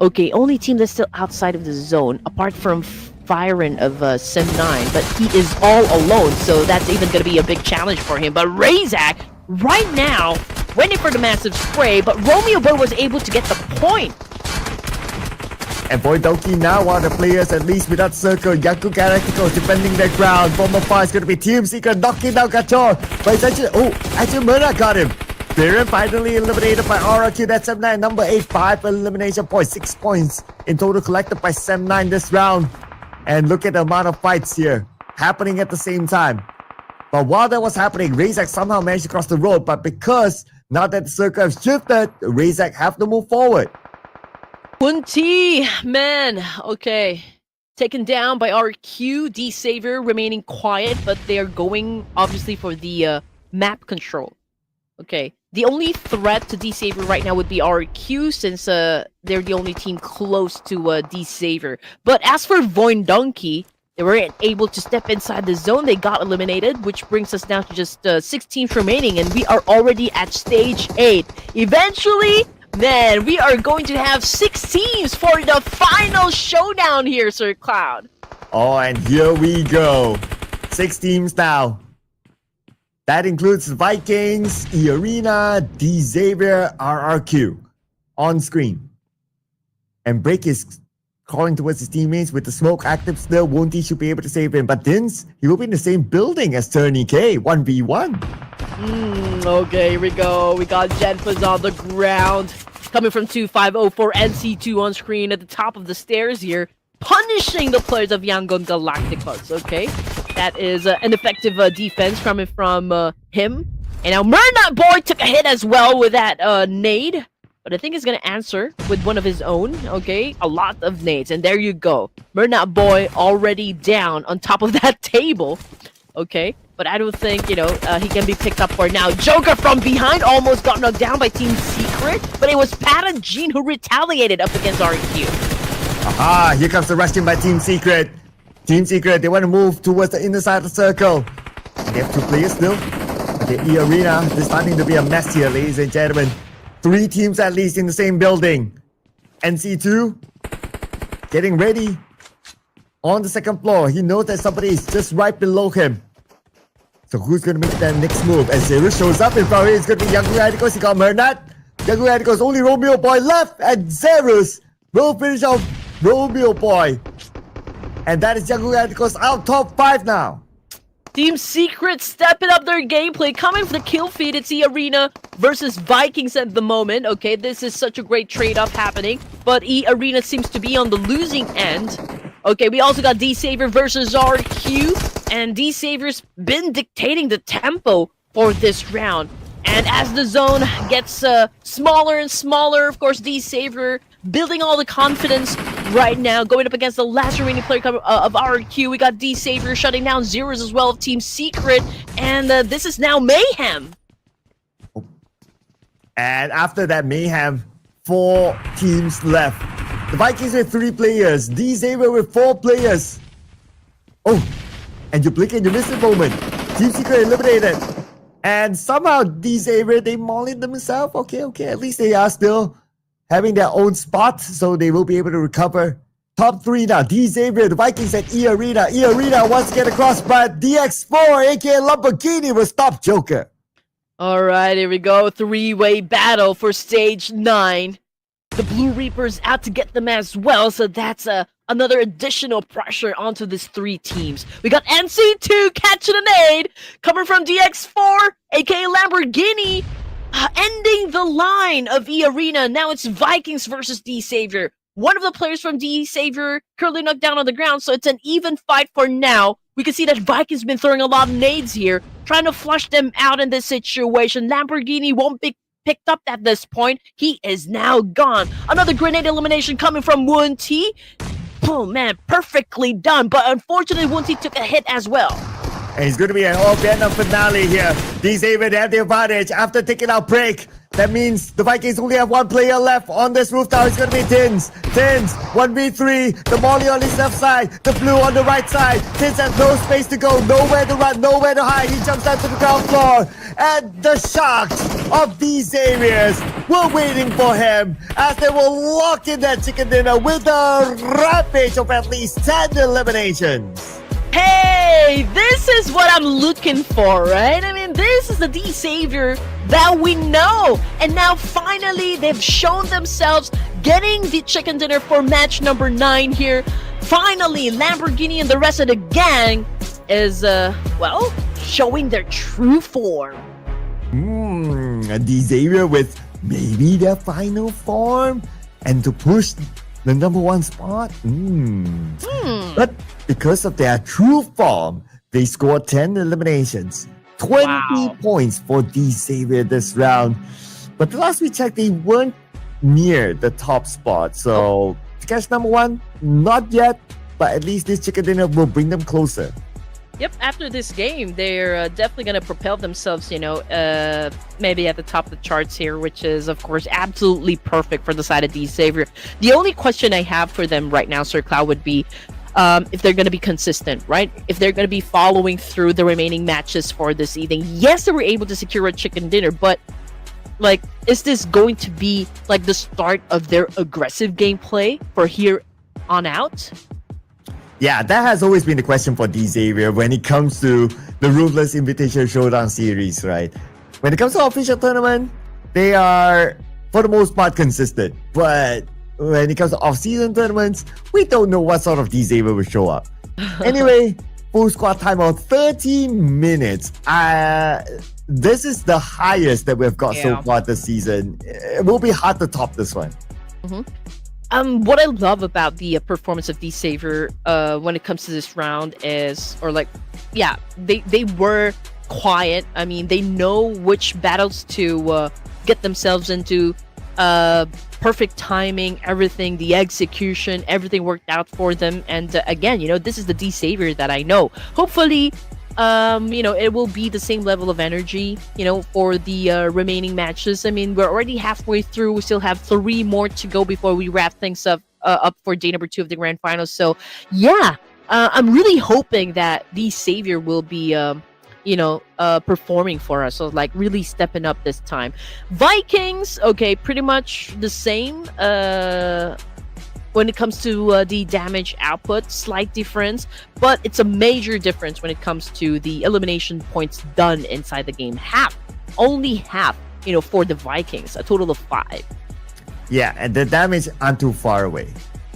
Okay, only team that's still outside of the zone, apart from Firen of Sim9. But he is all alone, so that's even going to be a big challenge for him. But Razak, right now, waiting for the massive spray, but Romeo Boy was able to get the point. And Donkey now one of the players, at least without circle. Yaku Galacticos defending their ground. From afar, it's going to be Team Secret knocking down Gator. But it's actually Murder got him. Firen finally eliminated by RQ. That's M9, number 8, 5 elimination points, 6 points in total collected by Sem9 this round. And look at the amount of fights here happening at the same time. But while that was happening, Razak somehow managed to cross the road. But because now that the circle has shifted, Razak have to move forward. Kunti, man, okay. Taken down by RQ, D-Saver remaining quiet, but they are going, obviously, for the map control. Okay, the only threat to D-Saver right now would be RQ, since they're the only team close to D-Saver. But as for Donkey, they weren't able to step inside the zone. They got eliminated, which brings us down to just 6 teams remaining, and we are already at stage 8. Eventually, man, we are going to have 6 teams for the final showdown here, Sir Cloud. Oh, and here we go. 6 teams now. That includes Vikings, E-Arena, D-Xavier, RRQ on screen. And Break is crawling towards his teammates with the smoke active still. Won't he should be able to save him. But Dins, he will be in the same building as Turney K, 1v1. Okay, here we go. We got Jenfas on the ground. Coming from 2504 NC2 on screen at the top of the stairs here. Punishing the players of Yangon Galacticos, okay? That is an effective defense coming from him. And now Murnat Boy took a hit as well with that nade. But I think he's going to answer with one of his own, okay? A lot of nades. And there you go. Murnat Boy already down on top of that table, okay? But I don't think, he can be picked up for now. Joker from behind almost got knocked down by Team Secret. But it was Pat and Jean who retaliated up against RQ. Aha, here comes the rush team by Team Secret. Team Secret, they want to move towards the inner side of the circle. They have 2 players still. Okay, E-Arena, this is starting to be a mess here, ladies and gentlemen. 3 teams at least in the same building. NC2, getting ready. On the 2nd floor, he knows that somebody is just right below him. So who's going to make that next move? As Zero shows up in front of him, it's going to be Young Radicals. He got Murnat. Young Radicals, only Romeo Boy left. And Zerus will finish off Romeo Boy. And that is Young Radicals out top 5 now. Team Secret stepping up their gameplay, coming for the kill feed. It's E-Arena versus Vikings at the moment. Okay, this is such a great trade-off happening. But E-Arena seems to be on the losing end. Okay, we also got D-Saver versus RQ. And D-Saver's been dictating the tempo for this round. And as the zone gets smaller and smaller, of course, D-Saver building all the confidence right now, going up against the last remaining player of RQ. We got D-Saver shutting down Zeros as well of Team Secret. And this is now Mayhem. And after that Mayhem, 4 teams left. The Vikings with 3 players. D-Saver with 4 players. Oh, and you blink and you miss the moment. Team Secret eliminated. And somehow D-Saver, they mollied themselves. Okay, at least they are still having their own spot, so they will be able to recover Top 3 now. D Xavier, the Vikings at E Arena. E Arena wants to get across, but DX4, aka Lamborghini, will stop Joker. All right, here we go. Three-way battle for stage 9. The Blue Reaper's out to get them as well, so that's another additional pressure onto these 3 teams. We got NC2 catching an aid coming from DX4, aka Lamborghini, ending the line of E Arena. Now it's Vikings versus D Xavier. One of the players from D Xavier currently knocked down on the ground, so it's an even fight for now. We can see that Vikings been throwing a lot of nades here, trying to flush them out in this situation. Lamborghini won't be picked up at this point. He is now gone. Another grenade elimination coming from Woon T. Oh man, perfectly done, but unfortunately Woon T took a hit as well. And it's going to be an all-Vietnam finale here. D Xavier have the advantage after taking out break. That means the Vikings only have 1 player left on this rooftop. It's going to be Tins. Tins, 1v3. The Molly on his left side. The Blue on the right side. Tins has no space to go. Nowhere to run. Nowhere to hide. He jumps down to the ground floor. And the Sharks of these areas were waiting for him as they will lock in that chicken dinner with a rampage of at least 10 eliminations. Hey, this is what I'm looking for, right? I mean, this is the D Xavier that we know. And now finally they've shown themselves getting the chicken dinner for match number 9 here. Finally, Lamborghini and the rest of the gang is, well, showing their true form. D Xavier with maybe their final form and to push the number 1 spot. But because of their true form, they scored 10 eliminations. 20 points for D Xavier this round. But the last we checked, they weren't near the top spot. So to catch number 1, not yet. But at least this chicken dinner will bring them closer. Yep, after this game, they're definitely going to propel themselves, you know, maybe at the top of the charts here, which is, of course, absolutely perfect for the side of D Xavier. The only question I have for them right now, Sir Cloud, would be if they're going to be consistent, right? If they're going to be following through the remaining matches for this evening. Yes, they were able to secure a chicken dinner, but, like, is this going to be, like, the start of their aggressive gameplay for here on out? Yeah, that has always been the question for D Xavier when it comes to the Ruthless Invitational Showdown series, right? When it comes to official tournament, they are, for the most part, consistent. But when it comes to off-season tournaments, we don't know what sort of D Xavier will show up. Anyway, full squad time of 30 minutes. This is the highest that we've got so far this season. It will be hard to top this one. What I love about the performance of D Xavier when it comes to this round is, they were quiet. I mean, they know which battles to get themselves into. Perfect timing, everything, the execution, everything worked out for them. And again, you know, this is the D Xavier that I know. Hopefully, you know, it will be the same level of energy, you know, for the remaining matches. I mean, we're already halfway through. We still have 3 more to go before we wrap things up for day number 2 of the grand finals. So, yeah, I'm really hoping that D Xavier will be, you know, performing for us. So, like, really stepping up this time. Vikings, okay, pretty much the same. When it comes to the damage output, slight difference, but it's a major difference when it comes to the elimination points done inside the game. Only half, you know, for the Vikings, a total of 5. Yeah, and the damage aren't too far away.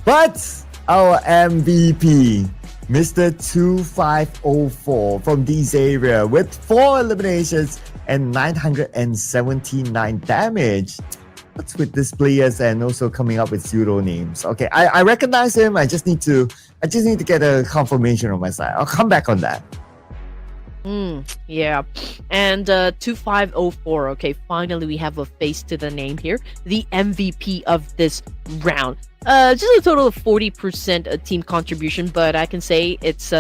But our MVP, Mr. 2504 from D Xavier with 4 eliminations and 979 damage. What's with these players and also coming up with pseudo names? Okay, I recognize him. I just need to get a confirmation on my side. I'll come back on that. Yeah. And 2504. Okay, finally we have a face to the name here. The MVP of this round. Just a total of 40% team contribution, but I can say it's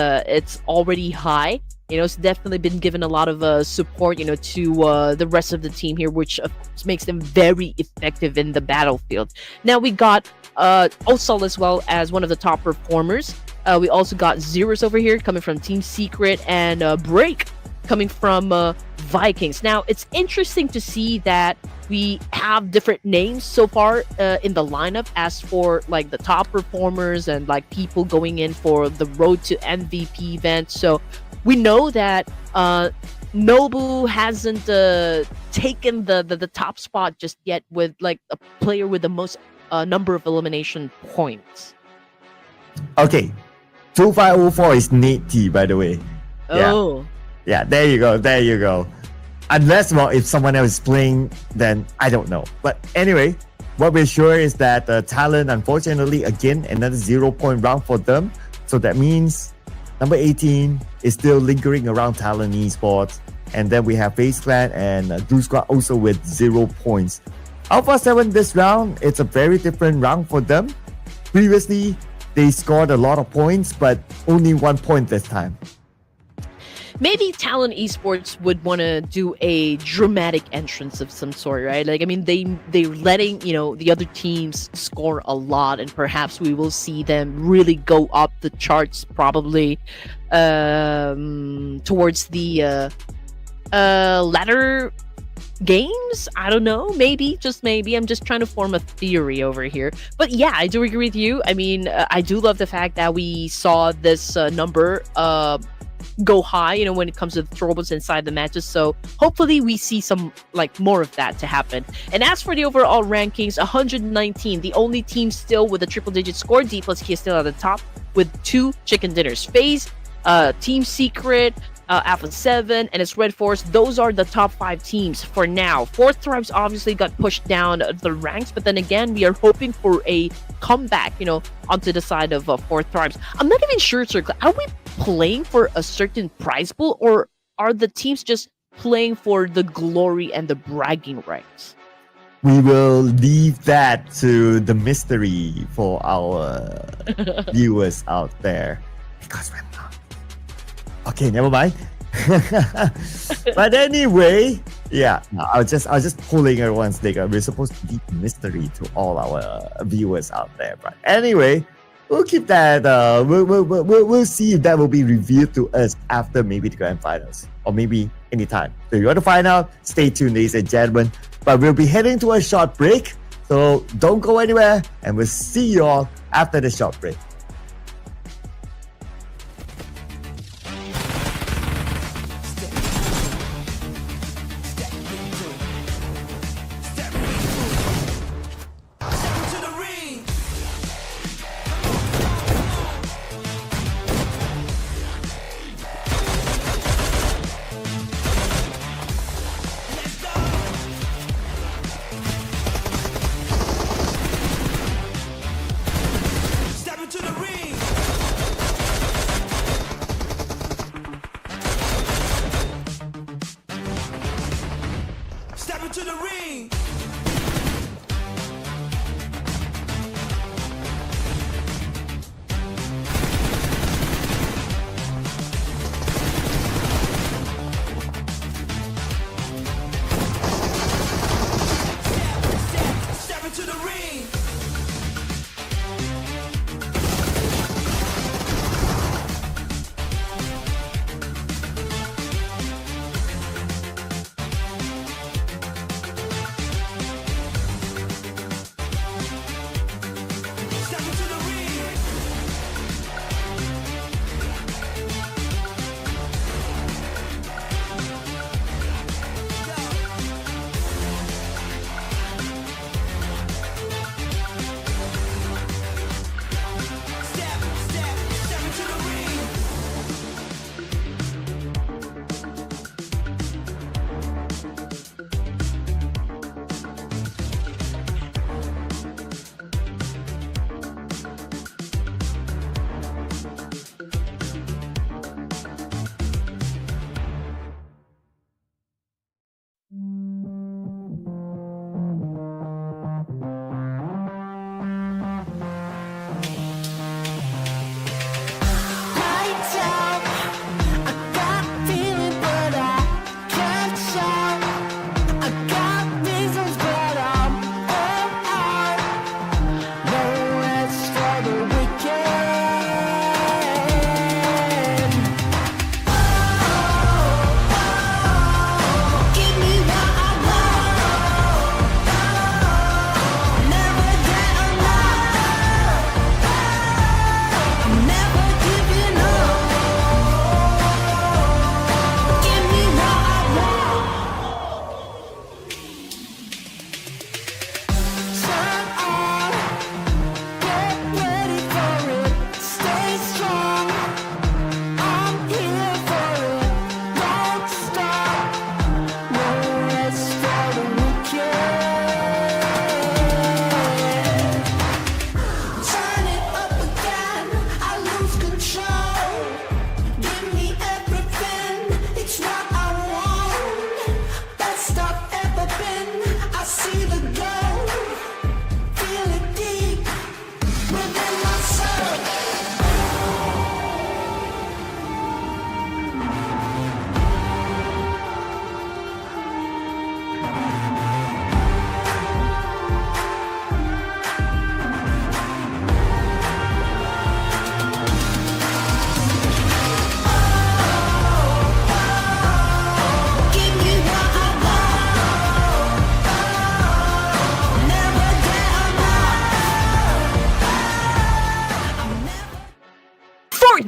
already high. You know, it's definitely been given a lot of support, you know, to the rest of the team here, which of course makes them very effective in the battlefield. Now we got Osal as well as one of the top performers. We also got Zeros over here coming from Team Secret, and Break coming from Vikings. Now, it's interesting to see that we have different names so far in the lineup as for like the top performers and like people going in for the road to MVP event. So we know that Nobu hasn't taken the top spot just yet with like a player with the most number of elimination points. Okay, 2504 is Nate T, by the way. Oh. Yeah, there you go. Unless, well, if someone else is playing, then I don't know. But anyway, what we're sure is that Talon, unfortunately, again, another 0-point round for them. So that means number 18 is still lingering around Talon Esports. And then we have FaZe Clan and Blue Squad also with 0 points. Alpha 7 this round, it's a very different round for them. Previously, they scored a lot of points, but only 1 point this time. Maybe Talon Esports would want to do a dramatic entrance of some sort, right? Like, I mean, they're letting, the other teams score a lot, and perhaps we will see them really go up the charts probably towards the latter games. I don't know, maybe, just maybe. I'm just trying to form a theory over here. But yeah, I do agree with you. I mean, I do love the fact that we saw this number go high, when it comes to the throwables inside the matches. So hopefully we see some more of that to happen. And as for the overall rankings, 119, the only team still with a triple-digit score. D plus K is still at the top with 2 chicken dinners. FaZe, Team Secret, Alpha 7, and it's Red Force. Those are the top 5 teams for now. Fourth Tribes obviously got pushed down the ranks, but then again, we are hoping for a comeback, onto the side of Fourth Tribes. I'm not even sure, sir. Are we playing for a certain prize pool, or are the teams just playing for the glory and the bragging rights? We will leave that to the mystery for our viewers out there, because we're not. Okay, never mind. But anyway, yeah, I was just pulling everyone's leg. We're supposed to keep mystery to all our viewers out there. But anyway, we'll keep that. We'll see if that will be revealed to us after maybe the grand finals, or maybe anytime. So if you want to find out, stay tuned, ladies and gentlemen. But we'll be heading to a short break, so don't go anywhere, and we'll see you all after the short break. Step into the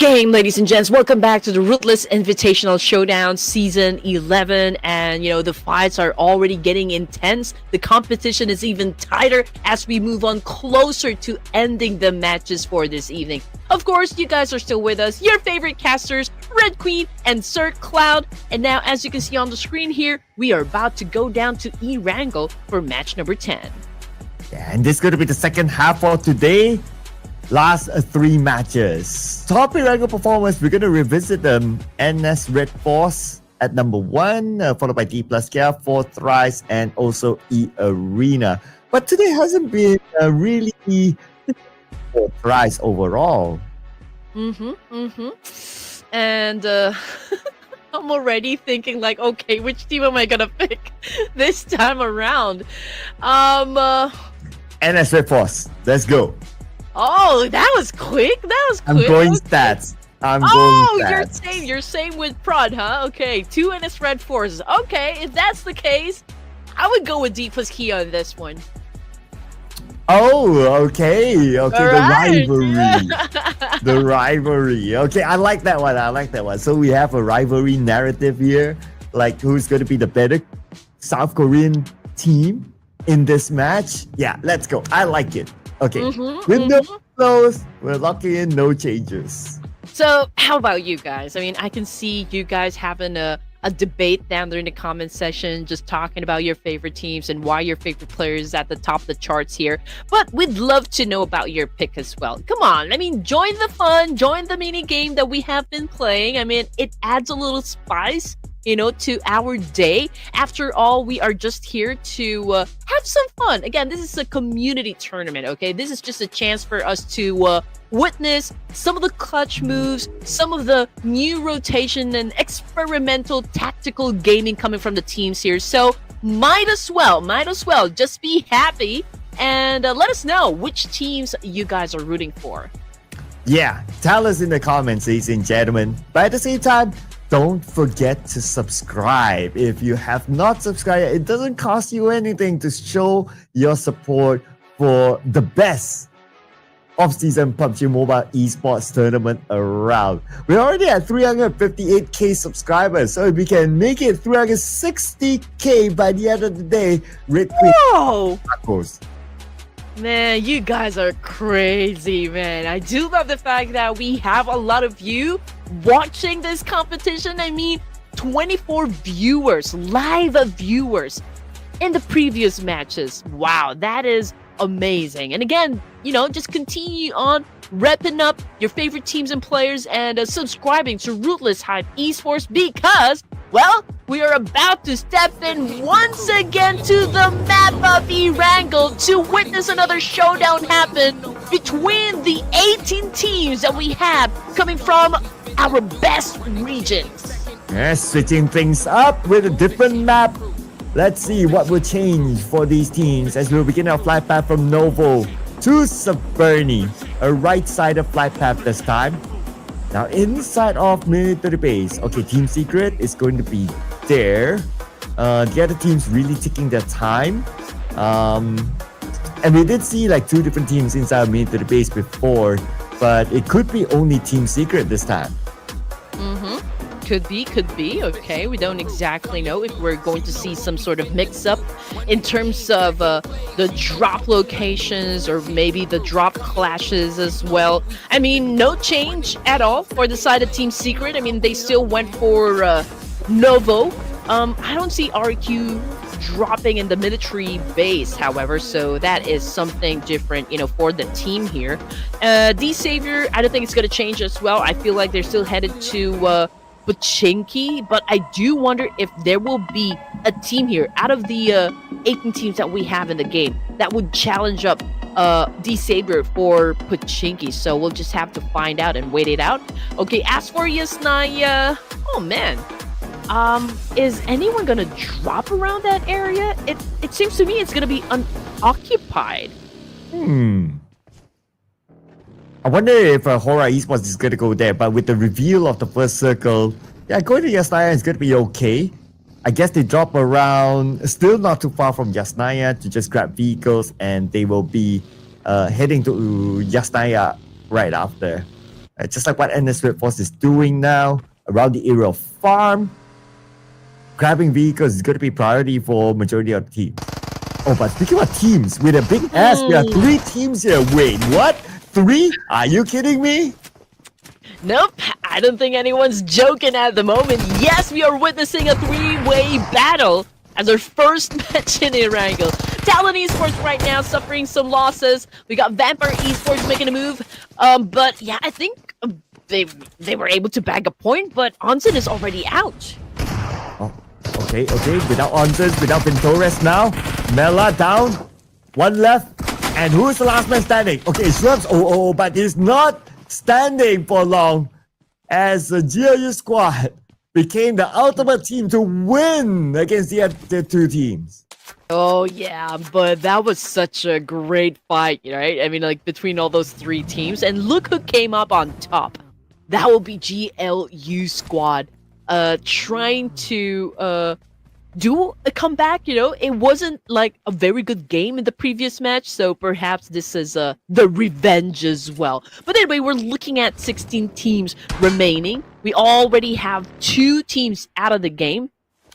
game, ladies and gents. Welcome back to the Ruthless Invitational Showdown Season 11. And, the fights are already getting intense. The competition is even tighter as we move on closer to ending the matches for this evening. Of course, you guys are still with us. Your favorite casters, Red Queen and Sir Cloud. And now, as you can see on the screen here, we are about to go down to E-Wrangle for match number 10. Yeah, and this is going to be the second half for today. Last 3 matches. Top E-Wrangle performance, we're going to revisit them. NS Red Force at number 1, followed by D Plus Kia, 4th Rise, and also E-Arena. But today hasn't been really 4th Rise overall. And I'm already thinking like, okay, which team am I going to pick this time around? NS Red Force, let's go. Oh, that was quick. I'm going stats. I'm going stats. You're same with Prod, huh? Okay, 2 NS Red Forces. Okay, if that's the case, I would go with D plus Kia on this one. Oh, okay. All the right. rivalry. The rivalry. Okay, I like that one. So we have a rivalry narrative here. Like, who's going to be the better South Korean team in this match? Yeah, let's go. I like it. Okay, window closed. We're locking in no changes. So, how about you guys? I mean, I can see you guys having a debate down there in the comment section, just talking about your favorite teams and why your favorite players is at the top of the charts here. But we'd love to know about your pick as well. Come on, I mean, join the fun, join the mini game that we have been playing. I mean, it adds a little spice, to our day. After all, we are just here to have some fun. Again, this is a community tournament, okay? This is just a chance for us to witness some of the clutch moves, some of the new rotation and experimental tactical gaming coming from the teams here. So might as well just be happy and let us know which teams you guys are rooting for. Yeah, tell us in the comments, ladies and gentlemen. But at the same time, don't forget to subscribe. If you have not subscribed, it doesn't cost you anything to show your support for the best off-season PUBG Mobile esports tournament around. We're already at 358k subscribers, so if we can make it 360k by the end of the day, Red Queen tacos. Man, you guys are crazy, man. I do love the fact that we have a lot of you watching this competition. I mean, 24 viewers, live viewers in the previous matches. Wow, that is amazing. And again, just continue on repping up your favorite teams and players and subscribing to Ruthless Hype Esports because, well, we are about to step in once again to the map of E-Wrangle to witness another showdown happen between the 18 teams that we have coming from our best regions. Yes, switching things up with a different map. Let's see what will change for these teams as we'll begin our flight path from Novo to Saberni, a right-sided flight path this time. Now inside of military base, okay, Team Secret is going to be there. The other teams really taking their time. And we did see like 2 different teams inside of military base before, but it could be only Team Secret this time. Could be. Okay, we don't exactly know if we're going to see some sort of mix-up in terms of the drop locations or maybe the drop clashes as well. I mean, no change at all for the side of Team Secret. I mean, they still went for Novo. I don't see RQ dropping in the military base, however, so that is something different, for the team here. D-Savior, I don't think it's going to change as well. I feel like they're still headed to Pachinki, but I do wonder if there will be a team here out of the 18 teams that we have in the game that would challenge up D-Saber for Pachinki. So we'll just have to find out and wait it out. Okay, as for Yasnaya, oh man, is anyone gonna drop around that area? It seems to me it's gonna be unoccupied. I wonder if Hora Esports is going to go there, but with the reveal of the first circle, yeah, going to Yasnaya is going to be okay. I guess they drop around, still not too far from Yasnaya to just grab vehicles, and they will be heading to Yasnaya right after. Just like what NS Swift Force is doing now around the area of farm. Grabbing vehicles is going to be priority for majority of the teams. Oh, but speaking of teams, with a big S, we have 3 teams here. Wait, what? 3? Are you kidding me? Nope, I don't think anyone's joking at the moment. Yes, we are witnessing a 3-way battle as our first match in Erangel. Talon Esports right now suffering some losses. We got Vampire Esports making a move. But yeah, I think they were able to bag a point, but Onsen is already out. Oh, okay. Without Onsen, without Ventores now. Mela down. 1 left. And who is the last man standing? Okay, Shrubs. But he's not standing for long as the GLU squad became the ultimate team to win against the other 2 teams. Oh yeah, but that was such a great fight, right? I mean, like between all those 3 teams, and look who came up on top. That will be GLU squad, trying to do a comeback. It wasn't like a very good game in the previous match, so perhaps this is the revenge as well. But anyway, we're looking at 16 teams remaining. We already have 2 teams out of the game,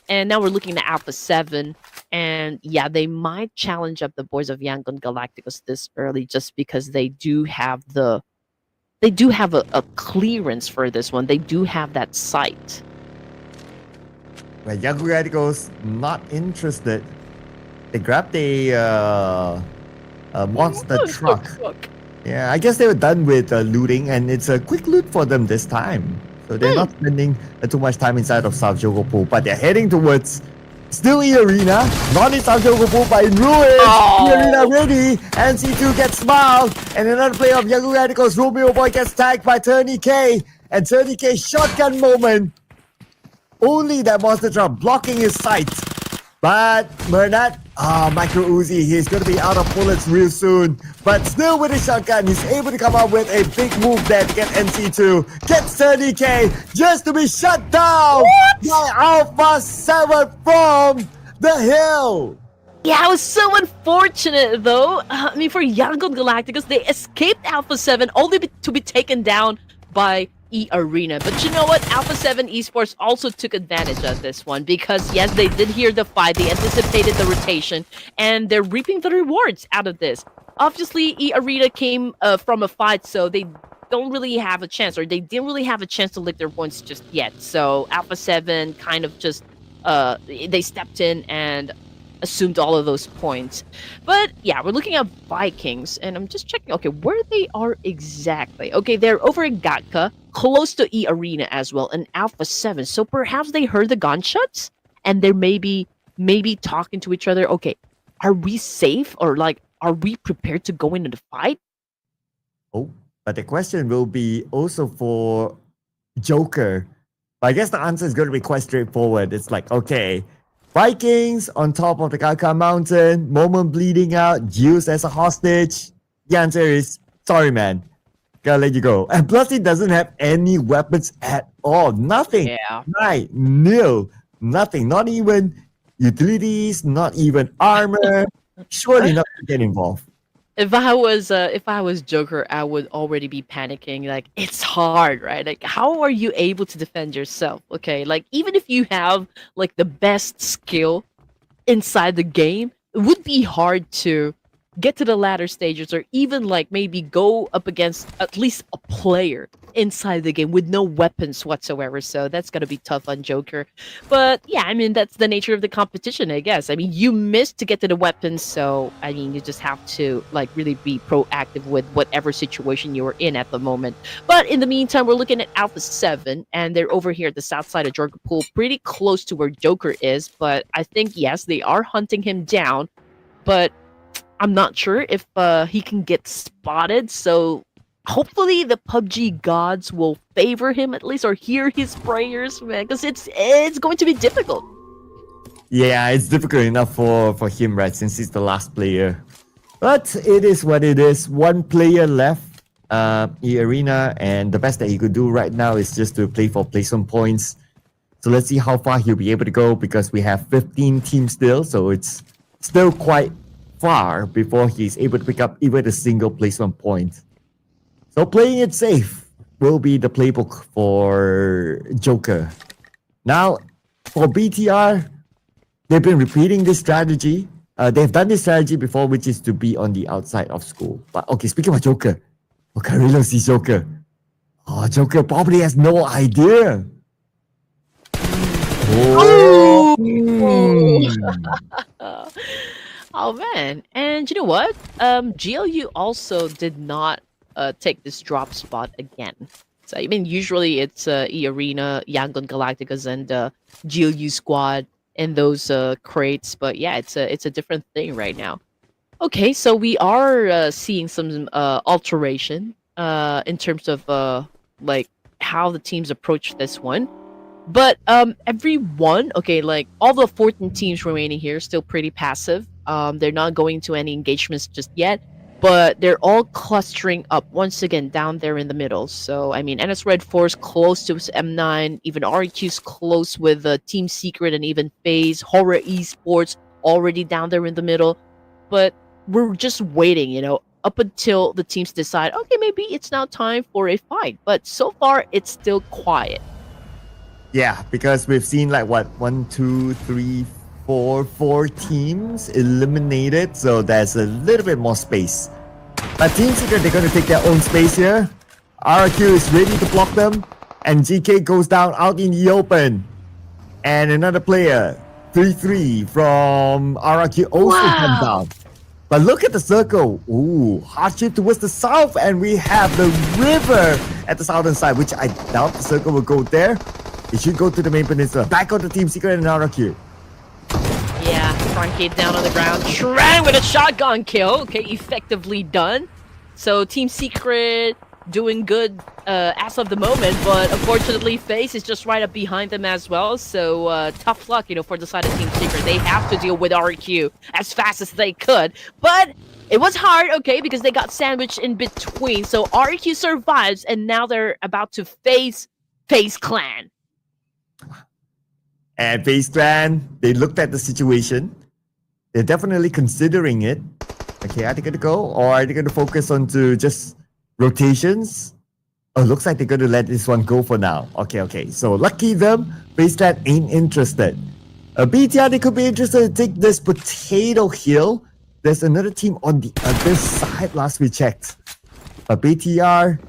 and now we're looking at Alpha 7. And yeah, they might challenge up the boys of Yangon Galacticos this early, just because they do have a clearance for this one. They do have that site. Well, Young Radicals not interested. They grabbed a monster truck. Yeah, I guess they were done with looting, and it's a quick loot for them this time. So they're not spending too much time inside of South Jogopool, but they're heading towards still E-Arena, not in South Jogopool, but in ruins. E-Arena ready. NC2 gets smiled, and another player of Young Radicals, Romeo Boy, gets tagged by Turney K, and Turney K shotgun moment. Only that monster truck blocking his sight. But Bernard, Micro Uzi, he's going to be out of bullets real soon. But still with his shotgun, he's able to come up with a big move that get NC2. Gets 30k just to be shut down by Alpha 7 from the hill. Yeah, it was so unfortunate though. I mean, for Yangon Galacticos, they escaped Alpha 7 only to be taken down by E-Arena. But you know what? Alpha 7 Esports also took advantage of this one because, yes, they did hear the fight, they anticipated the rotation, and they're reaping the rewards out of this. Obviously, E-Arena came from a fight, so they don't really have a chance, or they didn't really have a chance to lick their points just yet. So Alpha 7 kind of just, they stepped in and assumed all of those points. But yeah, we're looking at Vikings, and I'm just checking, okay, where they are exactly. Okay, they're over in Gatka, close to E-Arena as well, and Alpha 7. So perhaps they heard the gunshots, and they're maybe talking to each other. Okay, are we safe, or like, are we prepared to go into the fight? Oh, but the question will be also for Joker. But I guess the answer is going to be quite straightforward. It's like, okay, Vikings on top of the Kaka Mountain, Moment bleeding out, used as a hostage. The answer is, sorry man, gotta let you go. And plus he doesn't have any weapons at all. Nothing. Yeah. Right. Nil. Nothing. Not even utilities, not even armor. Surely not to get involved. If I was Joker, I would already be panicking. Like, it's hard, right? Like, how are you able to defend yourself? Okay, like, even if you have like the best skill inside the game, it would be hard to get to the latter stages, or even like maybe go up against at least a player inside the game with no weapons whatsoever. So that's gonna be tough on Joker. But yeah, I mean, that's the nature of the competition, I guess. I mean, you missed to get to the weapons, so I mean, you just have to like really be proactive with whatever situation you are in at the moment. But in the meantime, we're looking at Alpha 7, and they're over here at the south side of Jorgapool, pretty close to where Joker is. But I think, yes, they are hunting him down, but I'm not sure if he can get spotted, so hopefully the PUBG gods will favor him at least, or hear his prayers, man, because it's going to be difficult. Yeah, it's difficult enough for him, right, since he's the last player. But it is what it is. One player left, E-Arena, and the best that he could do right now is just to play for placement points. So let's see how far he'll be able to go, because we have 15 teams still, so it's still quite far before he's able to pick up even a single placement point. So playing it safe will be the playbook for Joker. Now, for BTR, they've been repeating this strategy. They've done this strategy before, which is to be on the outside of school. But okay, speaking of Joker, Carrillo sees Joker. Oh, Joker probably has no idea. Oh. Oh man, and you know what? GLU also did not take this drop spot again. So I mean, usually it's E Arena, Yangon Galacticas, and GLU squad in those crates. But yeah, it's a different thing right now. Okay, so we are seeing some alteration in terms of like how the teams approach this one. But everyone, okay, like all the 14 teams remaining here, still pretty passive. They're not going to any engagements just yet, but they're all clustering up once again down there in the middle. So I mean, NS Red Force close to M9, even REQ's close with Team Secret and even FaZe, Horror Esports already down there in the middle. But we're just waiting, you know, up until the teams decide, okay, maybe it's now time for a fight. But so far, it's still quiet. Yeah, because we've seen like what, 1, 2, 3, 4 teams eliminated, so there's a little bit more space. But Team Secret, they're going to take their own space here. RQ is ready to block them, and GK goes down out in the open. And another player, 3-3 from RQ also comes down. But look at the circle. Ooh, hardship towards the south, and we have the river at the southern side, which I doubt the circle will go there. It should go to the main peninsula. Back on the Team Secret and RQ. Yeah, Truncate down on the ground. Tran with a shotgun kill. Okay, effectively done. So Team Secret doing good as of the moment, but unfortunately FaZe is just right up behind them as well. So tough luck, you know, for the side of Team Secret. They have to deal with RQ as fast as they could. But it was hard, okay, because they got sandwiched in between. So RQ survives, and now they're about to face FaZe Clan. And FaZe Clan, they looked at the situation. They're definitely considering it. Okay, are they going to go? Or are they going to focus on to just rotations? Oh, looks like they're going to let this one go for now. Okay. So lucky them, FaZe Clan ain't interested. BTR, they could be interested to take this potato hill. There's another team on the other side last we checked. But BTR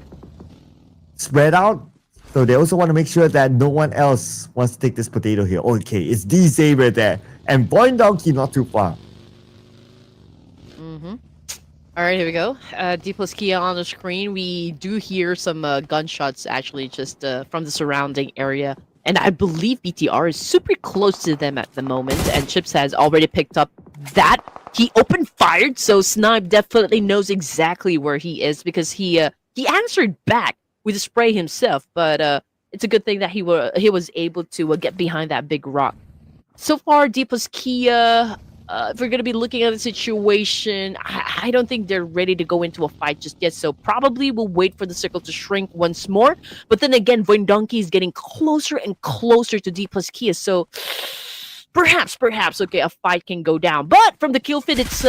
spread out. So they also want to make sure that no one else wants to take this potato here. Okay, it's D Xavier there. And Boy Donkey not too far. All right, here we go. D plus Kia on the screen. We do hear some gunshots actually just from the surrounding area. And I believe BTR is super close to them at the moment. And Chips has already picked up that. He opened fired, so Snipe definitely knows exactly where he is because he answered back with a spray himself, but it's a good thing that he was able to get behind that big rock. So far, D plus Kia, if we're going to be looking at the situation, I don't think they're ready to go into a fight just yet, so probably we'll wait for the circle to shrink once more. But then again, Donkey is getting closer and closer to D plus Kia, so perhaps, okay, a fight can go down. But from the kill feed, it's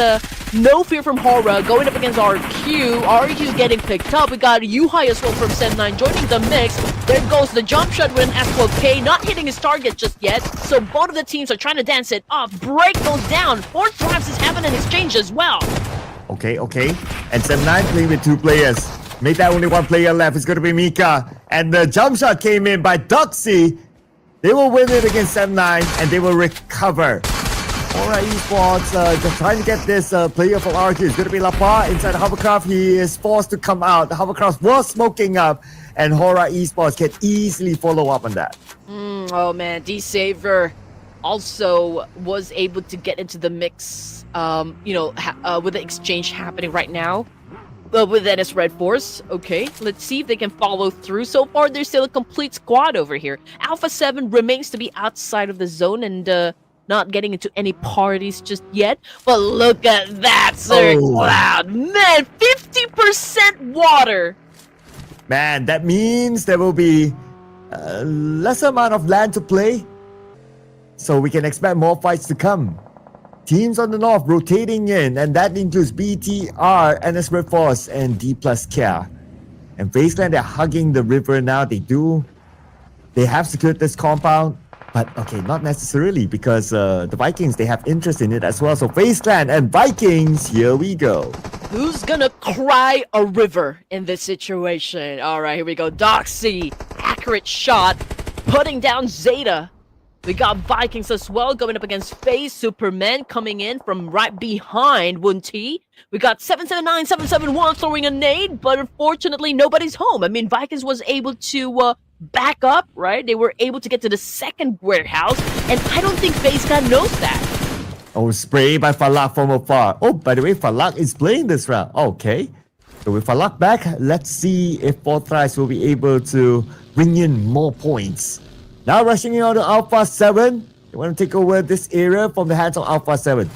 no fear from Horror going up against RQ. RQ's getting picked up. We got Yuhai as well from Sen9 joining the mix. There goes the jump shot with an S12K, not hitting his target just yet. So both of the teams are trying to dance it off. Break goes down. 4 traps is having an exchange as well. Okay. And Sen9 playing with 2 players. Made that only 1 player left. It's going to be Mika. And the jump shot came in by Duxie. They will win it against M9 and they will recover. Alright, esports just trying to get this player from RQ. It's going to be Lapa inside the hovercraft. He is forced to come out. The hovercraft was smoking up, and Horror Esports can easily follow up on that. Oh man, D-Saver also was able to get into the mix, with the exchange happening right now. With NS Red Force. Okay, let's see if they can follow through. So far, there's still a complete squad over here. Alpha 7 remains to be outside of the zone and not getting into any parties just yet. But look at that, Sir Cloud. Man, 50% water. Man, that means there will be a lesser amount of land to play. So we can expect more fights to come. Teams on the north rotating in, and that includes BTR, NS Red Force, and D plus Kia. And Wasteland, they're hugging the river now. They have secured this compound. But okay, not necessarily because the Vikings, they have interest in it as well. So Wasteland and Vikings, here we go. Who's gonna cry a river in this situation? All right, here we go. Doxy, accurate shot, putting down Zeta. We got Vikings as well going up against FaZe. Superman coming in from right behind Wunti. We got 779, 771 throwing a nade, but unfortunately nobody's home. I mean, Vikings was able to back up, right? They were able to get to the second warehouse, and I don't think FaZe knows that. Oh, spray by Falak from afar. Oh, by the way, Falak is playing this round. Okay. So with Falak back, let's see if Forthrice will be able to bring in more points. Now rushing in on to Alpha 7. They want to take over this area from the hands of Alpha 7.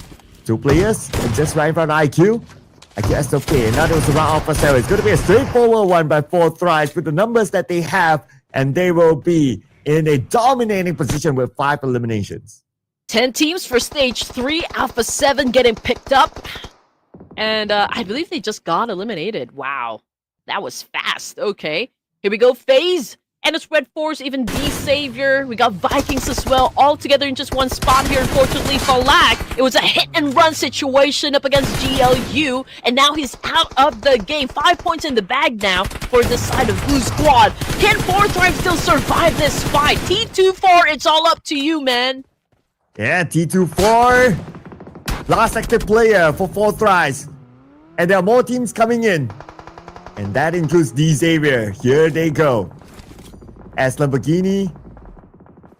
Two players just right in front of IQ. IQ SFK. And now they was around Alpha 7. It's going to be a straightforward one by Forthrice with the numbers that they have. And they will be in a dominating position with 5 eliminations. 10 teams for stage 3. Alpha 7 getting picked up. And I believe they just got eliminated. Wow. That was fast. Okay. Here we go. FaZe. And it's Red Force, even D-Savior. We got Vikings as well, all together in just one spot here. Unfortunately, Falak, it was a hit-and-run situation up against GLU, and now he's out of the game. 5 points in the bag now for this side of Blue Squad. Can Forthrice still survive this fight? T24, it's all up to you, man. Yeah, T24. Last active player for Forthrice. And there are more teams coming in. And that includes D-Savior. Here they go. As Lamborghini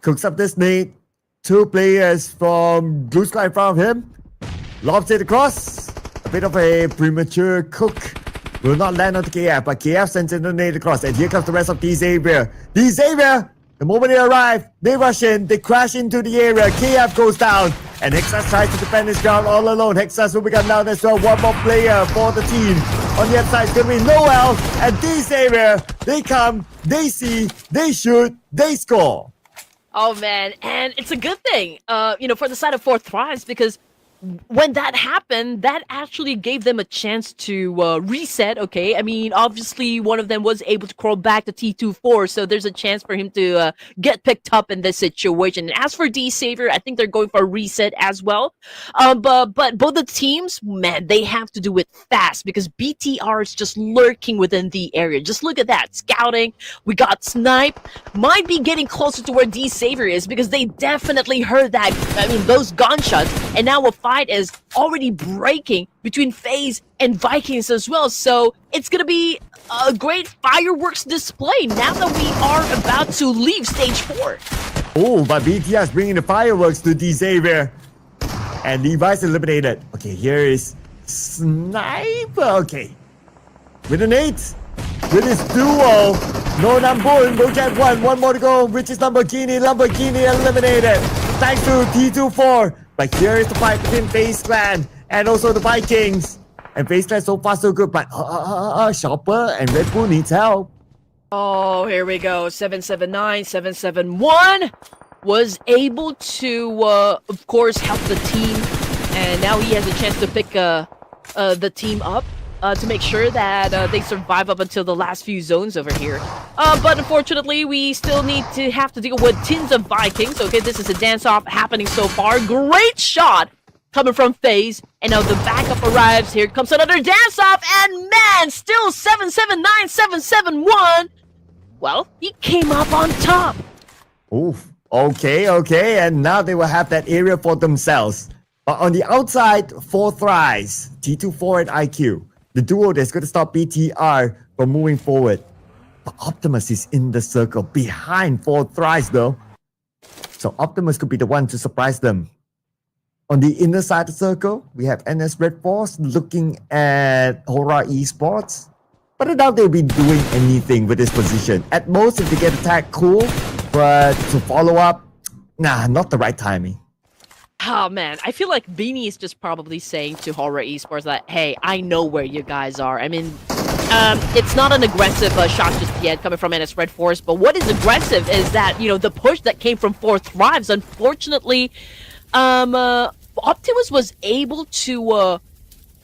cooks up this nade, 2 players from Blue Sky in front of him. Lobs it across. A bit of a premature cook. Will not land onto KF, but KF sends in the nade across. And here comes the rest of D-Savior. D-Savior, the moment they arrive, they rush in, they crash into the area. KF goes down. And Hexas tries to defend his ground all alone. Hexas will become down as well. One more player for the team. On the outside, it's going to be Noel and D-Savior. They come, they see, they shoot, they score. Oh, man. And it's a good thing, for the side of Forthrice, because when that happened, that actually gave them a chance to reset, okay? I mean, obviously, one of them was able to crawl back to T24, so there's a chance for him to get picked up in this situation. And as for D-Savior, I think they're going for a reset as well. But both the teams, man, they have to do it fast because BTR is just lurking within the area. Just look at that. Scouting. We got Snipe. Might be getting closer to where D-Savior is because they definitely heard that, those gunshots. And now a fight is already breaking between FaZe and Vikings as well. So it's going to be a great fireworks display now that we are about to leave stage 4. Oh, but BTR is bringing the fireworks to D-Savior. And Levi's eliminated. Okay, here is Sniper. Okay. With an 8. With his duo. No Nambun will get one. One more to go, which is Lamborghini. Lamborghini eliminated. Thanks to T24. But here is the fight between FaZe Clan and also the Vikings. And FaZe Clan so far so good, but Chopper and Red Bull needs help. Oh, here we go. 779, 771 was able to, of course, help the team. And now he has a chance to pick the team up to make sure that they survive up until the last few zones over here. But unfortunately, we still have to deal with tons of Vikings. Okay, this is a dance-off happening so far. Great shot coming from FaZe. And now the backup arrives. Here comes another dance-off. And man, still 779, 771. Well, he came up on top. Oof. Okay. And now they will have that area for themselves. But on the outside, Forthrice, T24 and IQ. The duo that's going to stop BTR from moving forward. But Optimus is in the circle behind Forthrice though. So Optimus could be the one to surprise them. On the inner side of the circle, we have NS Red Force looking at Horror Esports. But I doubt they'll be doing anything with this position. At most, if they get attacked, cool. But to follow up, nah, not the right timing. Oh man, I feel like Beanie is just probably saying to Horror Esports that, hey, I know where you guys are. I mean, it's not an aggressive shot just yet coming from NS Red Force, but what is aggressive is that, the push that came from Forthrice. Unfortunately, Optimus was able to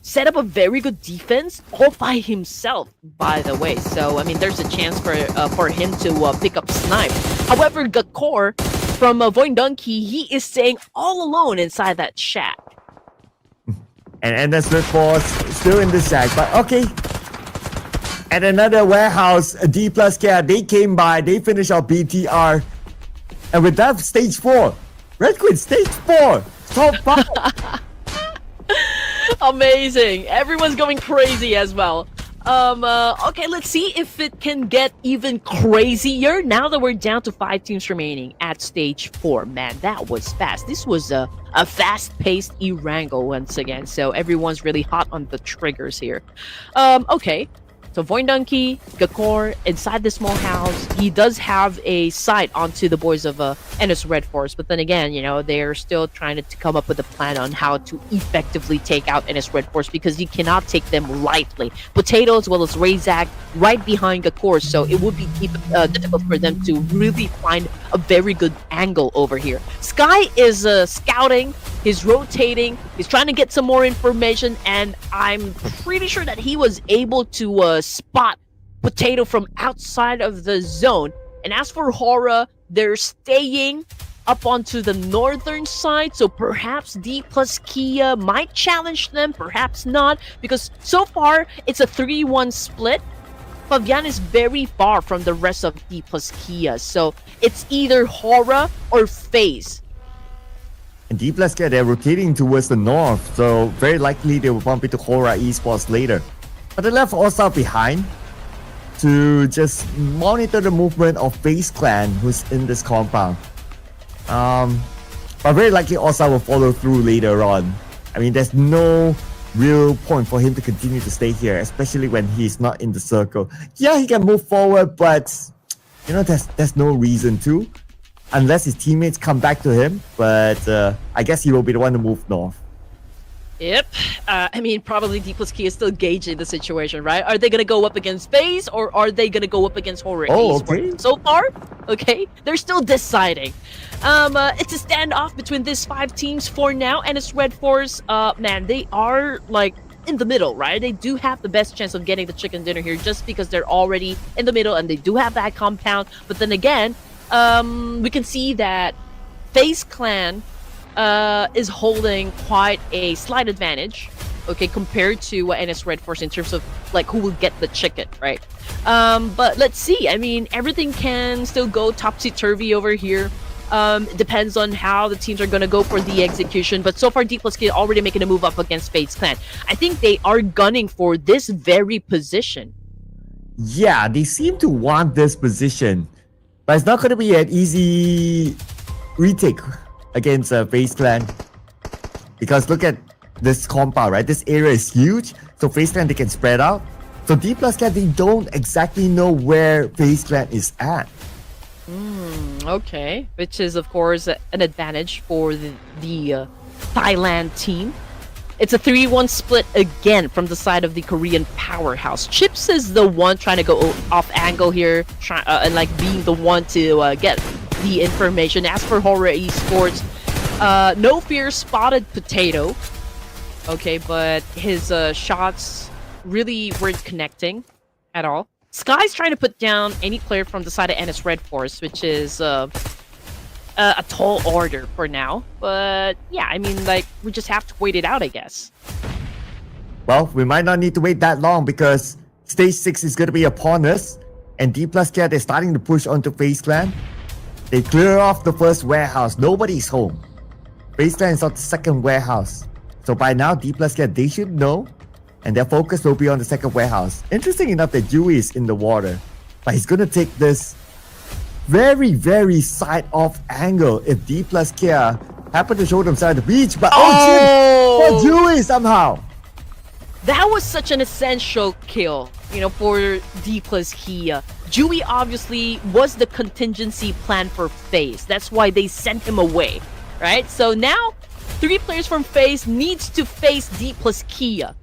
set up a very good defense all by himself, by the way. So, I mean, there's a chance for him to pick up snipe. However, Gakor from Void Donkey, he is staying all alone inside that shack. And that's Red Force still in the shack, but okay. At another warehouse, D plus K, they came by, they finished our BTR. And with that, stage 4. Red Queen, stage 4. Top 5. Amazing. Everyone's going crazy as well. Okay, let's see if it can get even crazier now that we're down to 5 teams remaining at stage 4. Man, that was fast. This was a fast-paced E-Wrangle once again, so everyone's really hot on the triggers here. Okay. So Void Donkey, Gakor, inside the small house, he does have a sight onto the boys of NS Red Force, but then again, you know, they're still trying to come up with a plan on how to effectively take out NS Red Force because you cannot take them lightly. Potato as well as Razak right behind Gakor, so it would be difficult for them to really find a very good angle over here. Sky is scouting, he's rotating, he's trying to get some more information, and I'm pretty sure that he was able to spot Potato from outside of the zone. And as for Hora, they're staying up onto the northern side, so perhaps D plus Kia might challenge them, perhaps not, because so far it's a 3-1 split. Fabian is very far from the rest of D plus Kia, so it's either Hora or FaZe. And D plus K, they're rotating towards the north, so very likely they will bump into Hora Esports later. But they left All-Star behind to just monitor the movement of FaZe Clan, who's in this compound. But very likely All-Star will follow through later on. I mean, there's no real point for him to continue to stay here, especially when he's not in the circle. Yeah, he can move forward, but you know, there's no reason to, unless his teammates come back to him. But I guess he will be the one to move north. Yep. I mean, probably D plus Key is still gauging the situation, right? Are they going to go up against FaZe or are they going to go up against Horror Esports? Okay. So far, okay, they're still deciding. It's a standoff between these 5 teams for now, and it's Red Force. Man, they are like in the middle, right? They do have the best chance of getting the chicken dinner here just because they're already in the middle and they do have that compound. But then again, we can see that FaZe Clan is holding quite a slight advantage, okay, compared to NS Red Force in terms of like who will get the chicken, right? But let's see. I mean, everything can still go topsy-turvy over here. It depends on how the teams are going to go for the execution. But so far, D plus K already making a move up against FaZe Clan. I think they are gunning for this very position. Yeah, they seem to want this position. But it's not going to be an easy retake against FaZe Clan. Because look at this compound, right? This area is huge. So FaZe Clan, they can spread out. So D plus Clan, they don't exactly know where FaZe Clan is at. Okay, which is of course an advantage for the Thailand team. It's a 3-1 split again from the side of the Korean powerhouse. Chips is the one trying to go off angle here, and like being the one to get the information. As for Horror Esports, No Fear spotted Potato. Okay, but his shots really weren't connecting at all. Sky's trying to put down any player from the side of NS Red Force, which is a tall order for now. But yeah, I mean, like, we just have to wait it out, I guess. Well, we might not need to wait that long because stage 6 is going to be upon us. And D plus K, they're starting to push onto FaZe Clan. They clear off the first warehouse. Nobody's home. FaZe Clan is on the second warehouse. So by now, D plus K, they should know. And their focus will be on the second warehouse. Interesting enough that Dewey is in the water. But he's going to take this very, very side-off angle if D plus K happen to show themselves at the beach. But for Dewey somehow. That was such an essential kill, you know, for D plus Kia. Dewey obviously was the contingency plan for FaZe. That's why they sent him away, right? So now, 3 players from FaZe needs to face D plus Kia.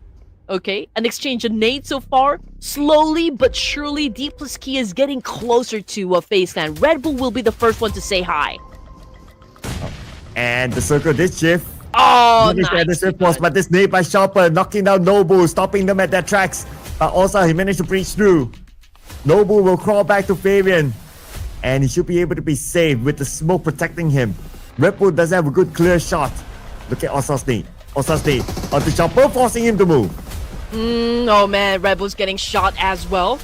Okay, an exchange of nades so far. Slowly but surely, D plus Kia is getting closer to FaZe Clan. Red Bull will be the first one to say hi. And the circle did shift. Oh, This nice. was, but this nade by Chopper knocking down Nobu, stopping them at their tracks. But also he managed to breach through. Nobu will crawl back to Fabian, and he should be able to be saved with the smoke protecting him. Red Bull doesn't have a good clear shot. Look at Osa's nade. Onto Chopper, forcing him to move. Oh man, Red Bull's getting shot as well,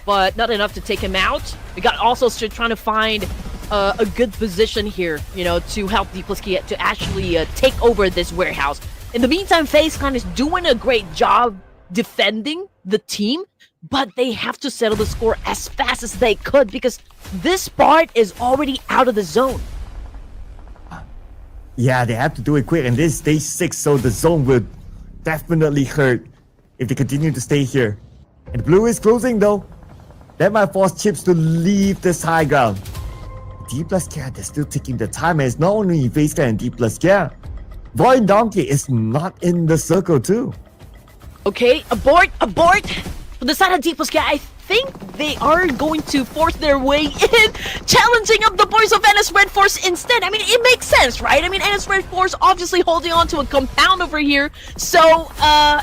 but not enough to take him out. We got also trying to find a good position here, to help Pubg to actually take over this warehouse. In the meantime, FaZe Clan is doing a great job defending the team, but they have to settle the score as fast as they could because this part is already out of the zone. Yeah, they have to do it quick, and this is stage 6, so the zone will definitely hurt if they continue to stay here. And blue is closing though. That might force Chips to leave this high ground. D+K, they're still taking the time, and it's not only FaZe Clan and D+K. Void Donkey is not in the circle too. Okay, abort! For the side of Pubg, I think they are going to force their way in, challenging up the boys of NS Red Force instead. I mean, it makes sense, right? I mean, NS Red Force obviously holding on to a compound over here. So,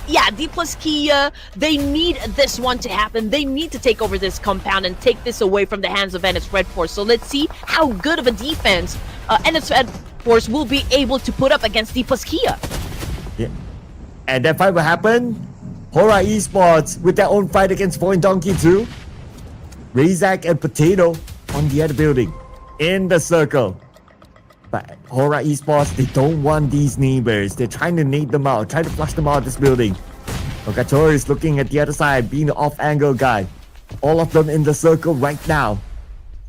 yeah, Pubg, they need this one to happen. They need to take over this compound and take this away from the hands of NS Red Force. So let's see how good of a defense NS Red Force will be able to put up against Pubg. Yeah. And that fight will happen. Hora Esports with their own fight against Void Donkey too. Razak and Potato on the other building in the circle. But Hora Esports, they don't want these neighbors. They're trying to nade them out, trying to flush them out of this building. Okator is looking at the other side, being the off-angle guy. All of them in the circle right now.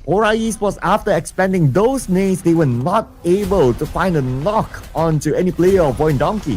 Hora Esports, after expanding those nades, they were not able to find a knock onto any player of Void Donkey.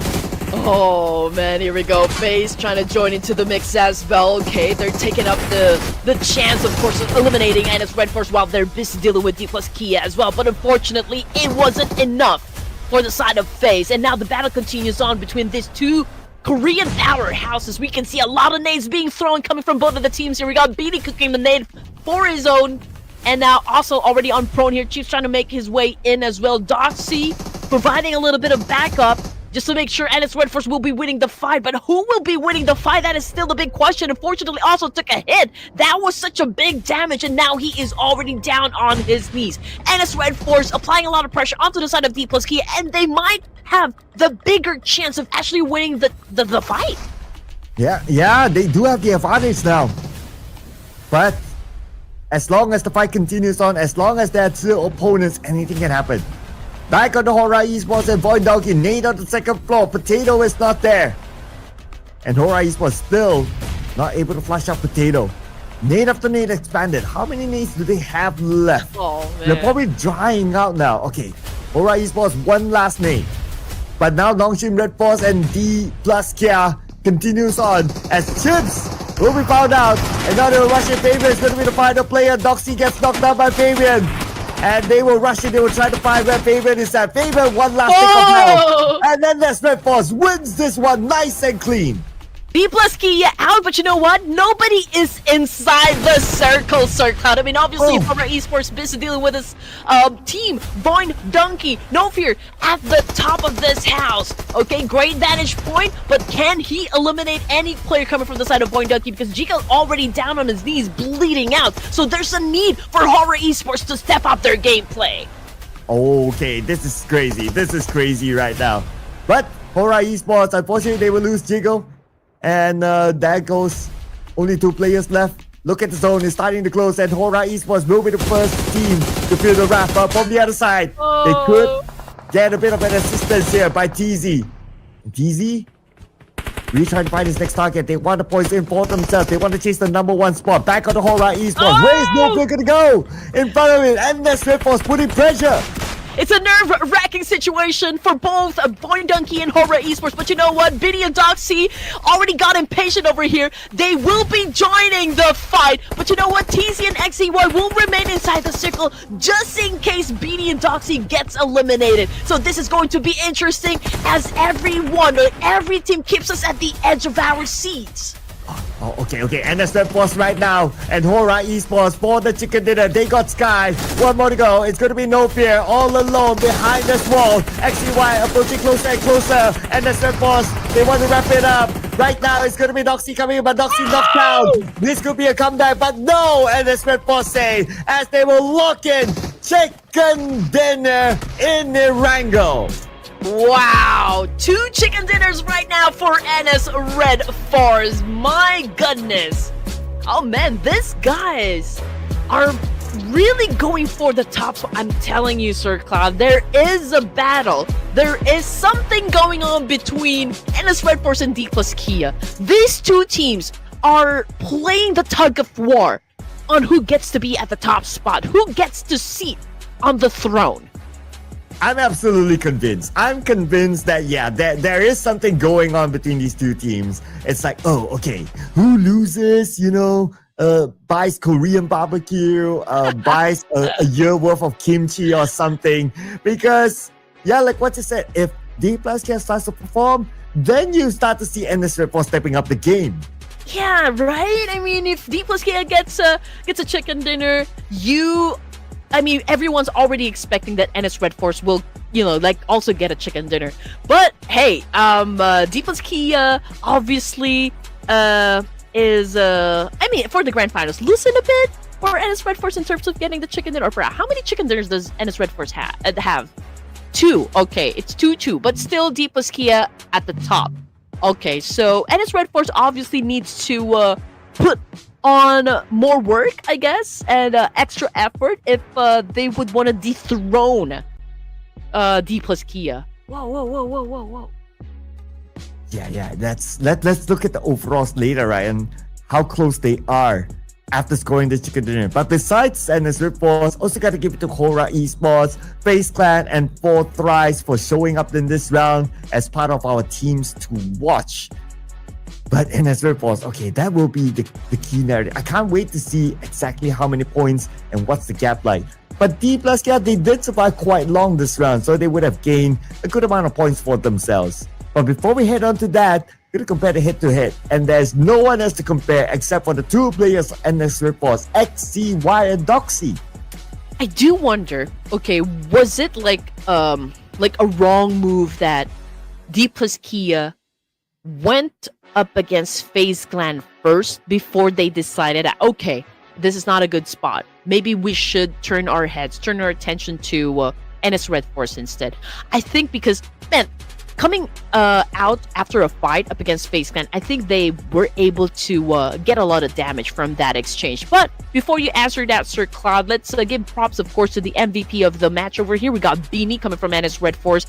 Oh man, here we go. FaZe trying to join into the mix as well. Okay, they're taking up the chance, of course, of eliminating NS Red Force while they're busy dealing with D+K as well. But unfortunately, it wasn't enough for the side of FaZe. And now the battle continues on between these two Korean powerhouses. We can see a lot of nades being thrown coming from both of the teams here. We got Beanie cooking the nade for his own. And now also already on prone here. Chief's trying to make his way in as well. Doxy providing a little bit of backup, just to make sure NS Red Force will be winning the fight. But who will be winning the fight? That is still the big question. Unfortunately, also took a hit. That was such a big damage, and now he is already down on his knees. NS Red Force applying a lot of pressure onto the side of D+K, and they might have the bigger chance of actually winning the fight. Yeah, they do have the advantage now. But as long as the fight continues on, as long as there are two opponents, anything can happen. Back on the Hora Esports and Void Donkey, nade on the second floor. Potato is not there. And Hora Esports still not able to flush out Potato. Nade after nade expanded. How many nades do they have left? Oh, man. They're probably drying out now. Okay, Hora Esports, one last nade. But now Longshin Red Force and D+K continues on as Chips will be found out. And now they will rush in. Fabian is going to be the final player. Doxy gets knocked down by Fabian. And they will rush in, they will try to find where Fabian is at. Fabian, one last pick of health. And then NS Red Force wins this one nice and clean. D+K out, but you know what? Nobody is inside the circle. I mean, obviously, Hora Esports busy dealing with his team. Void Donkey, no fear, at the top of this house. Okay, great vantage point, but can he eliminate any player coming from the side of Void Donkey? Because Jika's already down on his knees, bleeding out. So there's a need for Hora Esports to step up their gameplay. Okay, this is crazy. This is crazy right now. But Hora Esports, unfortunately, they will lose Jiggle. And there goes only 2 players left. Look at the zone, it's starting to close, and Hora Esports will be the first team to feel the wrap up from the other side. They could get a bit of an assistance here by TZ. TZ really trying to find his next target. They want the points in for themselves. They want to chase the #1 spot. Back on the Hora Esports. Where is Nobu gonna go? In front of it, and NS Red Force putting pressure. It's a nerve-wracking situation for both Void Donkey and Hora Esports, but you know what? Biddy and Doxy already got impatient over here. They will be joining the fight, but you know what? TZ and XEY will remain inside the circle just in case Beanie and Doxy gets eliminated. So this is going to be interesting as every team keeps us at the edge of our seats. Oh, okay. And that's Red Force right now. And Hora Esports for the chicken dinner. They got Sky. One more to go. It's going to be No Fear all alone behind this wall. XCY approaching closer and closer. And that's Red Force. They want to wrap it up. Right now, it's going to be Doxy coming in, but Doxy knocked out. This could be a comeback, but no. And that's Red Force say as they will lock in chicken dinner in the Wrangle. Wow, 2 chicken dinners right now for NS Red Force. My goodness. Oh man, these guys are really going for the top. I'm telling you, Sir Cloud, there is a battle. There is something going on between NS Red Force and D plus Kia. These 2 teams are playing the tug of war on who gets to be at the top spot, who gets to sit on the throne. I'm absolutely convinced. I'm convinced that, yeah, there is something going on between these 2 teams. It's like, oh, okay, who loses, buys Korean barbecue, buys a year worth of kimchi or something. Because, yeah, like what you said, if D plus K starts to perform, then you start to see NS Red Force stepping up the game. Yeah, right? I mean, if D plus K gets a chicken dinner, everyone's already expecting that NS Red Force will, also get a chicken dinner. But hey, D plus Kia obviously is for the grand finals, loosen a bit for NS Red Force in terms of getting the chicken dinner. Or how many chicken dinners does NS Red Force have? 2. Okay, it's 2-2, but still D plus Kia at the top. Okay, so NS Red Force obviously needs to put on more work, I guess, and extra effort if they would want to dethrone D plus Kia. Whoa. Yeah. Let's look at the overalls later, right? And how close they are after scoring the chicken dinner. But besides NS Red Force, also got to give it to Hora Esports, FaZe Clan, and 4Thrice for showing up in this round as part of our teams to watch. But NS Red Force, okay, that will be the key narrative. I can't wait to see exactly how many points and what's the gap like. But D plus K, they did survive quite long this round, so they would have gained a good amount of points for themselves. But before we head on to that, we're going to compare the head-to-head. And there's no one else to compare except for the 2 players of NS Red Force, XCY and Doxy. I do wonder, okay, was it like a wrong move that D plus Kia went up against FaZe Clan first before they decided that, okay, this is not a good spot. Maybe we should turn our attention to NS Red Force instead. I think because, man, coming out after a fight up against FaZe Clan, I think they were able to get a lot of damage from that exchange. But before you answer that, Sir Cloud, let's give props, of course, to the MVP of the match over here. We got Beanie coming from NS Red Force,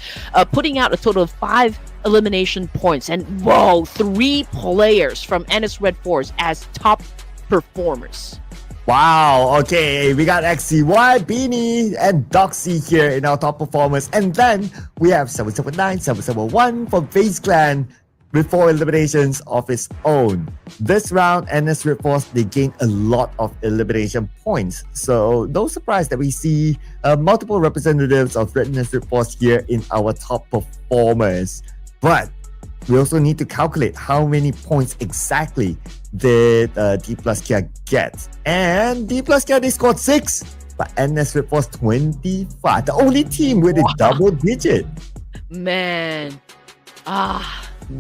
putting out a total of 5 elimination points. And whoa, 3 players from NS Red Force as top performers. Wow, okay, we got XCY, Beanie, and Doxy here in our top performers. And then we have 779, 771 from FaZe Clan with 4 eliminations of its own. This round, NS Red Force, they gained a lot of elimination points. So no surprise that we see multiple representatives of NS Red Force here in our top performers. But we also need to calculate how many points exactly did D plus Kia get. And D plus Kia, they scored 6, but NS Red Force 25. The only team with a double digit. Man.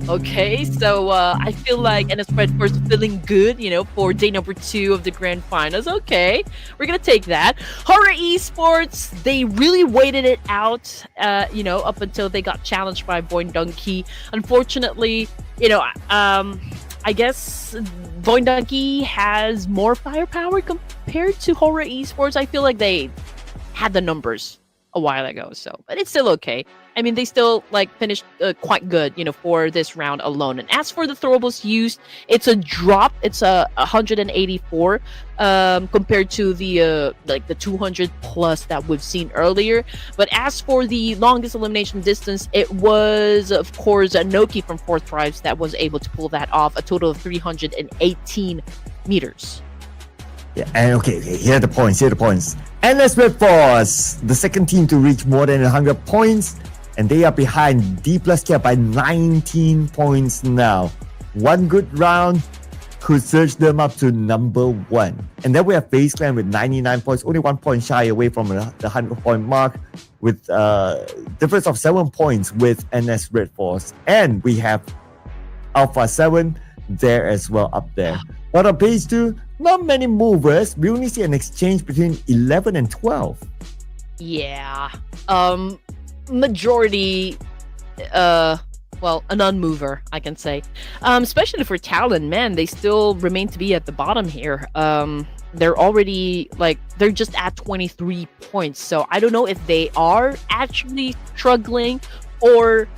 Okay, so I feel like NS Red Force feeling good, for day number 2 of the grand finals. Okay, we're gonna take that. Hora Esports, they really waited it out, up until they got challenged by Void Donkey. Unfortunately, I guess Void Donkey has more firepower compared to Hora Esports. I feel like they had the numbers a while ago, but it's still okay. I mean, they still finished quite good, for this round alone. And as for the throwables used, it's a drop. It's a 184 compared to the 200 plus that we've seen earlier. But as for the longest elimination distance, it was, of course, Noki from 4Thrice that was able to pull that off, a total of 318 meters. Yeah, and okay, here are the points. NS Red Force, the second team to reach more than 100 points, and they are behind D plus K by 19 points now. One good round could surge them up to number 1. And then we have FaZe Clan with 99 points, only 1 point shy away from the 100-point mark, with difference of 7 points with NS Red Force. And we have Alpha 7 there as well up there. But on page 2, not many movers. We only see an exchange between 11 and 12. Yeah. Majority, well, a non-mover, I can say. Especially for Talon, man, they still remain to be at the bottom here. They're already, like, they're just at 23 points. So I don't know if they are actually struggling, or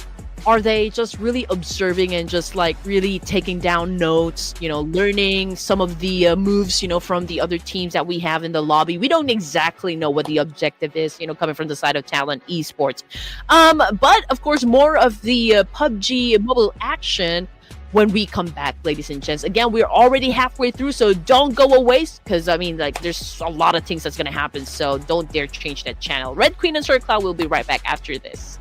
are they just really observing and just like really taking down notes, you know, learning some of the moves, you know, from the other teams that we have in the lobby. We don't exactly know what the objective is, you know, coming from the side of Talent Esports. But of course, more of the PUBG mobile action when we come back, ladies and gents. Again, we're already halfway through, so don't go away, because I mean, like, there's a lot of things that's gonna happen, so don't dare change that channel. Red Queen and Sir Cloud will be right back after this.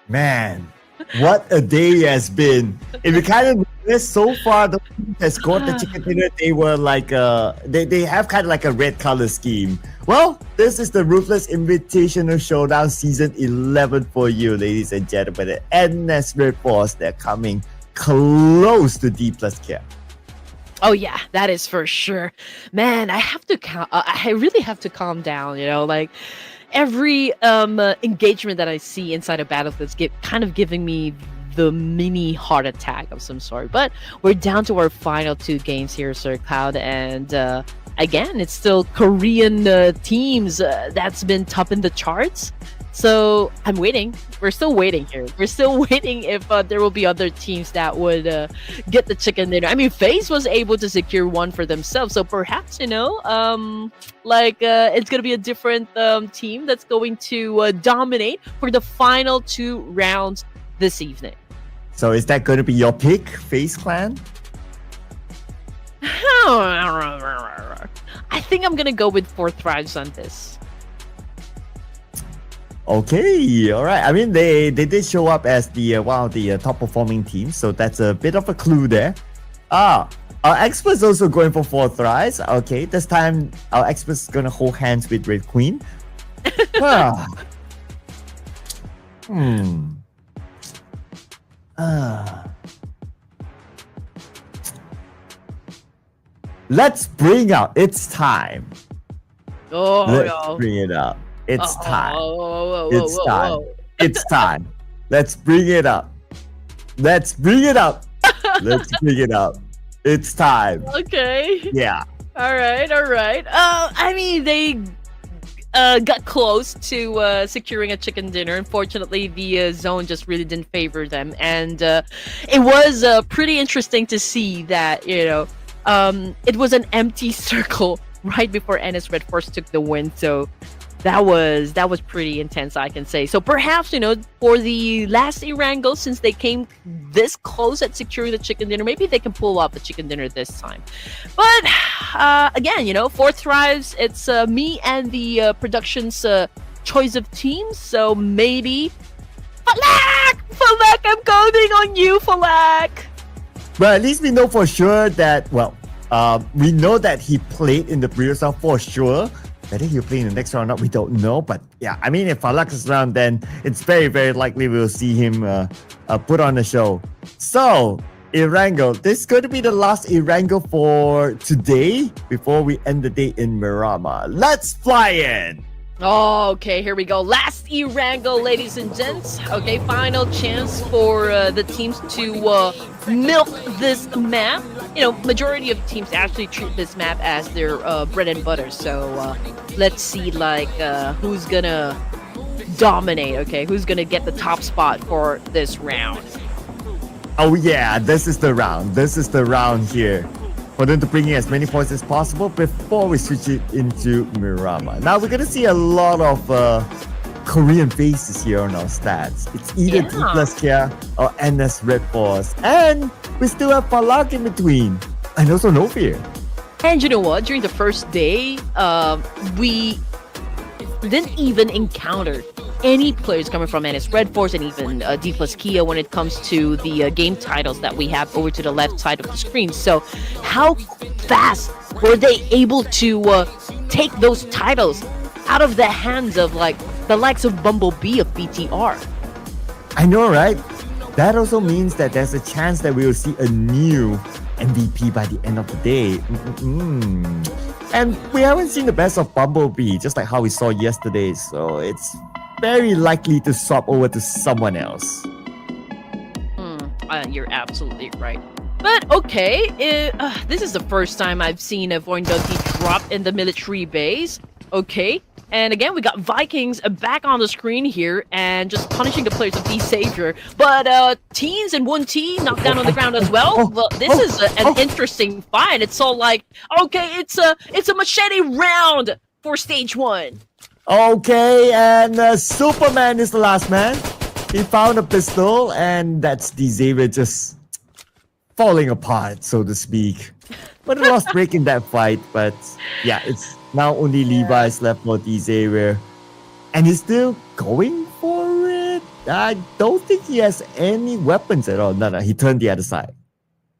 Man, what a day has been. If you kind of notice, so far the team has got the chicken dinner, they were like they have kind of like a red color scheme. Well, this is the Ruthless Invitational Showdown Season 11 for you, ladies and gentlemen. And NS Red Force, they're coming close to D+ cap. Oh yeah, that is for sure. Man, I have to I really have to calm down, you know, like every engagement that I see inside of Battlefield is kind of giving me the mini heart attack of some sort. But we're down to our final 2 games here, Sir Cloud, and again, it's still Korean teams that's been topping the charts. So I'm waiting. We're still waiting here. We're still waiting if there will be other teams that would get the chicken dinner. I mean, FaZe was able to secure one for themselves, so perhaps it's gonna be a different team that's going to dominate for the final 2 rounds this evening. So is that going to be your pick, FaZe Clan? I think I'm gonna go with 4Thrives on this. Okay, all right. I mean, they did show up as the one of the top performing teams, so that's a bit of a clue there. Our experts also going for 4Thrives. Okay, this time our experts gonna hold hands with Red Queen. Ah. Let's bring out. It's time. Let's bring it up. It's time. It's time. It's time. Let's bring it up. Let's bring it up. Let's bring it up. It's time. Okay. Yeah. All right. I mean, they got close to securing a chicken dinner. Unfortunately, the zone just really didn't favor them, and it was pretty interesting to see that it was an empty circle right before NS Red Force took the win. So that was pretty intense, I can say. So perhaps, for the last Erangel, since they came this close at securing the chicken dinner, maybe they can pull off the chicken dinner this time. But again, 4Thrives, it's me and the production's choice of teams. So maybe Falak, I'm counting on you, Falak. But at least we know for sure that, we know that he played in the previous round for sure. Whether he'll play in the next round or not, we don't know. But yeah, I mean, if Falak is around, then it's very, very likely we'll see him put on the show. So, Erangel, this is going to be the last Erangel for today before we end the day in Miramar. Let's fly in! Oh, okay, here we go. Last Erangel, ladies and gents. Okay, final chance for the teams to milk this map. Majority of teams actually treat this map as their bread and butter. So let's see, who's gonna dominate. Okay, who's gonna get the top spot for this round? Oh yeah, this is the round. This is the round here. For them to bring in as many points as possible before we switch it into Miramar. Now we're gonna see a lot of Korean faces here on our stats. It's either D+ here or NS Red Force. And we still have Falak in between. And also No Fear. And you know what? During the first day, we didn't even encounter any players coming from NS Red Force and even D+ Kia when it comes to the game titles that we have over to the left side of the screen. So how fast were they able to take those titles out of the hands of the likes of Bumblebee of BTR? I know, right? That also means that there's a chance that we will see a new MVP by the end of the day. And we haven't seen the best of Bumblebee, just like how we saw yesterday. So it's very likely to swap over to someone else. You're absolutely right. But okay, this is the first time I've seen a Voindoki drop in the military base. Okay, and again, we got Vikings back on the screen here and just punishing the players of D-Savior. But Teens and 1T knocked down on the ground as well. Well, this is an interesting fight. It's all okay, it's a machete round for stage 1. Okay, and Superman is the last man. He found a pistol, and that's D-Xavier just falling apart, so to speak. But it was breaking that fight, but yeah, it's now only Levi's left for D-Xavier. And he's still going for it. I don't think he has any weapons at all. No, he turned the other side.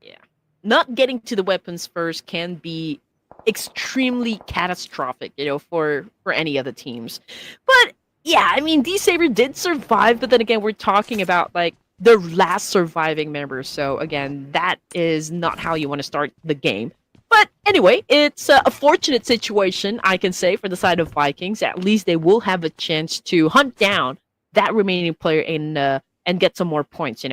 Yeah. Not getting to the weapons first can be extremely catastrophic, for any other teams. But yeah, I mean, D-Savior did survive, but then again, we're talking about the last surviving member. So again, that is not how you want to start the game. But anyway, it's a fortunate situation, I can say, for the side of Vikings. At least they will have a chance to hunt down that remaining player and get some more points,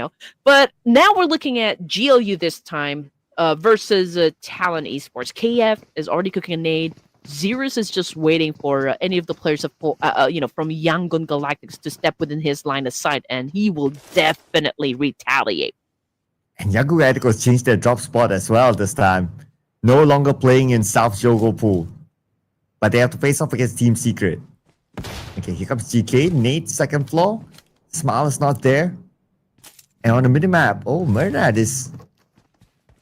But now we're looking at GLU this time. Versus Talon Esports. KF is already cooking a nade. Xerus is just waiting for any of the players of from Yangon Galactics to step within his line of sight, and he will definitely retaliate. And Yangon Galacticos changed their drop spot as well this time. No longer playing in South Jogo Pool, but they have to face off against Team Secret. Okay, here comes GK. Nate, second floor. Smile is not there. And on the minimap, Mernad is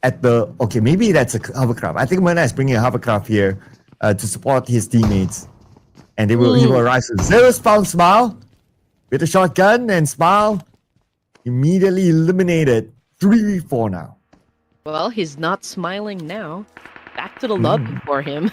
at the... Okay, maybe that's a hovercraft. I think Mernad is bringing a hovercraft here to support his teammates. And he will arrive. So Xerus found Smile with a shotgun, and Smile immediately eliminated. 3v4 now. Well, he's not smiling now. Back to the lobby for him.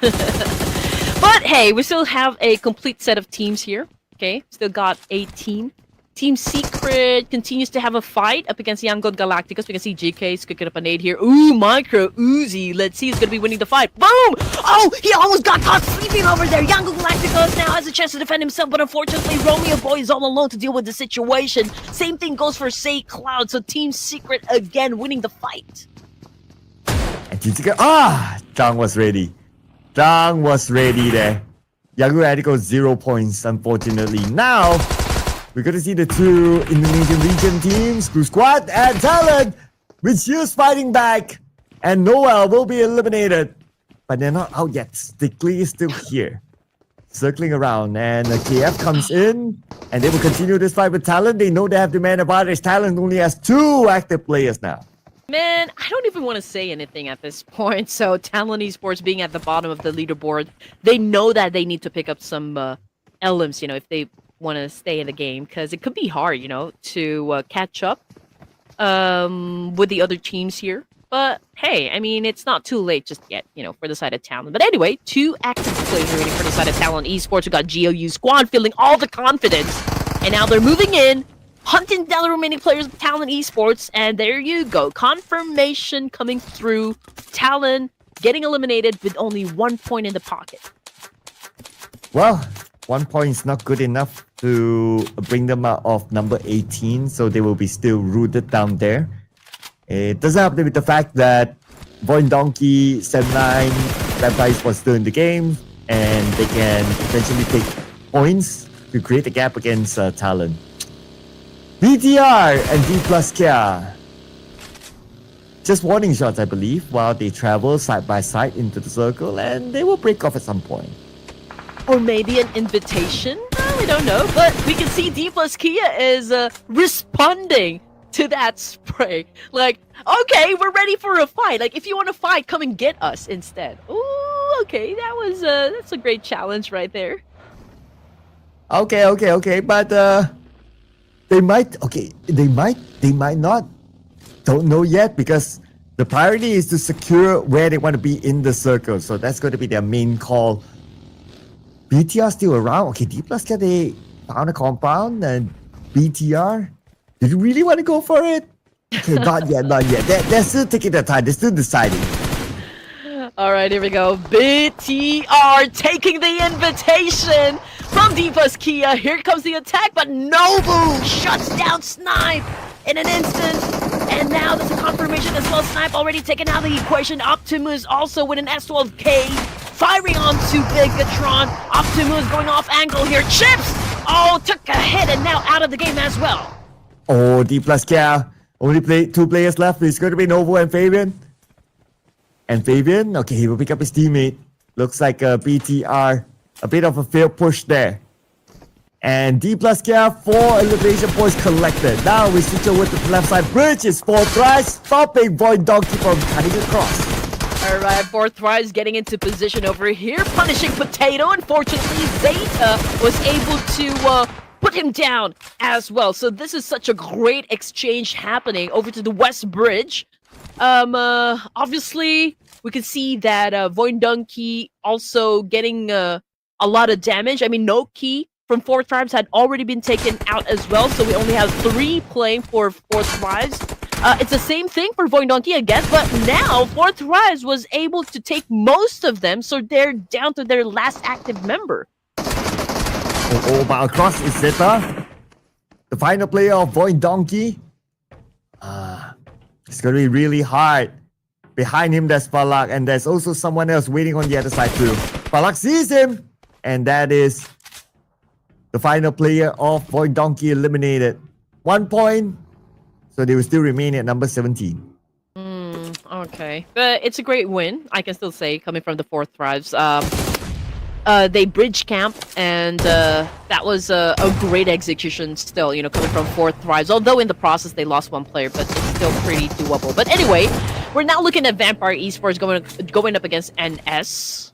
But hey, we still have a complete set of teams here. Okay, still got 18. Team Secret continues to have a fight up against Yangon Galacticos. We can see GK's cooking up a nade here. Ooh, Micro Uzi. Let's see who's going to be winning the fight. Boom! Oh, he almost got caught sleeping over there. Yangon Galacticos now has a chance to defend himself, but unfortunately, Romeo Boy is all alone to deal with the situation. Same thing goes for Say Cloud. So Team Secret again winning the fight. And Team Secret, Zhang was ready. Zhang was ready there. Yangon Galacticos 0 points, unfortunately. Now, we're going to see the two Indonesian region teams, Crew Squad and Talent, with Hughes fighting back. And Noel will be eliminated. But they're not out yet. Stickley is still here, circling around. And KF comes in, and they will continue this fight with Talent. They know they have the man advantage. Talent only has 2 active players now. Man, I don't even want to say anything at this point. So Talent Esports being at the bottom of the leaderboard, they know that they need to pick up some LMs, if they want to stay in the game, because it could be hard, to catch up with the other teams here. But hey, I mean, it's not too late just yet, for the side of Talent. But anyway, 2 active players are waiting for the side of Talent Esports. We got GOU Squad feeling all the confidence, and now they're moving in, hunting down the remaining players of Talent Esports, and there you go. Confirmation coming through. Talent getting eliminated with only 1 point in the pocket. Well, 1 point is not good enough to bring them out of number 18, so they will be still rooted down there. It doesn't have to be with the fact that Void Donkey, 79, Vampires was still in the game, and they can potentially take points to create a gap against Talent. BTR and D plus Kia. Just warning shots, I believe, while they travel side by side into the circle, and they will break off at some point. Or maybe an invitation? We don't know. But we can see D plus Kia is responding to that spray. Like, okay, we're ready for a fight. Like, if you want to fight, come and get us instead. Ooh, okay, that's a great challenge right there. Okay, but they might not. Don't know yet, because the priority is to secure where they want to be in the circle. So that's going to be their main call. BTR still around. Okay, D plus K, they found a compound, and BTR, did you really want to go for it? Okay, not yet. They're still taking their time. They're still deciding. All right, here we go. BTR taking the invitation from D plus Kia. Here comes the attack, but Nobu shuts down Snipe in an instant. And now there's a confirmation as well. Snipe already taken out of the equation. Optimus also with an S12K. Firing onto Bigatron. Optimus going off angle here. Chips! Oh, took a hit and now out of the game as well. Oh, D plus K. Only 2 players left. It's going to be Novo and Fabian. And Fabian, okay, he will pick up his teammate. Looks like a BTR. A bit of a failed push there. And D plus K, 4 elimination points collected. Now we switch over to the left side. Bridge is 4 tries, stopping Void Donkey from cutting across. Alright, 4th Rise getting into position over here, punishing Potato. Unfortunately, Zeta was able to put him down as well. So this is such a great exchange happening over to the West Bridge. Obviously, we can see that Void Donkey also getting a lot of damage. I mean, no key from 4th Tribes had already been taken out as well, so we only have 3 playing for 4th Tribes. It's the same thing for Void Donkey again, but now 4th Rise was able to take most of them, so they're down to their last active member. But across is Zeta, the final player of Void Donkey. It's gonna be really hard. Behind him, there's Falak, and there's also someone else waiting on the other side too. Palak sees him, and that is the final player of Void Donkey eliminated. 1 point, so they will still remain at number 17. Okay, but it's a great win, I can still say, coming from the Fourth Thrives. They bridge camp, and that was a great execution still, coming from Fourth Thrives. Although in the process they lost 1 player, but it's still pretty doable. But anyway, we're now looking at Vampire Esports going up against NS.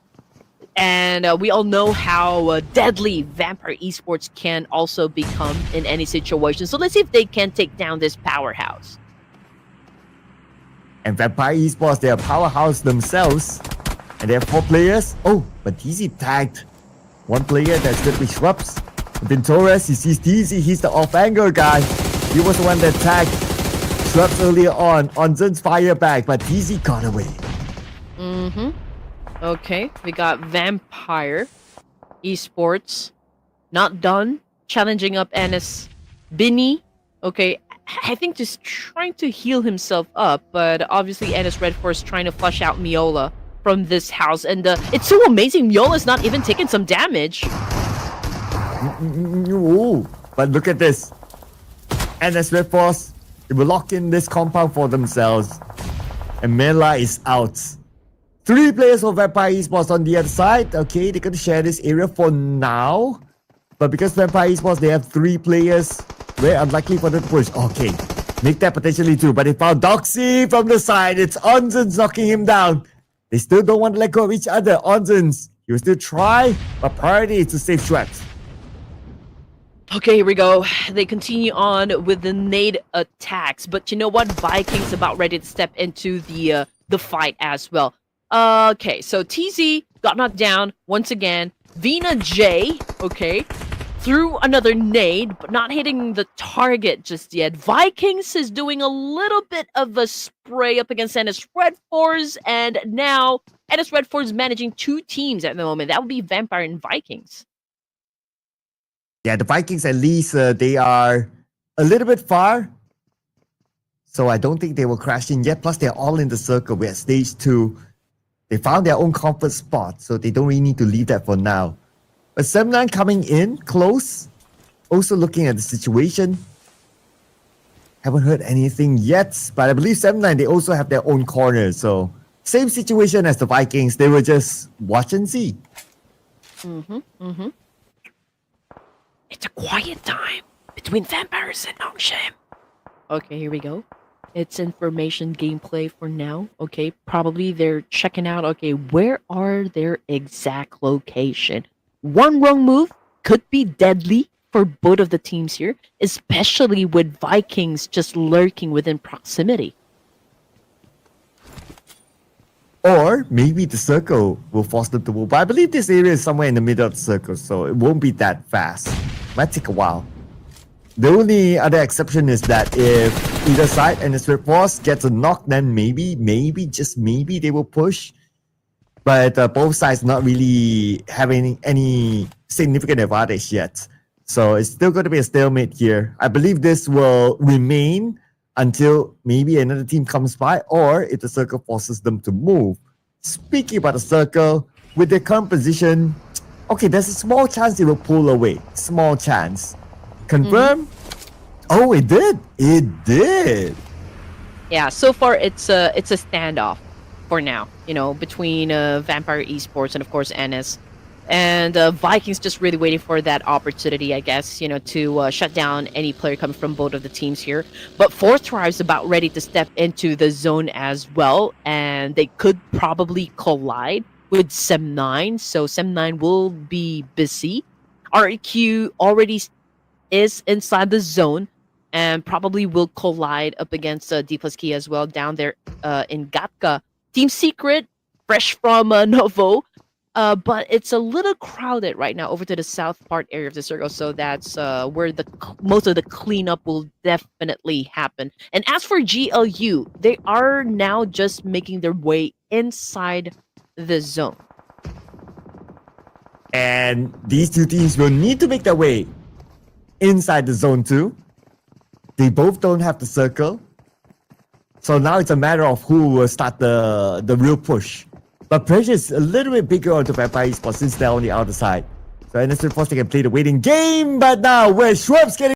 And we all know how deadly Vampire Esports can also become in any situation. So let's see if they can take down this powerhouse. And Vampire Esports, they are powerhouse themselves. And they have 4 players. Oh, but TZ tagged 1 player. That's good with Shrubs. Then Torres, he sees TZ. He's the off-angle guy. He was the one that tagged Shrubs earlier on. Onzen's fire back, but TZ got away. Okay, we got Vampire Esports. Not done. Challenging up Ennis. Binny. Okay, I think just trying to heal himself up, but obviously Ennis Red Force trying to flush out Miola from this house, and it's so amazing Miola's not even taking some damage. Ooh, but look at this. NS Red Force, they will lock in this compound for themselves, and Mela is out. 3 players for Vampire Esports on the other side. Okay, they're gonna share this area for now, but because Vampire Esports, they have 3 players, very unlikely for them to push. Okay, make that potentially 2, but they found Doxy from the side. It's Onzen's knocking him down. They still don't want to let go of each other. Onzen's, he will still try, but priority is to save Schweppes. Okay, here we go. They continue on with the nade attacks, but you know what? Vikings about ready to step into the fight as well. Okay, so TZ got knocked down once again. Vina J, okay, threw another nade, but not hitting the target just yet. Vikings is doing a little bit of a spray up against NS Red Force, and now NS Red Force managing 2 teams at the moment. That would be Vampire and Vikings. Yeah, the Vikings at least, they are a little bit far. So I don't think they will crash in yet. Plus, they're all in the circle. We're at stage 2. They found their own comfort spot, so they don't really need to leave that for now. But 7-9 coming in close. Also looking at the situation. Haven't heard anything yet, but I believe 7-9, they also have their own corner. So same situation as the Vikings. They will just watch and see. It's a quiet time between vampires and Nongsham. Okay, here we go. It's information gameplay for now. Okay, probably they're checking out, okay, where are their exact location? One wrong move could be deadly for both of the teams here, especially with Vikings just lurking within proximity. Or maybe the circle will force them to move. But I believe this area is somewhere in the middle of the circle, so it won't be that fast. Might take a while. The only other exception is that if either side and the Spirit Force gets a knock, then maybe, just maybe they will push. But both sides not really having any significant advantage yet. So it's still going to be a stalemate here. I believe this will remain until maybe another team comes by, or if the circle forces them to move. Speaking about the circle, with their current position, okay, there's a small chance they will pull away. Small chance. Confirm? Oh, it did. It did. Yeah, so far it's a standoff for now, you know, between Vampire Esports and of course NS. And Vikings just really waiting for that opportunity, I guess, you know, to shut down any player coming from both of the teams here. But Fourth Tribe's about ready to step into the zone as well, and they could probably collide with Sem9. So Sem9 will be busy. REQ already is inside the zone and probably will collide up against D plus Key as well down there in Gatka. Team Secret, fresh from Novo. But it's a little crowded right now over to the south part area of the circle, so that's where the most of the cleanup will definitely happen. And as for GLU, they are now just making their way inside the zone. And these two teams will need to make their way inside the zone too. They both don't have the circle. So now it's a matter of who will start the real push. But pressure is a little bit bigger onto Vampire Esports since they're on the outer side. So NS Force can play the waiting game, but now where Schwab's getting